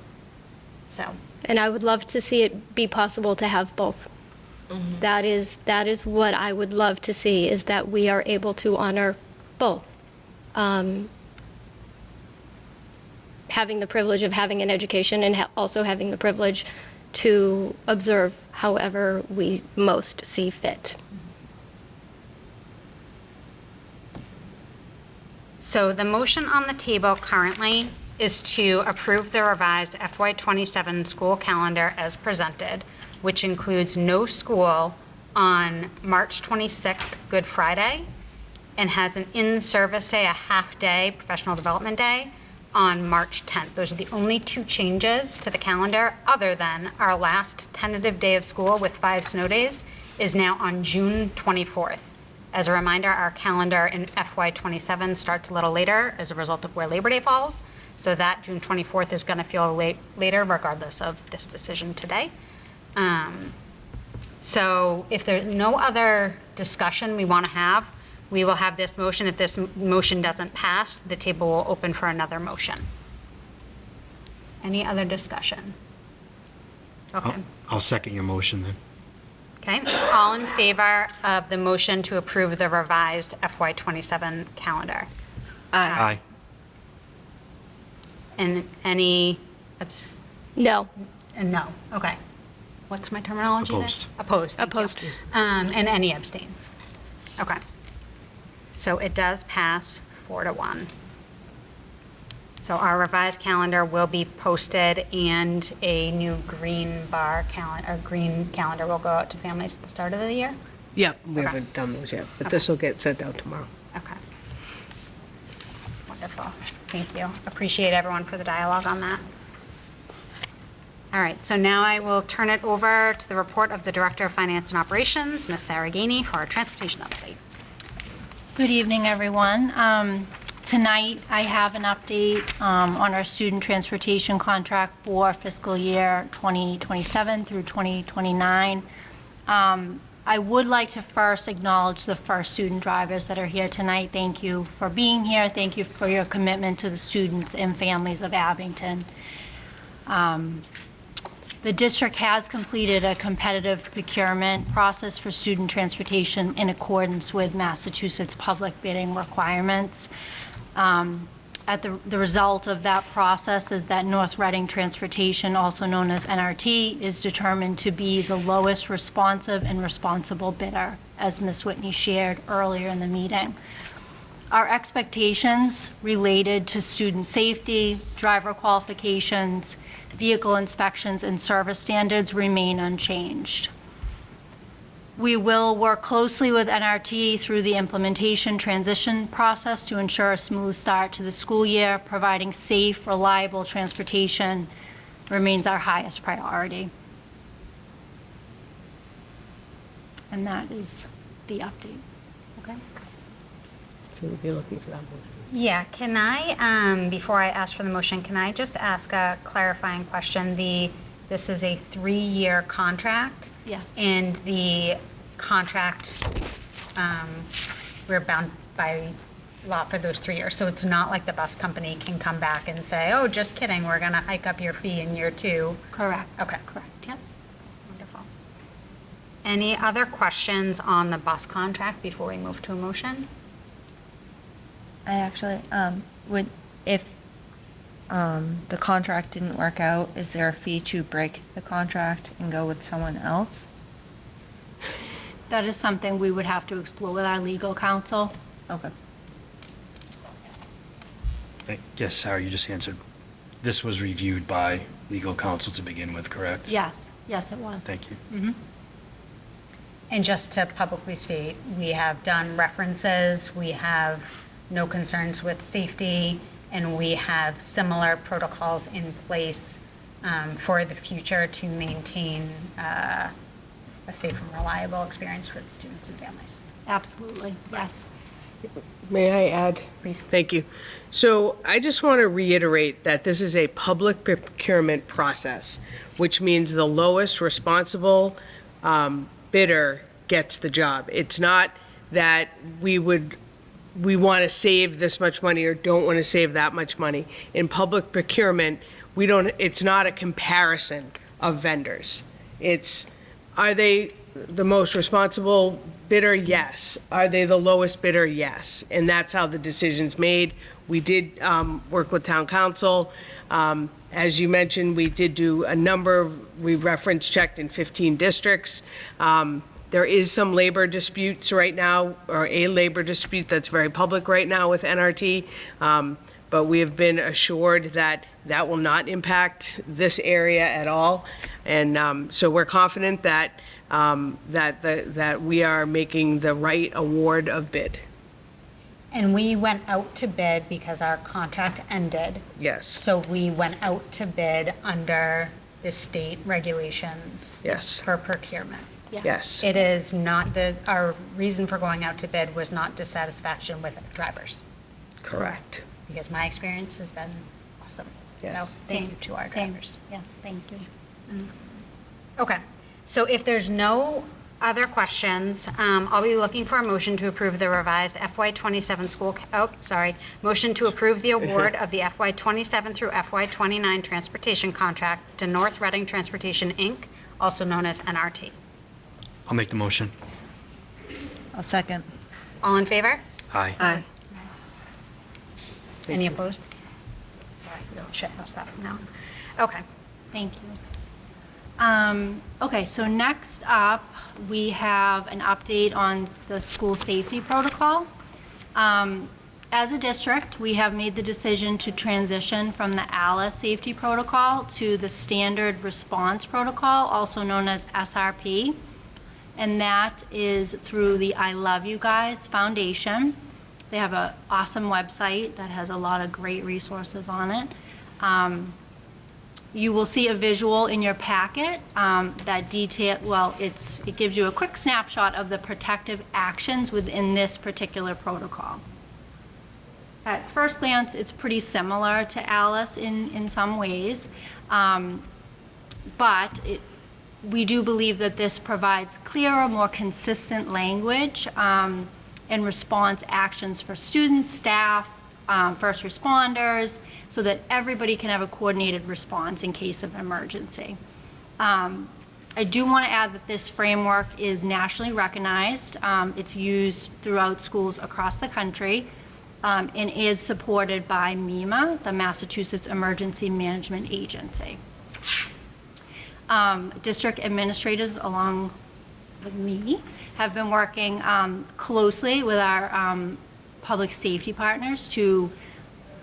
Speaker 1: So.
Speaker 9: And I would love to see it be possible to have both. That is what I would love to see, is that we are able to honor both. Having the privilege of having an education and also having the privilege to observe however we most see fit.
Speaker 1: So the motion on the table currently is to approve the revised FY27 school calendar as presented, which includes no school on March 26th, Good Friday, and has an in-service day, a half-day, professional development day, on March 10th. Those are the only 2 changes to the calendar, other than our last tentative day of school with 5 snow days is now on June 24th. As a reminder, our calendar in FY27 starts a little later as a result of where Labor Day falls. So that June 24th is going to feel later regardless of this decision today. So if there's no other discussion we want to have, we will have this motion. If this motion doesn't pass, the table will open for another motion. Any other discussion? Okay.
Speaker 12: I'll second your motion then.
Speaker 1: Okay. All in favor of the motion to approve the revised FY27 calendar?
Speaker 12: Aye.
Speaker 1: And any
Speaker 9: No.
Speaker 1: and no? Okay. What's my terminology there?
Speaker 12: Opposed.
Speaker 1: Opposed. thank you.
Speaker 9: Opposed.
Speaker 1: And any abstain? Okay. So it does pass 4-1. So our revised calendar will be posted, and a new green calendar will go out to families at the start of the year?
Speaker 8: Yep, we
Speaker 1: Okay.
Speaker 8: haven't done those yet, but this will get sent out tomorrow.
Speaker 1: Okay. Wonderful. Thank you. Appreciate everyone for the dialogue on that. All right, so now I will turn it over to the report of the Director of Finance and Operations, Ms. Sarah Gainey, for our transportation update.
Speaker 14: Good evening, everyone. Tonight, I have an update on our student transportation contract for fiscal year 2027 through 2029. I would like to first acknowledge the first student drivers that are here tonight. Thank you for being here. Thank you for your commitment to the students and families of Abington. The district has completed a competitive procurement process for student transportation in accordance with Massachusetts public bidding requirements. The result of that process is that North Reading Transportation, also known as NRT, is determined to be the lowest responsive and responsible bidder, as Ms. Whitney shared earlier in the meeting. Our expectations related to student safety, driver qualifications, vehicle inspections, and service standards remain unchanged. We will work closely with NRT through the implementation transition process to ensure a smooth start to the school year. Providing safe, reliable transportation remains our highest priority. And that is the update.
Speaker 1: Okay.
Speaker 8: So we'll be looking for that one.
Speaker 1: Yeah, can I, before I ask for the motion, can I just ask a clarifying question? This is a 3-year contract?
Speaker 14: Yes.
Speaker 1: And the contract, we're bound by law for those 3 years. So it's not like the bus company can come back and say, oh, just kidding, we're going to hike up your fee in year 2.
Speaker 14: Correct.
Speaker 1: Okay.
Speaker 14: Correct, yep.
Speaker 1: Wonderful. Any other questions on the bus contract before we move to a motion?
Speaker 6: I actually, if the contract didn't work out, is there a fee to break the contract and go with someone else?
Speaker 14: That is something we would have to explore with our legal counsel.
Speaker 6: Okay.
Speaker 12: Yes, Sarah, you just answered. This was reviewed by legal counsel to begin with, correct?
Speaker 14: Yes, yes, it was.
Speaker 12: Thank you.
Speaker 14: Mm-hmm.
Speaker 1: And just to publicly state, we have done references, we have no concerns with safety, and we have similar protocols in place for the future to maintain a safe and reliable experience for the students and families.
Speaker 14: Absolutely, yes.
Speaker 8: May I add?
Speaker 1: Please.
Speaker 8: Thank you. So I just want to reiterate that this is a public procurement process, which means the lowest responsible bidder gets the job. It's not that we want to save this much money or don't want to save that much money. In public procurement, it's not a comparison of vendors. Are they the most responsible bidder? Yes. Are they the lowest bidder? Yes. And that's how the decision's made. We did work with town council. As you mentioned, we did do we reference checked in 15 districts. There is some labor disputes right now, or a labor dispute that's very public right now with NRT. But we have been assured that that will not impact this area at all. And so we're confident that that we are making the right award of bid.
Speaker 1: And we went out to bid because our contract ended.
Speaker 8: Yes.
Speaker 1: So we went out to bid under the state regulations.
Speaker 8: Yes.
Speaker 1: For procurement.
Speaker 8: Yes.
Speaker 1: It is not our reason for going out to bid was not dissatisfaction with drivers.
Speaker 8: Correct.
Speaker 1: Because my experience has been awesome.
Speaker 8: Yes.
Speaker 1: So thank you to our drivers.
Speaker 14: Yes, thank you.
Speaker 1: Okay, so if there's no other questions, I'll be looking for a motion to approve the revised FY27 motion to approve the award of the FY27 through FY29 transportation contract to North Reading Transportation, Inc., also known as NRT.
Speaker 12: I'll make the motion.
Speaker 6: I'll second.
Speaker 1: All in favor?
Speaker 12: Aye.
Speaker 11: Aye.
Speaker 1: Any opposed? Sorry, should must that from now on. Okay.
Speaker 14: Thank you. Okay, so next up, we have an update on the school safety protocol. As a district, we have made the decision to transition from the ALIS safety protocol to the standard response protocol, also known as SRP. And that is through the I Love You Guys Foundation. They have an awesome website that has a lot of great resources on it. You will see a visual in your packet that it gives you a quick snapshot of the protective actions within this particular protocol. At first glance, it's pretty similar to ALIS in some ways, but we do believe that this provides clearer, more consistent language and response actions for students, staff, first responders, so that everybody can have a coordinated response in case of emergency. I do want to add that this framework is nationally recognized. It's used throughout schools across the country and is supported by MEMA, the Massachusetts Emergency Management Agency. District administrators, along with me, have been working closely with our public safety partners to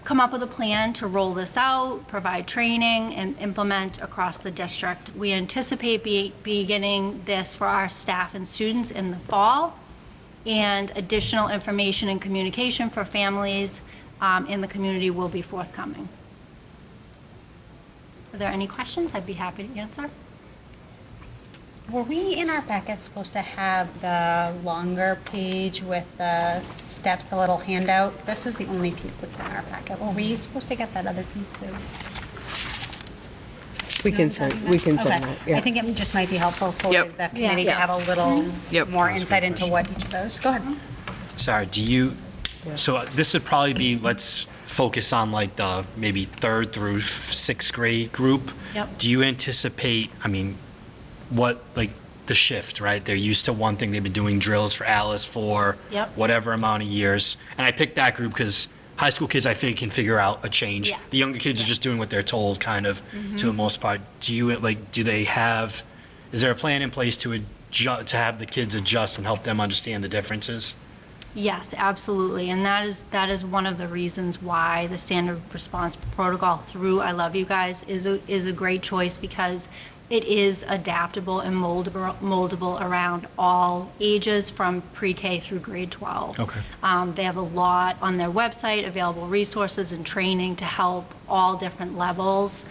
Speaker 14: come up with a plan to roll this out, provide training, and implement across the district. We anticipate beginning this for our staff and students in the fall, and additional information and communication for families in the community will be forthcoming. Are there any questions? I'd be happy to answer.
Speaker 1: Were we in our packet supposed to have the longer page with the steps, the little handout? This is the only piece that's in our packet. Were we supposed to get that other piece too?
Speaker 8: We can send that, yeah.
Speaker 1: I think it just might be helpful for
Speaker 8: Yep.
Speaker 1: the committee to have a little
Speaker 8: Yep.
Speaker 1: more insight into what each of those. Go ahead.
Speaker 12: Sorry, so this would probably be, let's focus on like the maybe 3rd through 6th grade group.
Speaker 14: Yep.
Speaker 12: Do you anticipate, what, like, the shift, right? They're used to one thing, they've been doing drills for Alice for
Speaker 14: Yep.
Speaker 12: whatever amount of years. And I picked that group because high school kids, I think, can figure out a change.
Speaker 14: Yeah.
Speaker 12: The younger kids are just doing what they're told, kind of, to the most part. Is there a plan in place to have the kids adjust and help them understand the differences?
Speaker 14: Yes, absolutely, and that is one of the reasons why the standard response protocol through I Love You Guys is a great choice, because It is adaptable and moldable around all ages from pre-K through grade 12.
Speaker 12: Okay.
Speaker 14: They have a lot on their website, available resources and training to help all different levels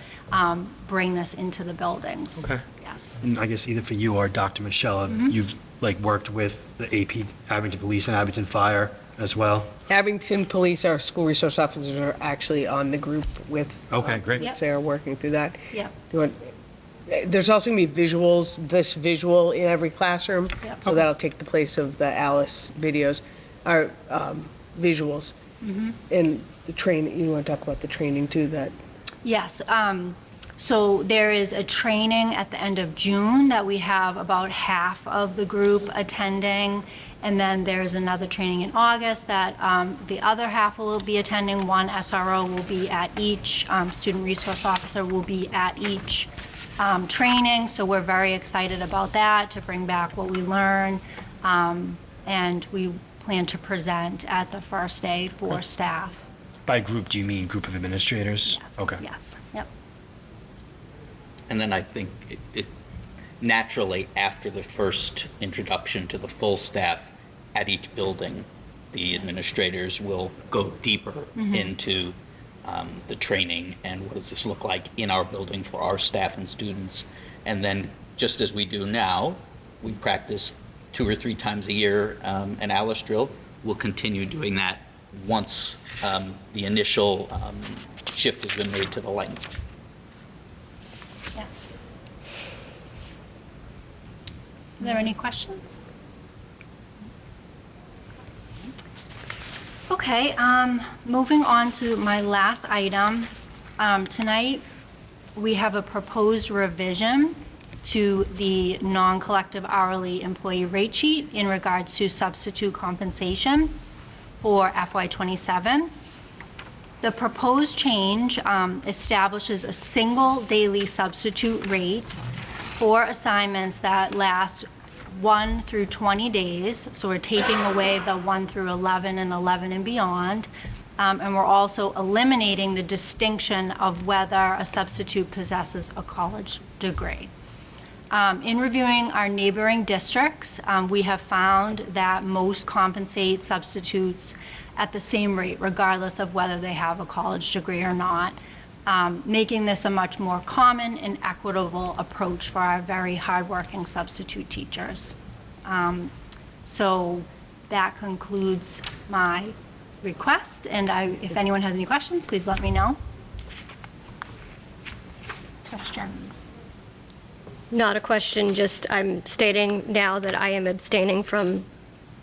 Speaker 14: bring this into the buildings.
Speaker 12: Okay.
Speaker 14: Yes.
Speaker 12: And I guess either for you or Dr. Michelle, you've like worked with the AP, Abington Police and Abington Fire as well?
Speaker 8: Abington Police, our school resource officers are actually on the group with.
Speaker 12: Okay, great.
Speaker 14: Yep.
Speaker 8: Sarah working through that.
Speaker 14: Yep.
Speaker 8: You want- There's also gonna be visuals, this visual in every classroom.
Speaker 14: Yep.
Speaker 8: So that'll take the place of the Alice videos, or visuals. And the training, you wanna talk about the training too, that,
Speaker 14: Yes. So there is a training at the end of June that we have about half of the group attending. And then there's another training in August that the other half will be attending. One SRO will be at each, student resource officer will be at each training. So we're very excited about that, to bring back what we learn. And we plan to present at the first day for staff.
Speaker 12: By group, do you mean group of administrators?
Speaker 14: Yes.
Speaker 12: Okay.
Speaker 14: Yes, yep.
Speaker 2: And then I think it naturally, after the first introduction to the full staff at each building, the administrators will go deeper into the training and what does this look like in our building for our staff and students. And then, just as we do now, we practice 2 or 3 times a year an Alice drill. We'll continue doing that once the initial shift has been made to the language.
Speaker 14: Yes. Are there any questions? Okay, moving on to my last item. Tonight, we have a proposed revision to the non-collective hourly employee rate sheet in regards to substitute compensation for FY27. The proposed change establishes a single daily substitute rate for assignments that last 1 through 20 days. So we're taking away the 1 through 11 and 11 and beyond. And we're also eliminating the distinction of whether a substitute possesses a college degree. In reviewing our neighboring districts, we have found that most compensate substitutes at the same rate, regardless of whether they have a college degree or not, making this a much more common and equitable approach for our very hardworking substitute teachers. So that concludes my request, and if anyone has any questions, please let me know. Questions?
Speaker 9: Not a question, just I'm stating now that I am abstaining from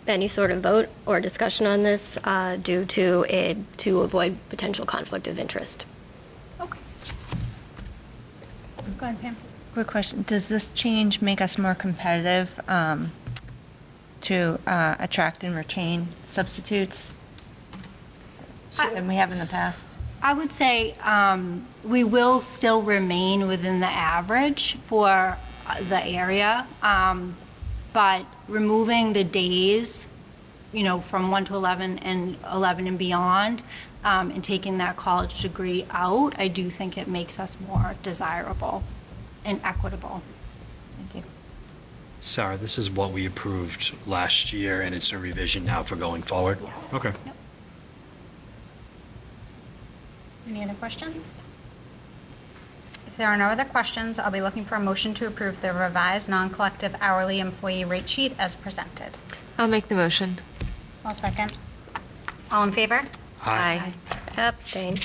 Speaker 9: any sort of vote or discussion on this to avoid potential conflict of interest.
Speaker 14: Okay. Go ahead, Pam.
Speaker 6: Quick question, does this change make us more competitive to attract and retain substitutes than we have in the past?
Speaker 14: I would say we will still remain within the average for the area, but removing the days, from 1 to 11 and 11 and beyond, and taking that college degree out, I do think it makes us more desirable and equitable.
Speaker 6: Thank you.
Speaker 12: Sarah, this is what we approved last year, and it's a revision now for going forward?
Speaker 14: Yes.
Speaker 12: Okay.
Speaker 14: Yep. Any other questions?
Speaker 1: If there are no other questions, I'll be looking for a motion to approve the revised non-collective hourly employee rate sheet as presented.
Speaker 11: I'll make the motion.
Speaker 1: I'll second. All in favor?
Speaker 11: Aye.
Speaker 9: Abstain.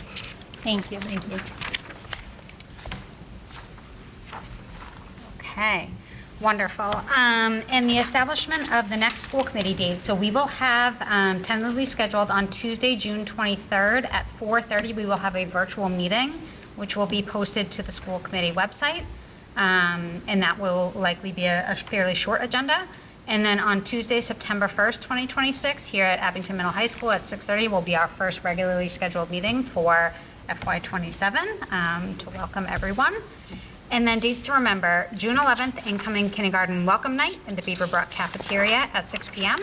Speaker 14: Thank you. Thank you.
Speaker 1: Okay, wonderful. And the establishment of the next school committee date. So we will have tentatively scheduled on Tuesday, June 23rd at 4:30. We will have a virtual meeting, which will be posted to the school committee website. And that will likely be a fairly short agenda. And then on Tuesday, September 1st, 2026, here at Abington Middle High School at 6:30 will be our first regularly scheduled meeting for FY27 to welcome everyone. And then dates to remember, June 11th, incoming kindergarten welcome night in the Beaverbrook cafeteria at 6 p.m.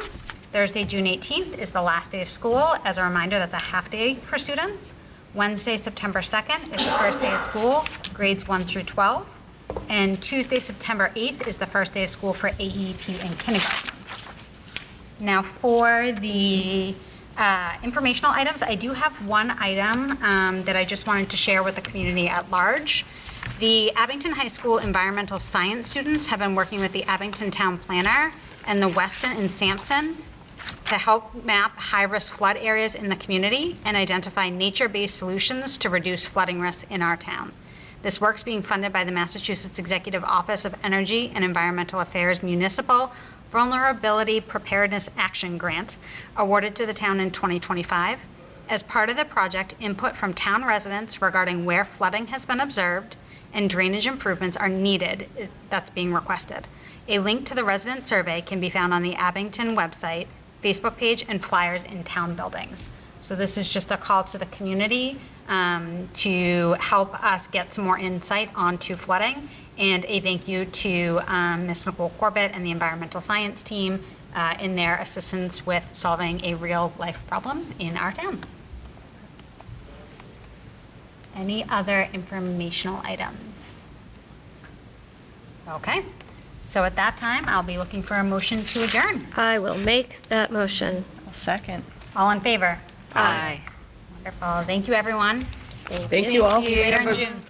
Speaker 1: Thursday, June 18th is the last day of school. As a reminder, that's a half day for students. Wednesday, September 2nd is the first day of school, grades 1 through 12. And Tuesday, September 8th is the first day of school for AEP and kindergarten. Now for the informational items, I do have one item that I just wanted to share with the community at large. The Abington High School environmental science students have been working with the Abington Town Planner and the Weston and Sampson to help map high-risk flood areas in the community and identify nature-based solutions to reduce flooding risks in our town. This work's being funded by the Massachusetts Executive Office of Energy and Environmental Affairs Municipal Vulnerability Preparedness Action Grant, awarded to the town in 2025. As part of the project, input from town residents regarding where flooding has been observed and drainage improvements are needed, that's being requested. A link to the resident survey can be found on the Abington website, Facebook page, and flyers in town buildings. So this is just a call to the community to help us get some more insight onto flooding, and a thank you to Ms. Nicole Corbett and the environmental science team in their assistance with solving a real life problem in our town. Any other informational items? Okay, so at that time, I'll be looking for a motion to adjourn.
Speaker 9: I will make that motion.
Speaker 6: Second.
Speaker 1: All in favor?
Speaker 11: Aye.
Speaker 1: Wonderful. Thank you, everyone.
Speaker 8: Thank you all.
Speaker 1: See you later in June.